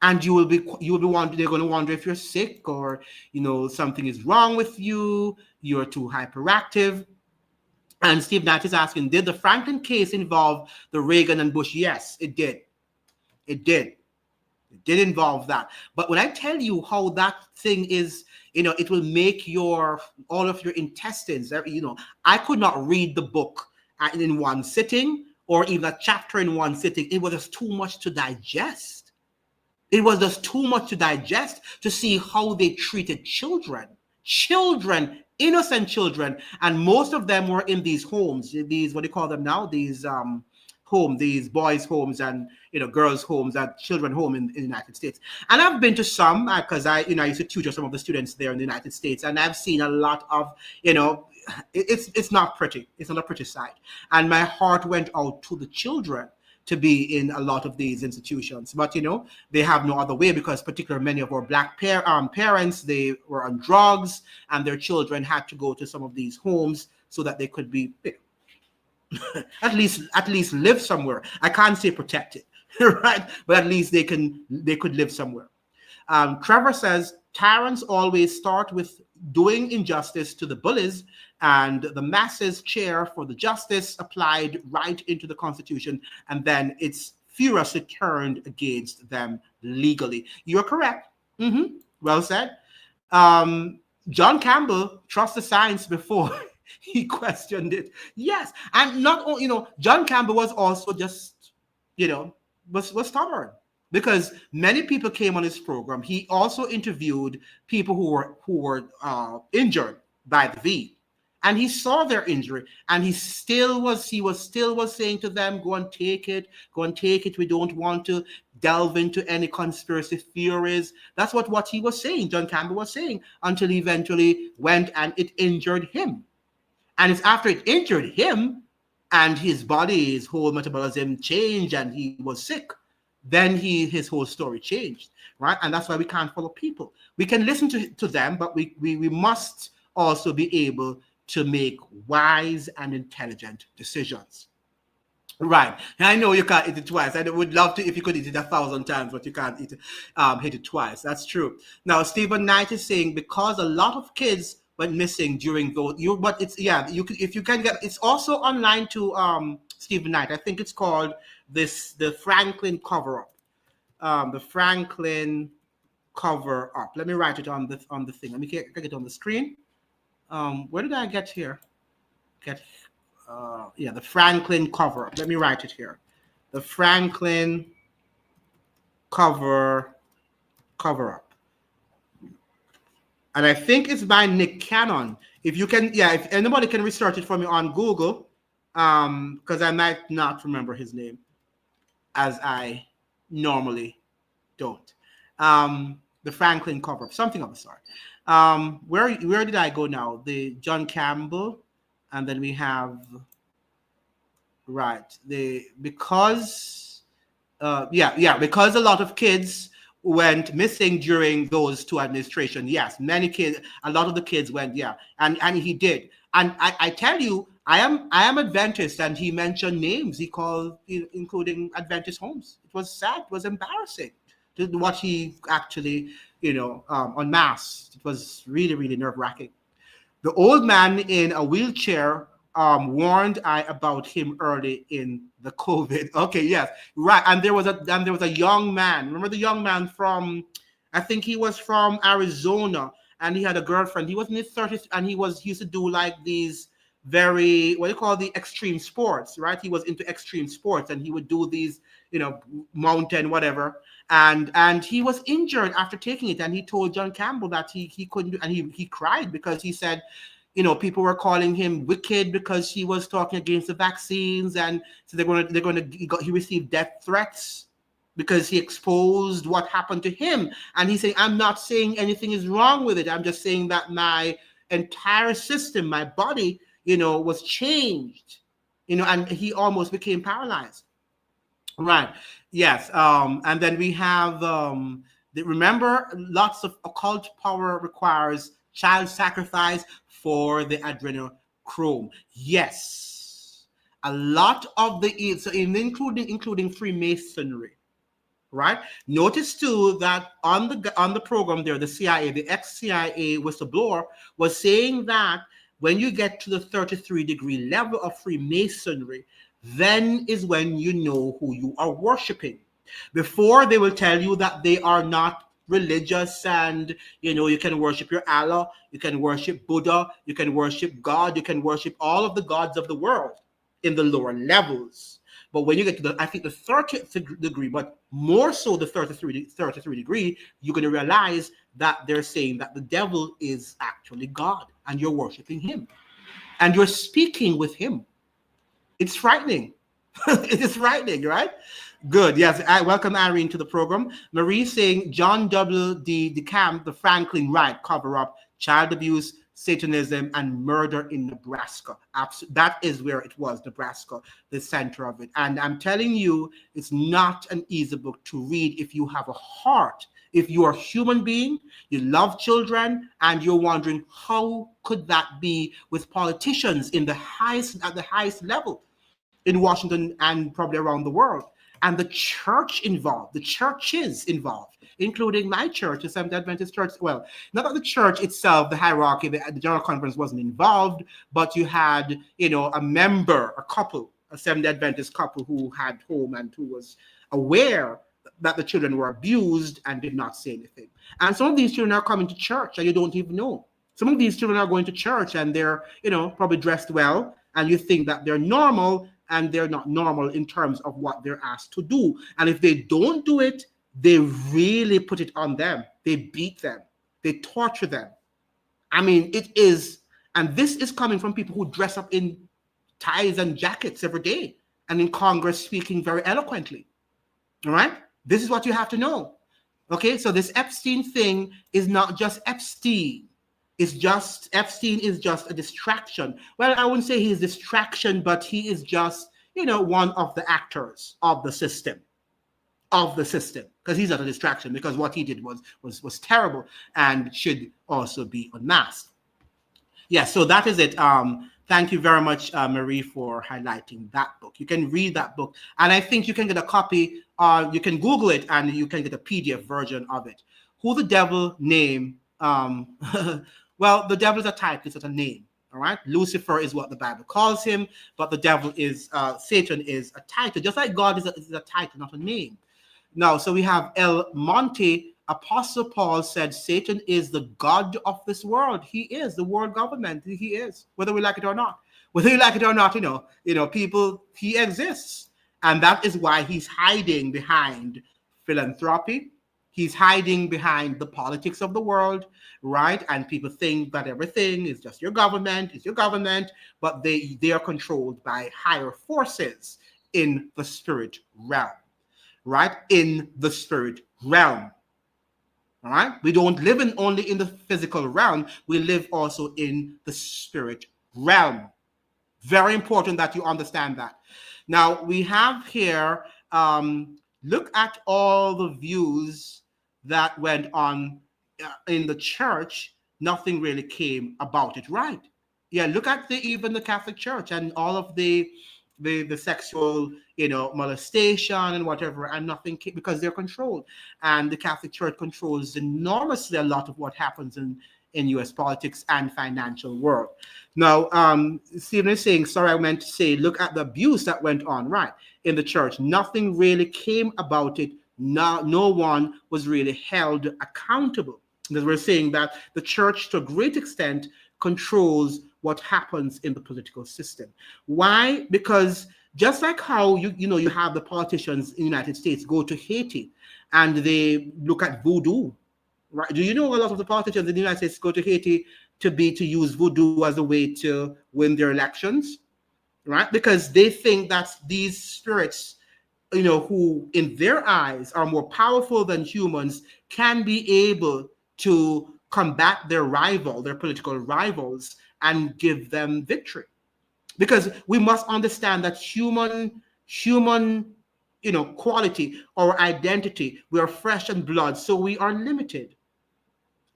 And you will be wondering, they're going to wonder if you're sick, or, something is wrong with you, you're too hyperactive. And Steve Knight is asking, did the Franklin case involve the Reagan and Bush? Yes, it did. It did. It did involve that. But when I tell you how that thing is, it will make all of your intestines, I could not read the book in one sitting, or even a chapter in one sitting. It was just too much to digest. It was just too much to digest, to see how they treated children, innocent children. And most of them were in these homes, these, what do you call them now? These these boys' homes and, girls' homes and children home in the United States. And I've been to some, because I used to tutor some of the students there in the United States, and I've seen a lot of, it's not pretty. It's not a pretty sight. And my heart went out to the children to be in a lot of these institutions. But, they have no other way, because particularly many of our Black parents, they were on drugs, and their children had to go to some of these homes so that they could be at least live somewhere. I can't say protected, right? But at least they could live somewhere. Trevor says, tyrants always start with doing injustice to the bullies, and the masses cheer for the justice applied right into the Constitution, and then it's furiously turned against them legally. You're correct. Well said. John Campbell trusted science before he questioned it. Yes. And not only, John Campbell was also just, was stubborn, because many people came on his program. He also interviewed people who were injured by the V, and he saw their injury, and he was saying to them, go and take it. We don't want to delve into any conspiracy theories. That's what he was saying. John Campbell was saying, until he eventually went and it injured him. And it's after it injured him and his body, his whole metabolism changed, and he was sick, then his whole story changed, right? And that's why we can't follow people. We can listen to them, but we must also be able to make wise and intelligent decisions. Right. I know you can't eat it twice. I would love to if you could eat it 1,000 times, but you can't eat it, hit it twice. That's true. Now, Stephen Knight is saying because a lot of kids went missing during those. But it's you can if you can get. It's also online to Stephen Knight. I think it's called the Franklin cover up. The Franklin cover up. Let me write it on the thing. Let me get it on the screen. Where did I get here? The Franklin cover up. Let me write it here. The Franklin cover up. And I think it's by Nick Cannon. If you can, if anybody can research it for me on Google, because I might not remember his name, as I normally don't. The Franklin cover up, something of the sort. Where did I go now? The John Campbell. And then we have, because a lot of kids went missing during those two administrations. Yes, many kids, a lot of the kids went, and he did. And I tell you, I am Adventist, and he mentioned names. He called, including Adventist homes. It was sad. It was embarrassing to what he actually, unmasked. It was really, really nerve-wracking. The old man in a wheelchair warned I about him early in the COVID. Okay, yes, right. And there was a young man. Remember the young man from, I think he was from Arizona, and he had a girlfriend. He was in his 30s, and he used to do like these very, what do you call the extreme sports, right? He was into extreme sports, and he would do these, mountain whatever. And he was injured after taking it, and he told John Campbell that he couldn't do, and he cried because he said, people were calling him wicked because he was talking against the vaccines, and so he received death threats because he exposed what happened to him. And he said, I'm not saying anything is wrong with it. I'm just saying that my entire system, my body, was changed, and he almost became paralyzed. Right. Yes. And then we have, remember, lots of occult power requires child sacrifice for the adrenochrome. Yes. A lot of including Freemasonry. Right. Notice too that on the program there, the CIA, the ex-CIA whistleblower was saying that when you get to the 33-degree level of Freemasonry, then is when you know who you are worshiping. Before, they will tell you that they are not religious, and you can worship your Allah, you can worship Buddha, you can worship God, you can worship all of the gods of the world in the lower levels. But when you get to the 30th degree, but more so the 33 degree, you're going to realize that they're saying that the devil is actually God, and you're worshiping him, and you're speaking with him. It's frightening. It is frightening, right? Good. Yes. I welcome Irene to the program. Marie saying John W.D. DeCamp, the Franklin Wright cover-up, child abuse, Satanism, and murder in Nebraska. That is where it was, Nebraska, the center of it. And I'm telling you, it's not an easy book to read if you have a heart. If you are a human being, you love children, and you're wondering how could that be with politicians at the highest level in Washington and probably around the world, and the church involved, the churches involved, including my church, the Seventh Adventist Church. Well, not that the church itself, the hierarchy, the General Conference wasn't involved, but you had, a member, a Seventh Adventist couple who had home and who was aware that the children were abused and did not say anything. And some of these children are coming to church and you don't even know. Some of these children are going to church and they're, probably dressed well, and you think that they're normal, and they're not normal in terms of what they're asked to do. And if they don't do it, they really put it on them. They beat them. They torture them. I mean, it is, and this is coming from people who dress up in ties and jackets every day and in Congress speaking very eloquently. All right? This is what you have to know. Okay, so this Epstein thing is not just Epstein. Epstein is just a distraction. Well, I wouldn't say he's a distraction, but he is just, one of the actors of the system. of the system, because he's not a distraction, because what he did was terrible and should also be unmasked. Yeah, so that is it. Thank you very much, Marie, for highlighting that book. You can read that book, and I think you can get a copy. You can Google it, and you can get a PDF version of it. Who the Devil Name? Well, the devil is a title; it's not a name. All right, Lucifer is what the Bible calls him, but the devil is Satan is a title, just like God is a title, not a name. Now, so we have El Monte. Apostle Paul said Satan is the god of this world. He is the world government. He is, whether we like it or not. Whether you like it or not, people, he exists. And that is why he's hiding behind philanthropy. He's hiding behind the politics of the world, right? And people think that everything is just your government, but they are controlled by higher forces in the spirit realm, right? In the spirit realm. All right, we don't live only in the physical realm, we live also in the spirit realm. Very important that you understand that. Now we have here, look at all the views that went on in the church. Nothing really came about it, right? Yeah, look at even the Catholic Church and all of the sexual, molestation and whatever, and nothing came, because they're controlled. And the Catholic Church controls enormously a lot of what happens in U.S. politics and financial world. Now, Stephen is saying, sorry, I meant to say, look at the abuse that went on, right, in the church. Nothing really came about it. No one was really held accountable. Because we're saying that the church, to a great extent, controls what happens in the political system. Why? Because just like how you have the politicians in the United States go to Haiti and they look at voodoo, right? Do you know a lot of the politicians in the United States go to Haiti to use voodoo as a way to win their elections, right? Because they think that these spirits, who in their eyes are more powerful than humans, can be able to combat their political rivals, and give them victory. Because we must understand that human quality or identity, we are flesh and blood, so we are limited.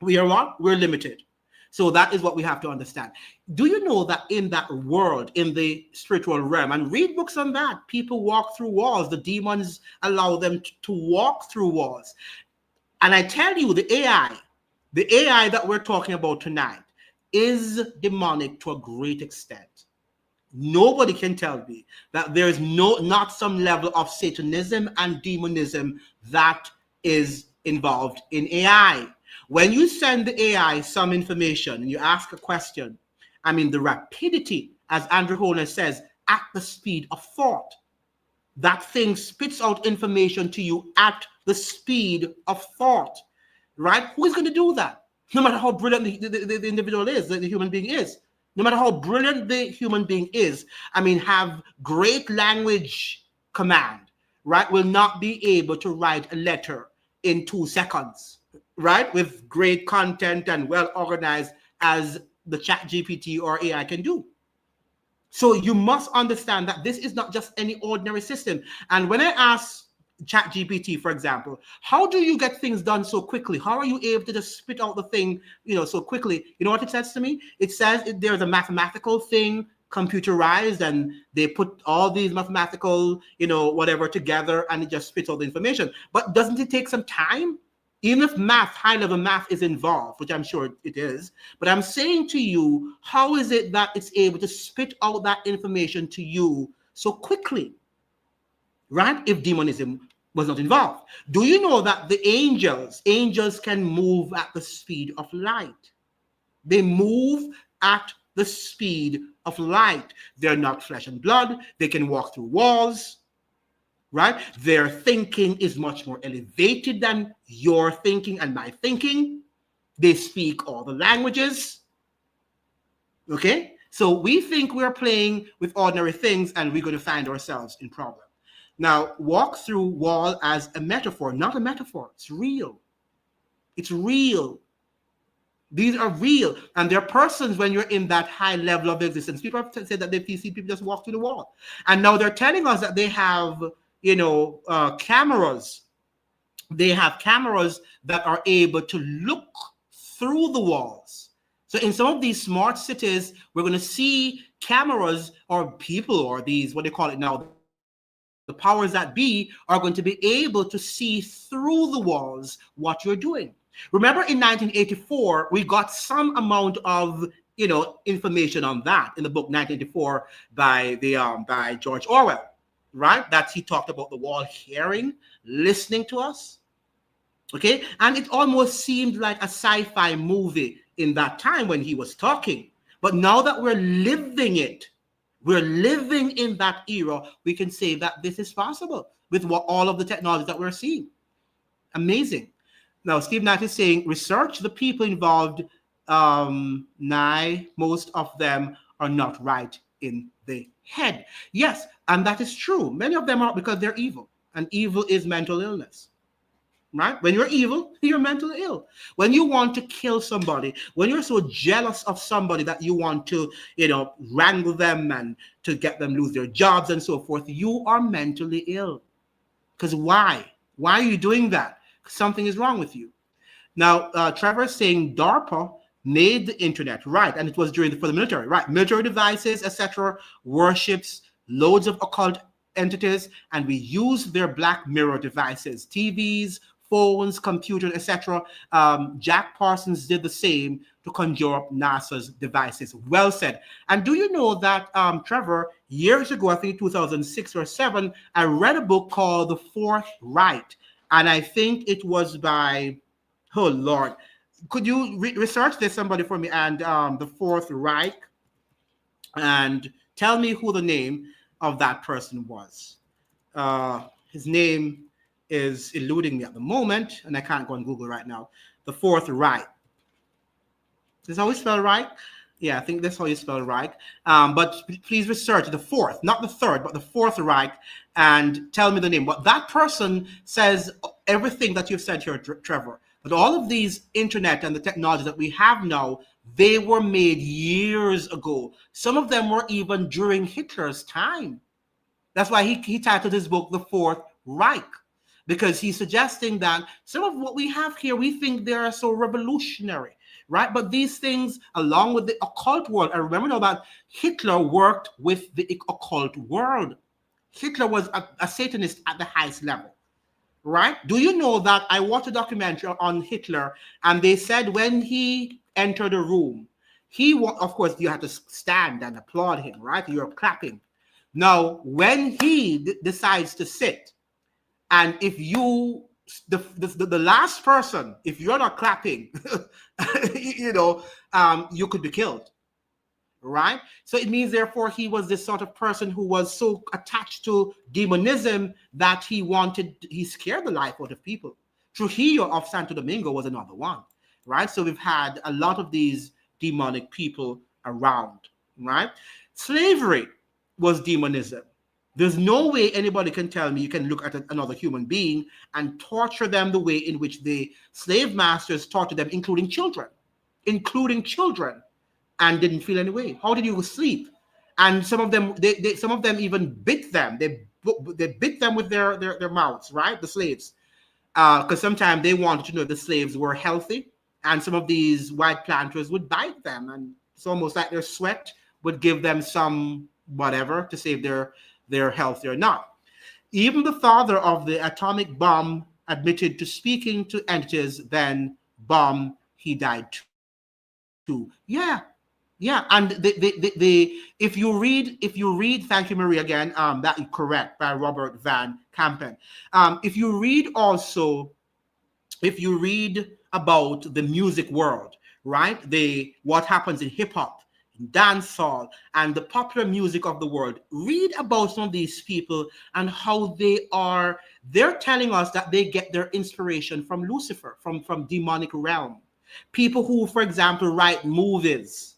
We are what? We're limited. So that is what we have to understand. Do you know that in that world, in the spiritual realm, and read books on that, people walk through walls. The demons allow them to walk through walls. And I tell you, the AI that we're talking about tonight is demonic to a great extent. Nobody can tell me that there is not some level of satanism and demonism that is involved in AI. When you send the AI some information and you ask a question, the rapidity, as Andrew Holness says, at the speed of thought, that thing spits out information to you at the speed of thought, right? Who is going to do that? No matter how brilliant the individual is, the human being is. No matter how brilliant the human being is, have great language command, right, will not be able to write a letter in 2 seconds, right, with great content and well organized as the ChatGPT or AI can do. So you must understand that this is not just any ordinary system. And when I ask ChatGPT, for example, how do you get things done so quickly? How are you able to just spit out the thing, so quickly? You know what it says to me? It says there's a mathematical thing computerized, and they put all these mathematical, whatever together, and it just spits out the information. But doesn't it take some time? Even if high-level math is involved, which I'm sure it is, but I'm saying to you, how is it that it's able to spit out that information to you so quickly, right? If demonism was not involved. Do you know that the angels can move at the speed of light? They move at the speed of light. They're not flesh and blood. They can walk through walls, right? Their thinking is much more elevated than your thinking and my thinking. They speak all the languages. Okay? So we think we're playing with ordinary things, and we're going to find ourselves in problem. Now, walk through wall as a metaphor, not a metaphor. It's real. It's real. These are real. And they're persons when you're in that high level of existence. People have said that they see people just walk through the wall. And now they're telling us that they have, cameras they have cameras that are able to look through the walls. So in some of these smart cities, we're going to see cameras or people or these, what they call it now, the powers that be are going to be able to see through the walls what you're doing. Remember in 1984, we got some amount of information on that in the book 1984 by George Orwell, right? That he talked about the wall hearing, listening to us. Okay, and it almost seemed like a sci-fi movie in that time when he was talking. But now that we're living it, we're living in that era, we can say that this is possible with all of the technology that we're seeing. Amazing. Now, Steve Knight is saying, research the people involved, most of them are not right in the head. Yes, and that is true. Many of them are because they're evil, and evil is mental illness. Right? When you're evil, you're mentally ill. When you want to kill somebody, when you're so jealous of somebody that you want to, wrangle them and to get them lose their jobs and so forth, you are mentally ill. Because why? Why are you doing that? Something is wrong with you. Now, Trevor is saying DARPA made the internet, right? And it was for the military, right? Military devices, etc., worships loads of occult entities, and we use their black mirror devices, TVs, phones, computers, etc. Jack Parsons did the same to conjure up NASA's devices. Well said. And do you know that, Trevor, years ago, I think 2006 or 7, I read a book called The Fourth Reich, and I think it was by, oh Lord, could you research this, somebody, for me, and The Fourth Reich, and tell me who the name of that person was. His name is eluding me at the moment, and I can't go on Google right now. The Fourth Reich. Is that how you spell Reich? Yeah, I think that's how you spell Reich. But please research the fourth, not the third, but the Fourth Reich, and tell me the name. But that person says everything that you've said here, Trevor. But all of these internet and the technology that we have now, they were made years ago. Some of them were even during Hitler's time. That's why he titled his book The Fourth Reich, because he's suggesting that some of what we have here, we think they are so revolutionary, right? But these things, along with the occult world, and remember now that Hitler worked with the occult world. Hitler was a Satanist at the highest level, right? Do you know that I watched a documentary on Hitler, and they said when he entered a room, of course, you had to stand and applaud him, right? You're clapping. Now, when he decides to sit, and if you, the last person, if you're not clapping, you could be killed, right? So it means, therefore, he was this sort of person who was so attached to demonism that he scared the life out of people. Trujillo of Santo Domingo was another one, right? So we've had a lot of these demonic people around, right? Slavery was demonism. There's no way anybody can tell me you can look at another human being and torture them the way in which the slave masters tortured them, including children, and didn't feel any way. How did you sleep? And some of them, some of them even bit them. They bit them with their mouths, right? The slaves, because sometimes they wanted to know if the slaves were healthy, and some of these white planters would bite them, and it's almost like their sweat would give them some whatever to save their healthy or not. Even the father of the atomic bomb admitted to speaking to entities, then bomb, he died too. Yeah. And if you read, thank you, Marie, again, that is correct, by Robert Van Campen. If you read about the music world, right? What happens in hip hop, dancehall, and the popular music of the world, read about some of these people and how they're telling us that they get their inspiration from Lucifer, from demonic realm. People who, for example, write movies,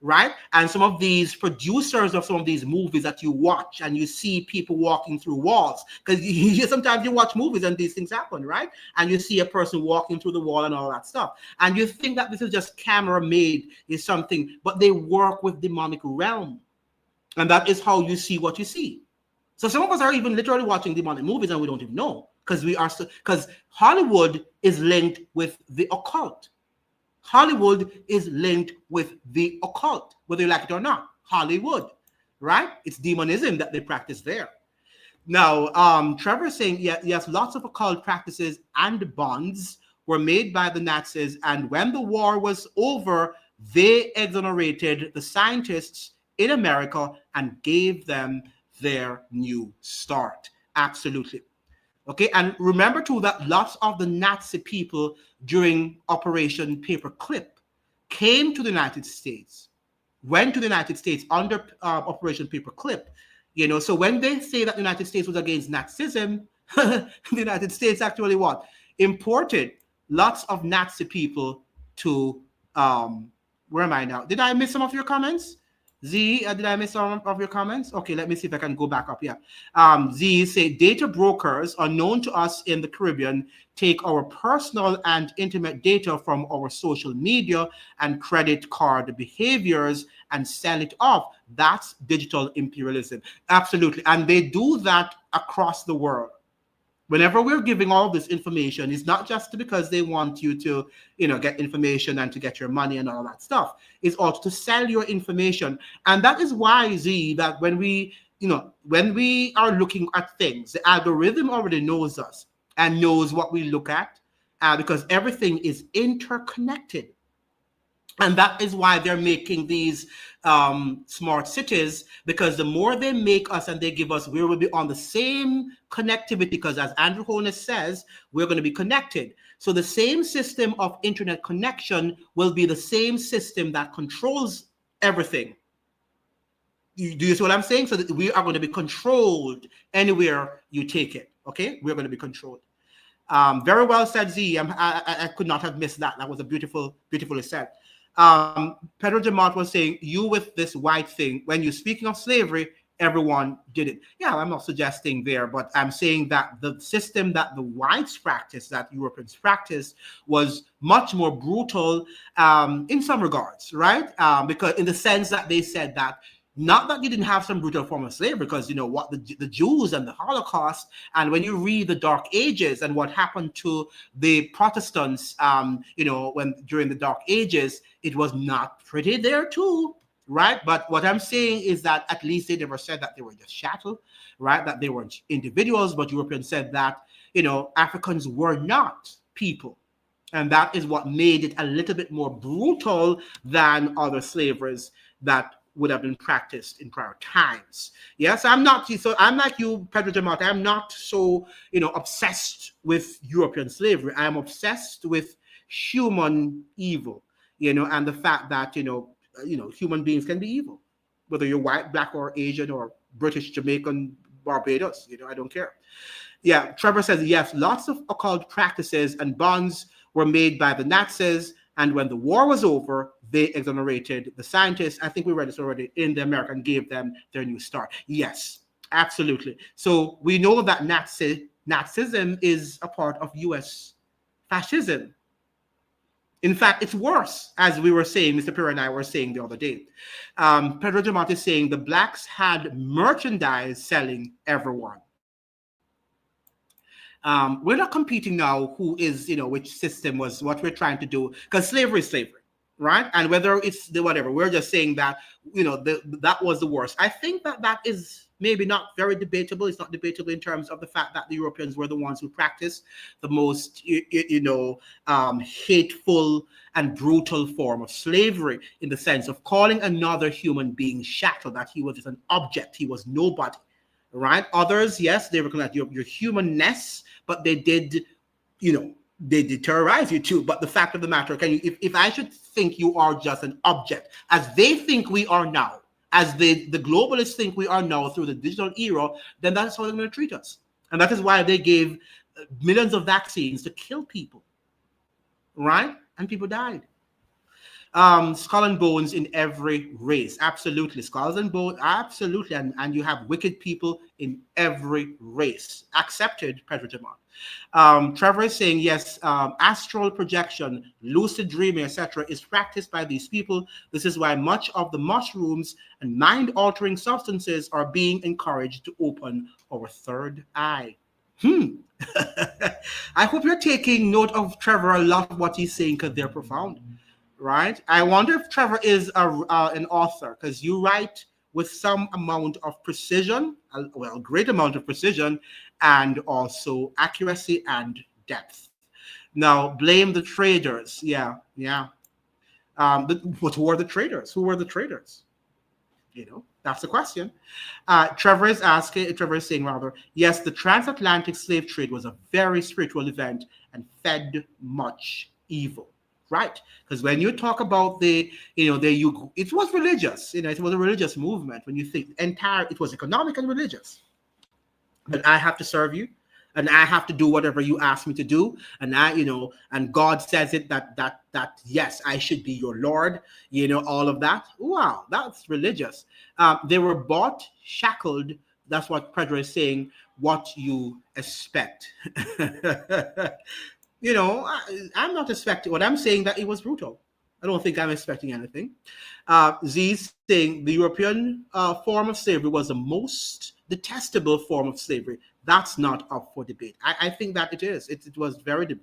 right? And some of these producers of some of these movies that you watch, and you see people walking through walls, because sometimes you watch movies and these things happen, right? And you see a person walking through the wall and all that stuff, and you think that this is just camera made, is something, but they work with demonic realm, and that is how you see what you see. So some of us are even literally watching demonic movies and we don't even know, because because Hollywood is linked with the occult. Hollywood is linked with the occult, whether you like it or not. Hollywood, right? It's demonism that they practice there. Now, Trevor is saying, yes, lots of occult practices and bonds were made by the Nazis, and when the war was over, they exonerated the scientists in America and gave them their new start. Absolutely. Okay, and remember too that lots of the Nazi people during Operation Paperclip came to the United States, went to the United States under Operation Paperclip. So when they say that the United States was against Nazism, the United States actually what? Imported lots of Nazi people to, where am I now? Did I miss some of your comments? Z, did I miss some of your comments? Okay, let me see if I can go back up. Yeah. Z say data brokers are known to us in the Caribbean take our personal and intimate data from our social media and credit card behaviors and sell it off. That's digital imperialism. Absolutely. And they do that across the world. Whenever we're giving all this information, it's not just because they want you to, get information and to get your money and all that stuff. It's also to sell your information. And that is why, Z, that when we are looking at things, the algorithm already knows us and knows what we look at, because everything is interconnected. And that is why they're making these smart cities, because the more they make us and they give us, we will be on the same connectivity, because as Andrew Holness says, we're going to be connected. So the same system of internet connection will be the same system that controls everything. Do you see what I'm saying? So that we are going to be controlled anywhere you take it. Okay, we're going to be controlled. Very well said, Z. I could not have missed that. That was a beautifully said. Pedro Jamat was saying, you with this white thing, when you're speaking of slavery, everyone did it. Yeah, I'm not suggesting there, but I'm saying that the system that the whites practiced, that Europeans practiced, was much more brutal in some regards, right? Because in the sense that they said that, not that you didn't have some brutal form of slavery, because what the Jews and the Holocaust, and when you read the Dark Ages and what happened to the Protestants, when during the Dark Ages, it was not pretty there too, right? But what I'm saying is that at least they never said that they were just chattel, right? That they weren't individuals, but Europeans said that Africans were not people. And that is what made it a little bit more brutal than other slaveries that would have been practiced in prior times. Yes, I'm not. So I'm like you, Pedro Jamata. I'm not so obsessed with European slavery. I'm obsessed with human evil. And the fact that human beings can be evil, whether you're white, black, or Asian, or British, Jamaican, Barbados. I don't care. Yeah, Trevor says yes. Lots of occult practices and bonds were made by the Nazis. And when the war was over, they exonerated the scientists. I think we read this already in the American, gave them their new start. Yes, absolutely. So we know that Nazism is a part of U.S. fascism. In fact, it's worse, as we were saying, Mr. Pira and I were saying the other day. Pedro Jamati is saying the blacks had merchandise selling everyone. We're not competing now who is, which system was what we're trying to do, because slavery is slavery, right? And whether it's the whatever, we're just saying that, that was the worst. I think that is maybe not very debatable. It's not debatable in terms of the fact that the Europeans were the ones who practiced the most, hateful and brutal form of slavery, in the sense of calling another human being chattel, that he was just an object, he was nobody. Right? Others, yes, they recognize your humanness, but they did, they did terrorize you too. But the fact of the matter, if I should think you are just an object, as they think we are now, as the globalists think we are now through the digital era, then that's how they're going to treat us. And that is why they gave millions of vaccines to kill people, right? And people died. skull and bones in every race. Absolutely. Skulls and bones, absolutely. And you have wicked people in every race. Accepted, Pedro Jamon. Trevor is saying, yes, astral projection, lucid dreaming, etc., is practiced by these people. This is why much of the mushrooms and mind-altering substances are being encouraged to open our third eye. I hope you're taking note of Trevor, a lot of what he's saying, because they're profound, right? I wonder if Trevor is an author, because you write with some amount of precision, a great amount of precision, and also accuracy and depth. Now, blame the traders. Yeah. But who are the traders? Who were the traders? That's the question. Trevor is saying rather, yes, the transatlantic slave trade was a very spiritual event and fed much evil. Right, because when you talk about it was religious. It was a religious movement. When you think it was economic and religious. And I have to serve you, and I have to do whatever you ask me to do, and and God says it that yes, I should be your Lord. All of that. Wow, that's religious. They were bought, shackled. That's what Pedro is saying. What you expect. I'm not expecting. What I'm saying that it was brutal. I don't think I'm expecting anything. Z's saying the European form of slavery was the most detestable form of slavery. That's not up for debate. I think that it is. It was very.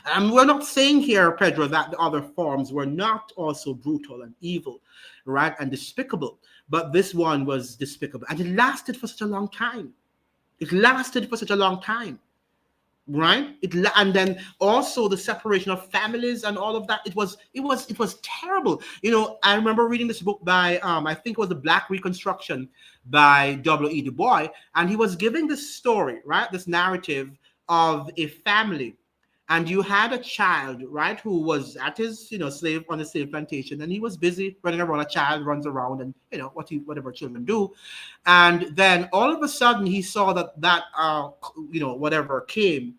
And we're not saying here, Pedro, that the other forms were not also brutal and evil, right, and despicable. But this one was despicable, and it lasted for such a long time. Right, and then also the separation of families and all of that. It was terrible. I remember reading this book by I think it was The Black Reconstruction by W.E. Du Bois, and he was giving this story, right, this narrative of a family, and you had a child, right, who was at his slave on the slave plantation, and he was busy running around. A child runs around and whatever children do, and then all of a sudden he saw that whatever came,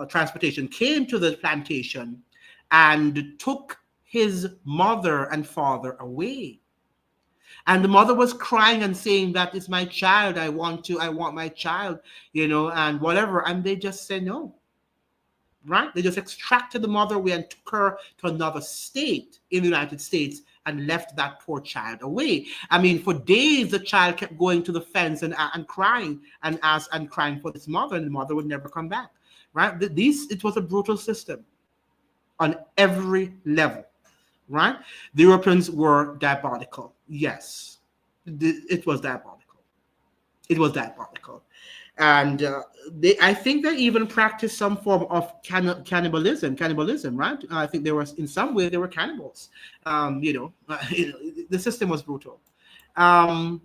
transportation came to the plantation and took his mother and father away. And the mother was crying and saying, that is my child, I want my child, and whatever. And they just said no. Right? They just extracted the mother away and took her to another state in the United States and left that poor child away. I mean, for days the child kept going to the fence and crying and crying for his mother, and the mother would never come back. Right? It was a brutal system on every level. Right? The Europeans were diabolical. Yes, it was diabolical. And I think they even practiced some form of cannibalism, right? I think in some way they were cannibals. The system was brutal. And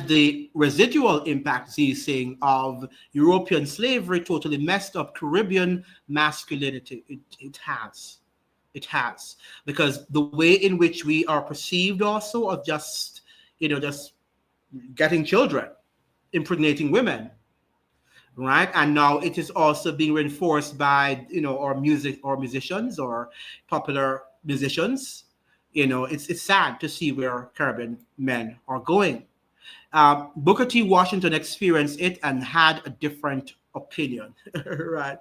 the residual impact, he's saying, of European slavery totally messed up Caribbean masculinity. It has. Because the way in which we are perceived also of just getting children, impregnating women, right? And now it is also being reinforced by our musicians or popular musicians. It's sad to see where Caribbean men are going. Booker T. Washington experienced it and had a different opinion. Right.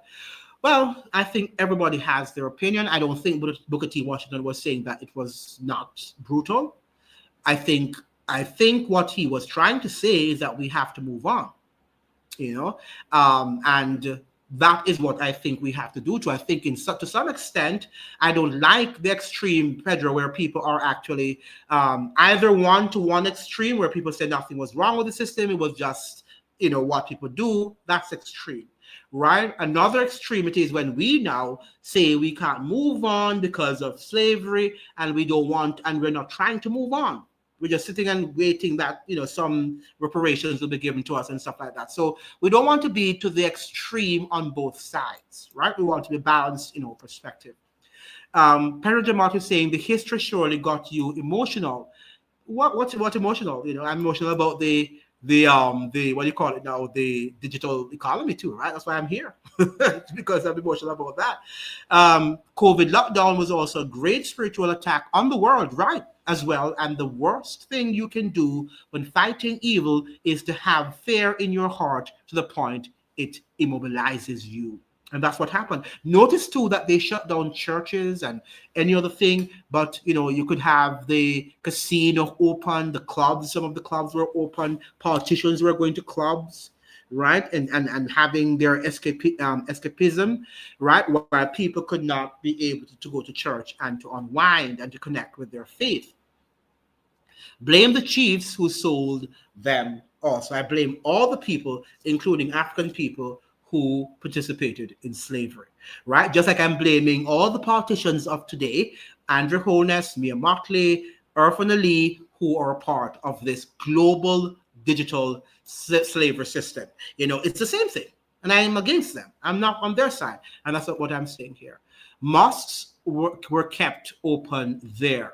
Well, I think everybody has their opinion. I don't think Booker T. Washington was saying that it was not brutal. I think what he was trying to say is that we have to move on, and that is what I think we have to do. I think to some extent, I don't like the extreme, Pedro, where people are actually either one extreme where people say nothing was wrong with the system. It was just, what people do. That's extreme. Right? Another extremity is when we now say we can't move on because of slavery, and we're not trying to move on. We're just sitting and waiting that, some reparations will be given to us and stuff like that. So we don't want to be to the extreme on both sides, right? We want to be balanced in our perspective. Pedro Jamot is saying the history surely got you emotional. What emotional? I'm emotional about the the what do you call it now, the digital economy too, right? That's why I'm here. Because I'm emotional about that. COVID lockdown was also a great spiritual attack on the world, right? As well. And the worst thing you can do when fighting evil is to have fear in your heart to the point it immobilizes you. And that's what happened. Notice too that they shut down churches and any other thing, but you could have the casino open, the clubs, some of the clubs were open, politicians were going to clubs, right? And having their escapism, right? While people could not be able to go to church and to unwind and to connect with their faith. Blame the chiefs who sold them also. I blame all the people, including African people, who participated in slavery, right? Just like I'm blaming all the politicians of today, Andrew Holness, Mia Mottley, Irfan Ali, who are a part of this global digital slavery system. It's the same thing. And I am against them. I'm not on their side. And that's what I'm saying here. Mosques were kept open there.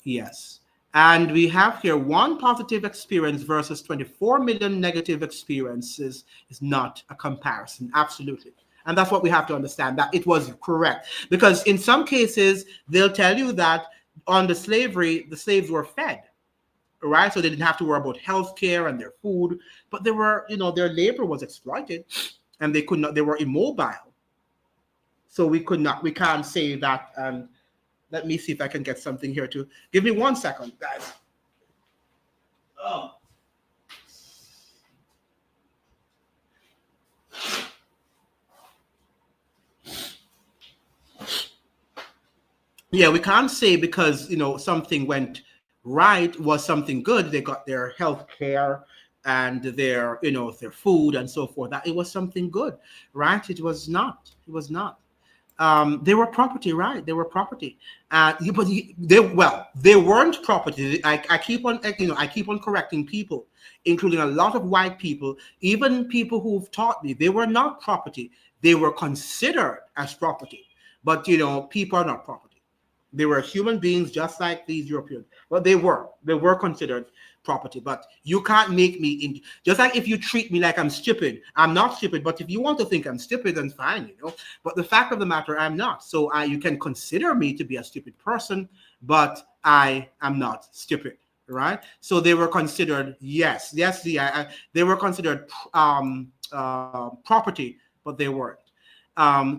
Yes. And we have here one positive experience versus 24 million negative experiences is not a comparison. Absolutely. And that's what we have to understand, that it was correct. Because in some cases, they'll tell you that on the slavery, the slaves were fed, right? So they didn't have to worry about health care and their food, but they were, their labor was exploited and they were immobile. So we can't say that. And let me see if I can get something here too. Give me 1 second, guys. Oh. Yeah, we can't say because something went right was something good. They got their health care and their their food and so forth. That it was something good, right? It was not. It was not. They were property, right? They were property. But they weren't property. I keep on correcting people, including a lot of white people, even people who've taught me. They were not property. They were considered as property. But people are not property. They were human beings just like these Europeans. Well, they were considered property. But you can't make me just like if you treat me like I'm stupid. I'm not stupid. But if you want to think I'm stupid, then fine, But the fact of the matter, I'm not. So you can consider me to be a stupid person, but I am not stupid, right? So they were considered they were considered property, but they weren't.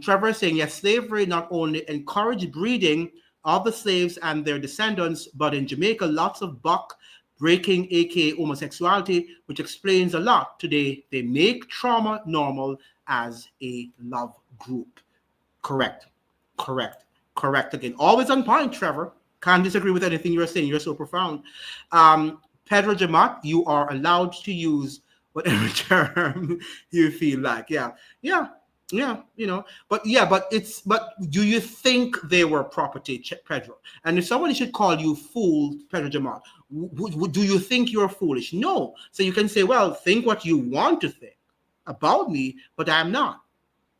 Trevor is saying, yes, slavery not only encouraged breeding of the slaves and their descendants, but in Jamaica, lots of buck breaking, aka homosexuality, which explains a lot. Today, they make trauma normal as a love group. Correct. Again, always on point, Trevor. Can't disagree with anything you're saying. You're so profound. Pedro Jamat, you are allowed to use whatever term you feel like. Yeah. But do you think they were property, Pedro? And if somebody should call you fool, Pedro Jamal, do you think you're foolish? No. So you can say, well, think what you want to think about me, but I'm not,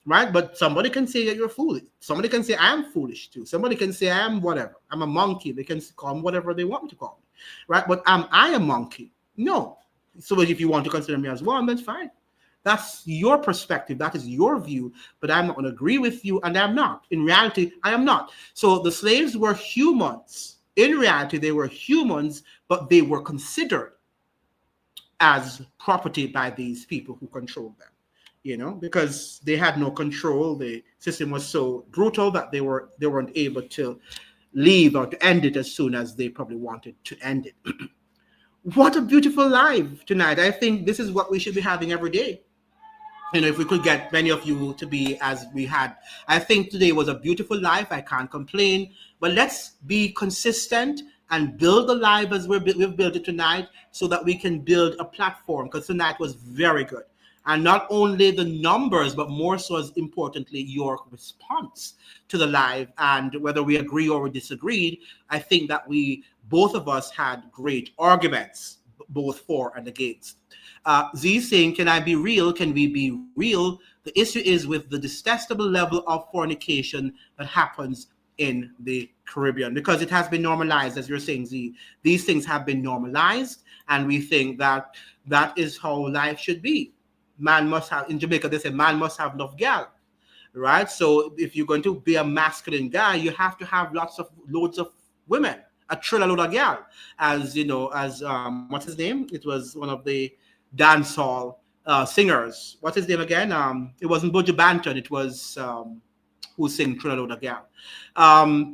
right? But somebody can say that you're foolish. Somebody can say I am foolish too. Somebody can say I am whatever. I'm a monkey. They can call me whatever they want me to call me, right? But am I a monkey? No. So if you want to consider me as one, then fine. That's your perspective. That is your view. But I'm not going to agree with you, and I'm not. In reality, I am not. So the slaves were humans. In reality, they were humans, but they were considered as property by these people who controlled them, because they had no control. The system was so brutal that they weren't able to leave or to end it as soon as they probably wanted to end it. What a beautiful life tonight. I think this is what we should be having every day. If we could get many of you to be as we had. I think today was a beautiful life. I can't complain. But let's be consistent and build the life as we've built it tonight so that we can build a platform, because tonight was very good. And not only the numbers, but more so as importantly, your response to the live. And whether we agree or we disagreed, I think that both of us had great arguments, both for and against. Z saying, can I be real? Can we be real? The issue is with the detestable level of fornication that happens in the Caribbean, because it has been normalized, as you're saying, these things have been normalized, and we think that that is how life should be. Man must have, in Jamaica, they say man must have enough gal, right? So if you're going to be a masculine guy, you have to have loads of women, a trailer load of gal. As you know, as what's his name? It was one of the dancehall singers. What's his name again? It wasn't Buju Banton. It was who sing Trinidad Gal.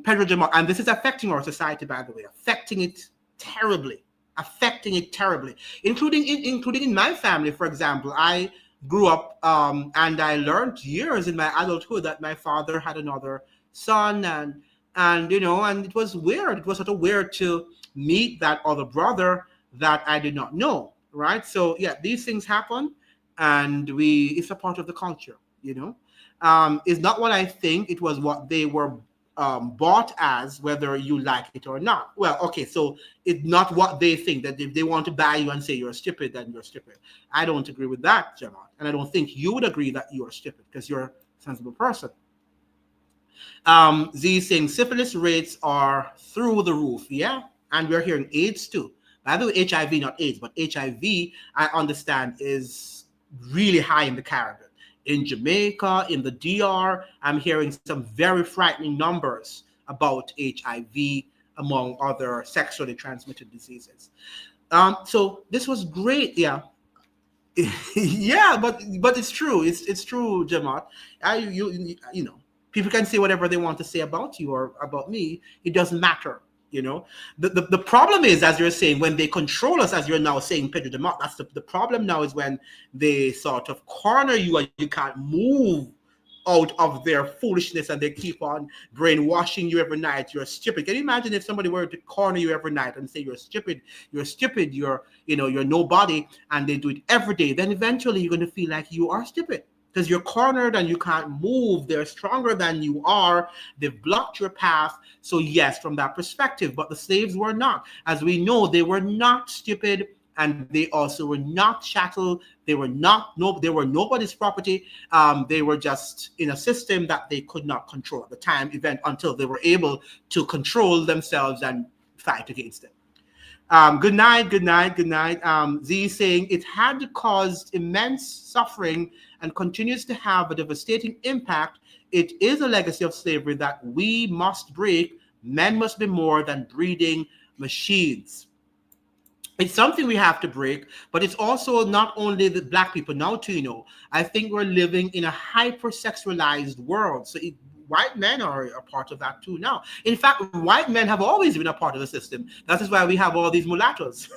Pedro Jamal, and this is affecting our society, by the way, affecting it terribly, including in my family. For example, I grew up and I learned years in my adulthood that my father had another son, and you know, and it was weird. It was sort of weird to meet that other brother that I did not know, right? So yeah, these things happen, and it's a part of the culture, you know. Is not what I think. It was what they were bought as, whether you like it or not. Well, okay, so it's not what they think, that if they want to buy you and say you're stupid, then you're stupid. I don't agree with that, Jamal. And I don't think you would agree that you are stupid, because you're a sensible person. These saying syphilis rates are through the roof. Yeah. And we're hearing AIDS too. By the way, HIV, not AIDS, but HIV, I understand, is really high in the Caribbean. In Jamaica, in the DR, I'm hearing some very frightening numbers about HIV among other sexually transmitted diseases. So this was great. Yeah. Yeah, but it's true. It's true, Jamat. You know, people can say whatever they want to say about you or about me. It doesn't matter. You know, the problem is, as you're saying, when they control us, as you're now saying, Pedro Jamat. That's the problem now, is when they sort of corner you and you can't move out of their foolishness, and they keep on brainwashing you every night. You're stupid. Can you imagine if somebody were to corner you every night and say you're stupid, you're nobody, and they do it every day? Then eventually you're going to feel like you are stupid, because you're cornered and you can't move. They're stronger than you are. They've blocked your path. So yes, from that perspective, but the slaves were not. As we know, they were not stupid, and they also were not chattel. They were they were nobody's property. They were just in a system that they could not control at the time, event until they were able to control themselves and fight against it. Good night, good night, good night. Z saying it had caused immense suffering and continues to have a devastating impact. It is a legacy of slavery that we must break. Men must be more than breeding machines. It's something we have to break, but it's also not only the black people now too. You know, I think we're living in a hypersexualized world. So white men are a part of that too now. In fact, white men have always been a part of the system. That is why we have all these mulattoes,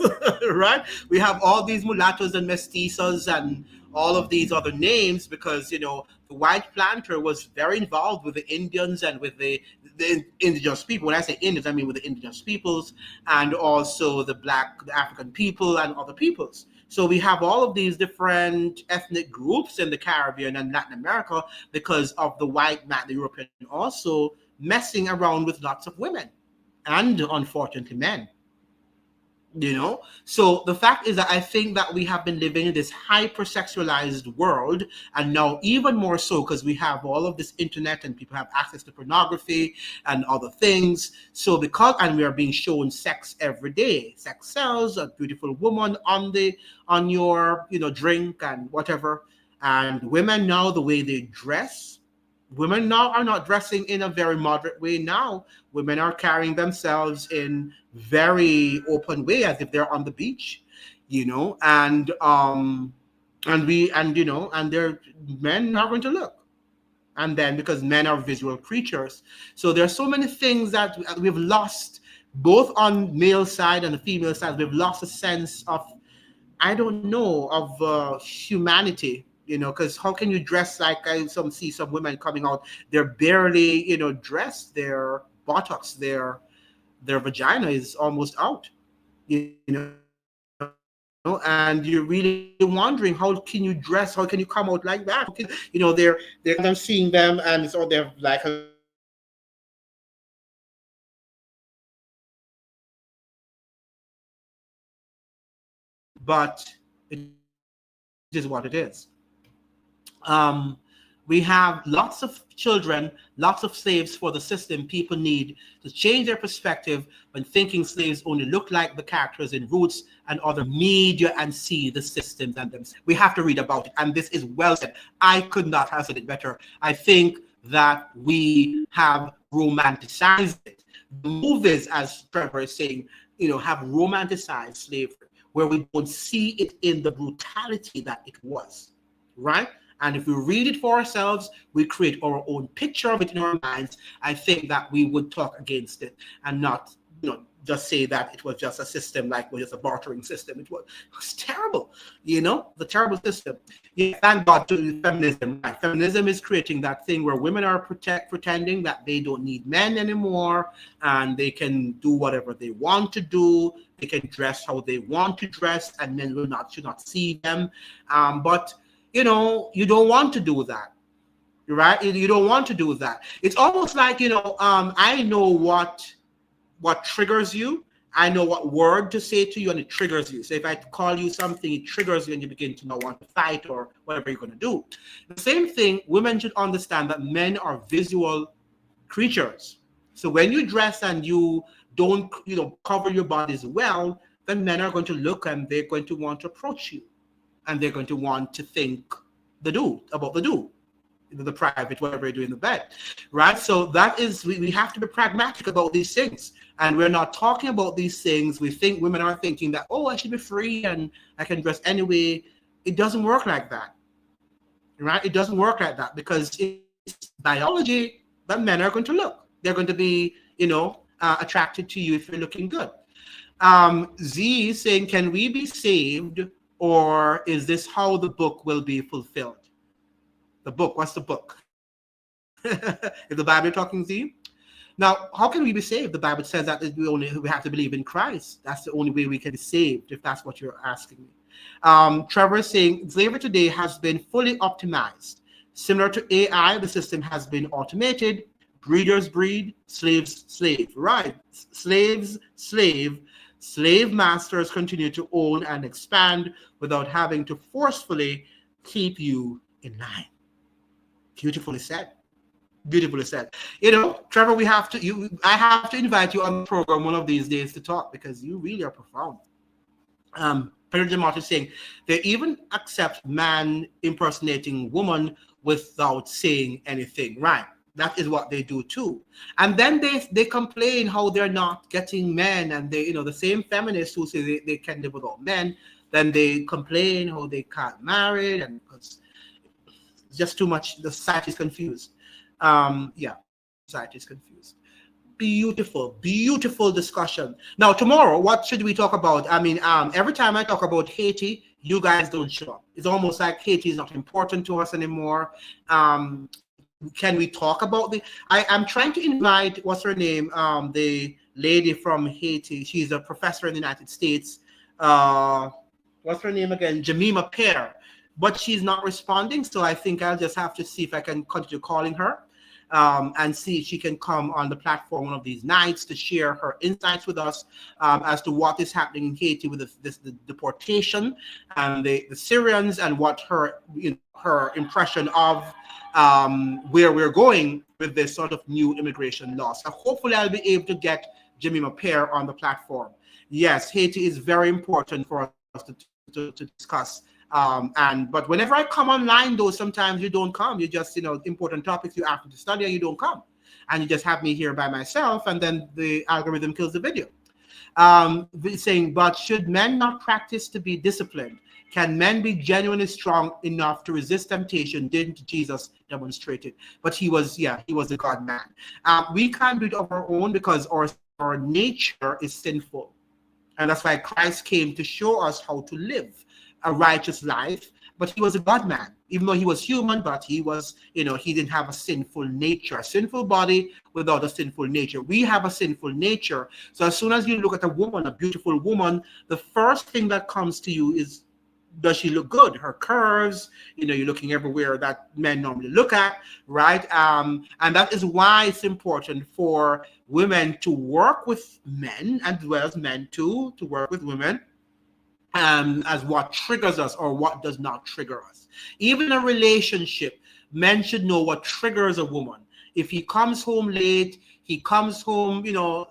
right? We have all these mulattoes and mestizos and all of these other names, because you know the white planter was very involved with the Indians and with the indigenous people. When I say Indians, I mean with the indigenous peoples, and also the African people and other peoples. So we have all of these different ethnic groups in the Caribbean and Latin America because of the white man, the European, also messing around with lots of women and unfortunately men. You know, so the fact is that I think that we have been living in this hypersexualized world, and now even more so because we have all of this internet and people have access to pornography and other things. So and we are being shown sex every day. Sex sells, a beautiful woman on your drink and whatever. And women now, the way they dress, women now are not dressing in a very moderate way now. Women are carrying themselves in very open way, as if they're on the beach, and their men are going to look. And then because men are visual creatures, so there are so many things that we've lost, both on male side and the female side. We've lost a sense of, I don't know, of humanity, because how can you dress like I see some women coming out, they're barely, dressed, their buttocks, their vagina is almost out, and you're really wondering, how can you dress? How can you come out like that? I'm seeing them, and so they're like a little bit but it is what it is. But We have lots of children, lots of slaves for the system. People need to change their perspective when thinking slaves only look like the characters in Roots and other media and see the systems and themselves. We have to read about it. And this is well said. I could not have said it better. I think that we have romanticized it. The movies, as Trevor is saying, have romanticized slavery, where we don't see it in the brutality that it was, right? And if we read it for ourselves, we create our own picture of it in our minds. I think that we would talk against it and not, just say that it was just a system like was just a bartering system. It was terrible, the terrible system. Yeah, thank God to feminism. Right? Feminism is creating that thing where women are pretending that they don't need men anymore, and they can do whatever they want to do. They can dress how they want to dress, and men should not see them. But you don't want to do that, right? You don't want to do that. It's almost like, I know what triggers you. I know what word to say to you, and it triggers you. So if I call you something, it triggers you, and you begin to not want to fight or whatever you're going to do. The same thing, women should understand that men are visual creatures. So when you dress and you don't, cover your bodies well, then men are going to look and they're going to want to approach you. And they're going to want to think about the private, whatever you do in the bed, right? So that is, we have to be pragmatic about these things. And we're not talking about these things. We think women are thinking that, I should be free and I can dress anyway. It doesn't work like that, right? It doesn't work like that because it's biology that men are going to look. They're going to be, attracted to you if you're looking good. Z is saying, can we be saved? Or is this how the book will be fulfilled? The book, what's the book? Is the Bible talking Z? Now, how can we be saved? The Bible says that we have to believe in Christ. That's the only way we can be saved, if that's what you're asking me. Trevor is saying, slavery today has been fully optimized. Similar to AI, the system has been automated. Breeders breed, slaves slave. Right, slaves slave. Slave masters continue to own and expand without having to forcefully keep you in line. Beautifully said. Beautifully said. Trevor, I have to invite you on the program one of these days to talk because you really are profound. President Martin is saying they even accept man impersonating woman without saying anything. Right. That is what they do too. And then they complain how they're not getting men, and they, the same feminists who say they can live without men, then they complain how they can't marry, and because it's just too much. The society is confused. Society is confused. Beautiful discussion. Now tomorrow, what should we talk about? I mean, every time I talk about Haiti, you guys don't show up. It's almost like Haiti is not important to us anymore. Can we talk about I'm trying to invite, what's her name? The lady from Haiti. She's a professor in the United States. What's her name again? Jemima Pear. But she's not responding. So I think I'll just have to see if I can continue calling her and see if she can come on the platform one of these nights to share her insights with us as to what is happening in Haiti with the deportation and the Syrians, and what her impression of where we're going with this sort of new immigration law. So hopefully I'll be able to get Jemima Pear on the platform. Yes, Haiti is very important for us to discuss. But whenever I come online, though, sometimes you don't come. You just, important topics you ask me to study, and you don't come. And you just have me here by myself, and then the algorithm kills the video. Saying, but should men not practice to be disciplined? Can men be genuinely strong enough to resist temptation? Didn't Jesus demonstrate it? But he was a God man. We can't do it of our own because our nature is sinful. And that's why Christ came to show us how to live a righteous life. But he was a God man, even though he was human, but he was, he didn't have a sinful nature, a sinful body without a sinful nature. We have a sinful nature. So as soon as you look at a woman, a beautiful woman, the first thing that comes to you is, does she look good? Her curves, you're looking everywhere that men normally look at, right? And that is why it's important for women to work with men, as well as men to work with women, as what triggers us or what does not trigger us. Even a relationship, men should know what triggers a woman. If he comes home late, he comes home,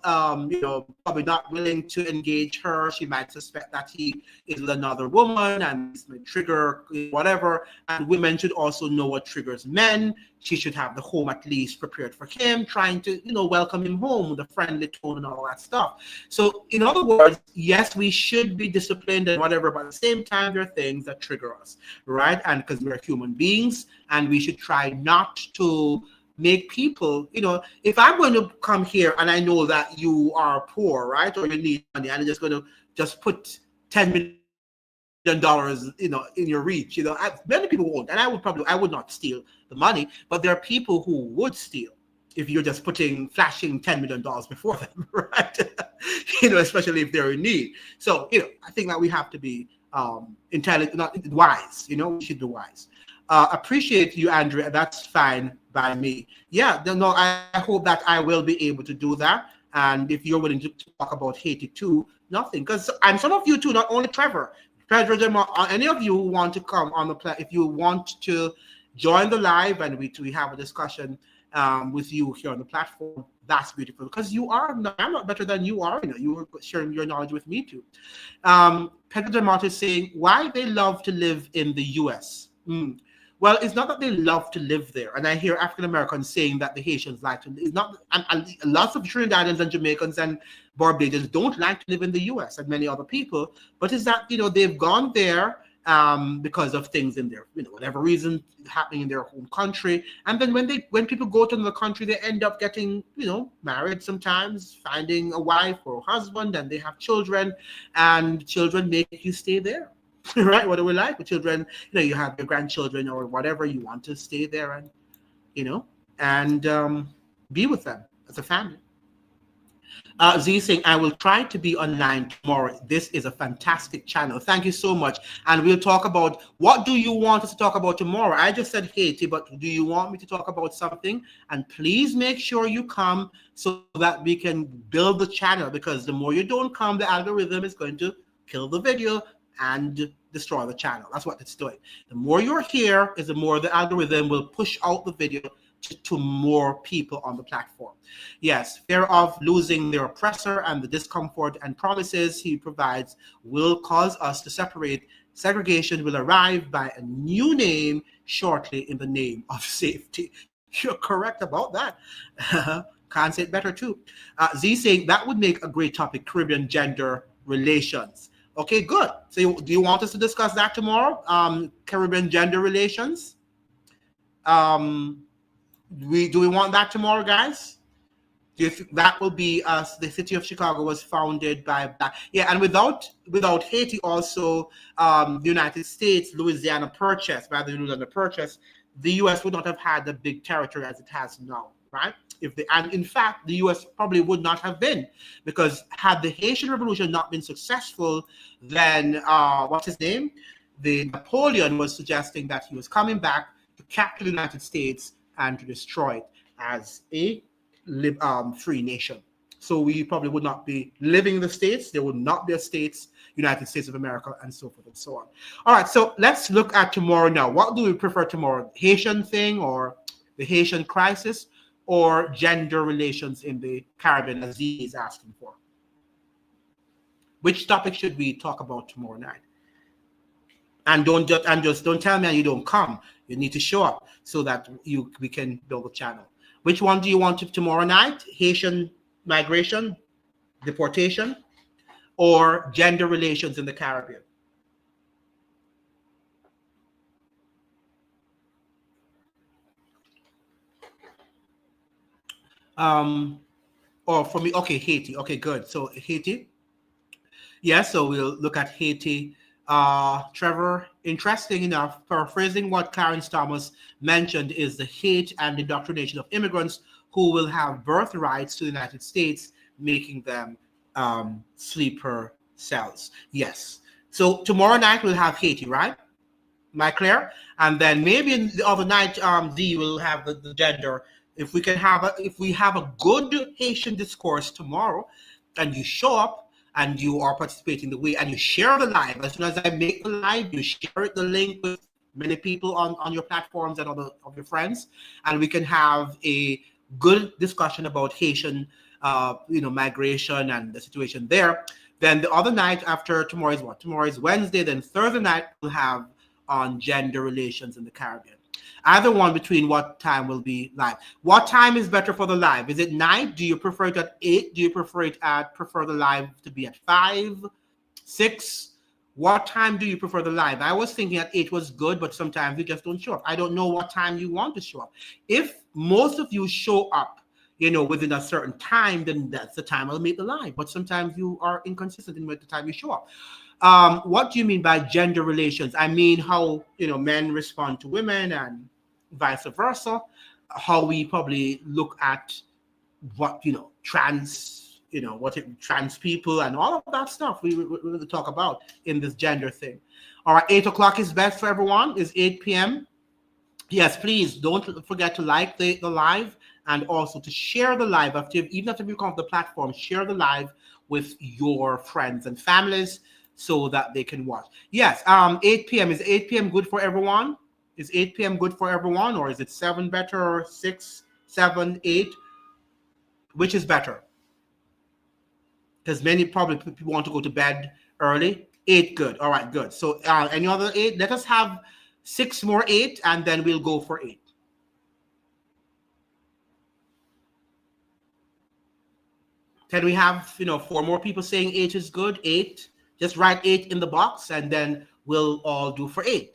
probably not willing to engage her. She might suspect that he is with another woman, and this may trigger whatever. And women should also know what triggers men. She should have the home at least prepared for him, trying to, welcome him home with a friendly tone and all that stuff. So, in other words, yes, we should be disciplined and whatever, but at the same time, there are things that trigger us, right? And because we're human beings, and we should try not to make people, if I'm going to come here and I know that you are poor, right, or you need money, and I'm just going to just put $10 million, in your reach, many people won't, and I would not steal the money, but there are people who would steal if you're just flashing $10 million before them, right? Especially if they're in need. So, I think that we have to be intelligent, not wise, we should be wise. Appreciate you, Andrea. That's fine by me. Yeah, no, I hope that I will be able to do that. And if you're willing to talk about Haiti too, nothing. Because and some of you too, not only Trevor, any of you who want to come on the if you want to join the live and we have a discussion with you here on the platform, that's beautiful. Because I'm not better than you are. You are sharing your knowledge with me too. Pedro DeMarto is saying why they love to live in the U.S. Well, it's not that they love to live there. And I hear African Americans saying that the Haitians like to. It's not. And lots of Trinidadians and Jamaicans and Barbadians don't like to live in the U.S. and many other people. But it's that they've gone there because of things in their whatever reason happening in their home country. And then when people go to another country, they end up getting married sometimes, finding a wife or a husband, and they have children, and children make you stay there. Right? What do we like with children? You have your grandchildren or whatever, you want to stay there and be with them as a family. Z saying, I will try to be online tomorrow. This is a fantastic channel. Thank you so much. And we'll talk about, what do you want us to talk about tomorrow? I just said Haiti, but do you want me to talk about something? And please make sure you come so that we can build the channel, because the more you don't come, the algorithm is going to kill the video and destroy the channel. That's what it's doing. The more you're here is the more the algorithm will push out the video to more people on the platform. Yes, fear of losing their oppressor and the discomfort and promises he provides will cause us to separate. Segregation will arrive by a new name shortly in the name of safety. You're correct about that. Can't say it better too. Z saying that would make a great topic, Caribbean gender relations. Okay, good. So do you want us to discuss that tomorrow? Caribbean gender relations? Do we want that tomorrow, guys? Do you think that will be the city of Chicago was founded by Black? Yeah, and without Haiti, also the United States, Louisiana Purchase, by the Louisiana Purchase, the U.S. would not have had the big territory as it has now, right? And in fact, the U.S. probably would not have been, because had the Haitian Revolution not been successful, then what's his name? The Napoleon was suggesting that he was coming back to capture the United States and to destroy it as a free nation. So we probably would not be living in the States. There would not be a States, United States of America, and so forth and so on. All right, so let's look at tomorrow now. What do we prefer tomorrow? Haitian thing, or the Haitian crisis, or gender relations in the Caribbean, as he is asking for? Which topic should we talk about tomorrow night? And don't tell me and you don't come. You need to show up so that we can build a channel. Which one do you want tomorrow night? Haitian migration, deportation, or gender relations in the Caribbean? Or for me, okay, Haiti. Okay, good. So Haiti. Yeah, so we'll look at Haiti. Trevor, interesting enough, paraphrasing what Clarence Thomas mentioned, is the hate and indoctrination of immigrants who will have birthrights to the United States, making them sleeper cells. Yes. So tomorrow night we'll have Haiti, right? Am I clear? And then maybe in the other night, D will have the gender. If we have a good Haitian discourse tomorrow, and you show up and you are participating the way, and you share the live. As soon as I make the live, you share the link with many people on your platforms and other of your friends, and we can have a good discussion about Haitian, migration and the situation there. Then the other night after tomorrow is what? Tomorrow is Wednesday. Then Thursday night we'll have on gender relations in the Caribbean. Either one between what time will be live. What time is better for the live? Is it night? Do you prefer it at 8? Do you prefer the live to be at 5, 6? What time do you prefer the live? I was thinking at 8 was good, but sometimes you just don't show up. I don't know what time you want to show up. If most of you show up, within a certain time, then that's the time I'll make the live. But sometimes you are inconsistent in the time you show up. What do you mean by gender relations? I mean how men respond to women and vice versa. How we probably look at what trans trans people and all of that stuff we will talk about in this gender thing. All right, 8 o'clock is best for everyone. Is 8 p.m. Yes, please don't forget to like the live and also to share the live even after you come off the platform. Share the live with your friends and families so that they can watch. Yes, 8 p.m. Is 8 p.m. good for everyone? Is 8 p.m. good for everyone, or is it 7 better, or 6, 7, 8? Which is better? Because many probably people want to go to bed early. 8, good. All right, good. So any other 8? Let us have 6 more 8, and then we'll go for 8. Can we have 4 more people saying 8 is good? 8. Just write 8 in the box, and then we'll all do for 8.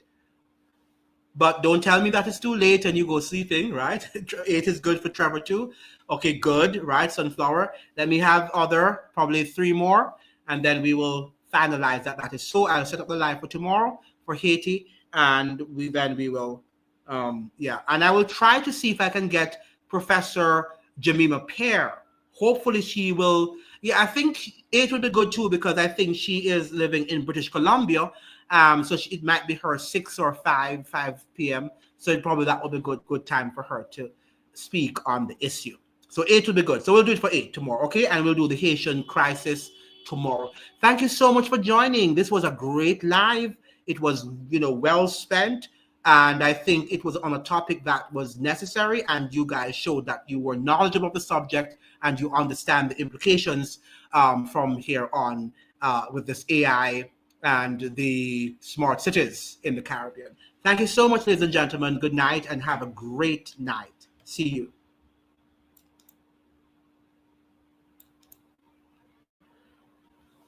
But don't tell me that it's too late and you go sleeping, right? 8 is good for Trevor too. Okay, good, right? Sunflower. Let me have probably 3 more, and then we will finalize that. That is so. I'll set up the live for tomorrow for Haiti, and we will, and I will try to see if I can get Professor Jemima Pear. Hopefully she will. Yeah, I think 8 would be good too, because I think she is living in British Columbia. So it might be her 6 or 5 p.m. So probably that would be a good time for her to speak on the issue. So 8 would be good. So we'll do it for 8 tomorrow, okay? And we'll do the Haitian crisis tomorrow. Thank you so much for joining. This was a great live. It was, well spent. And I think it was on a topic that was necessary. And you guys showed that you were knowledgeable of the subject and you understand the implications from here on with this AI and the smart cities in the Caribbean. Thank you so much, ladies and gentlemen. Good night and have a great night. See you.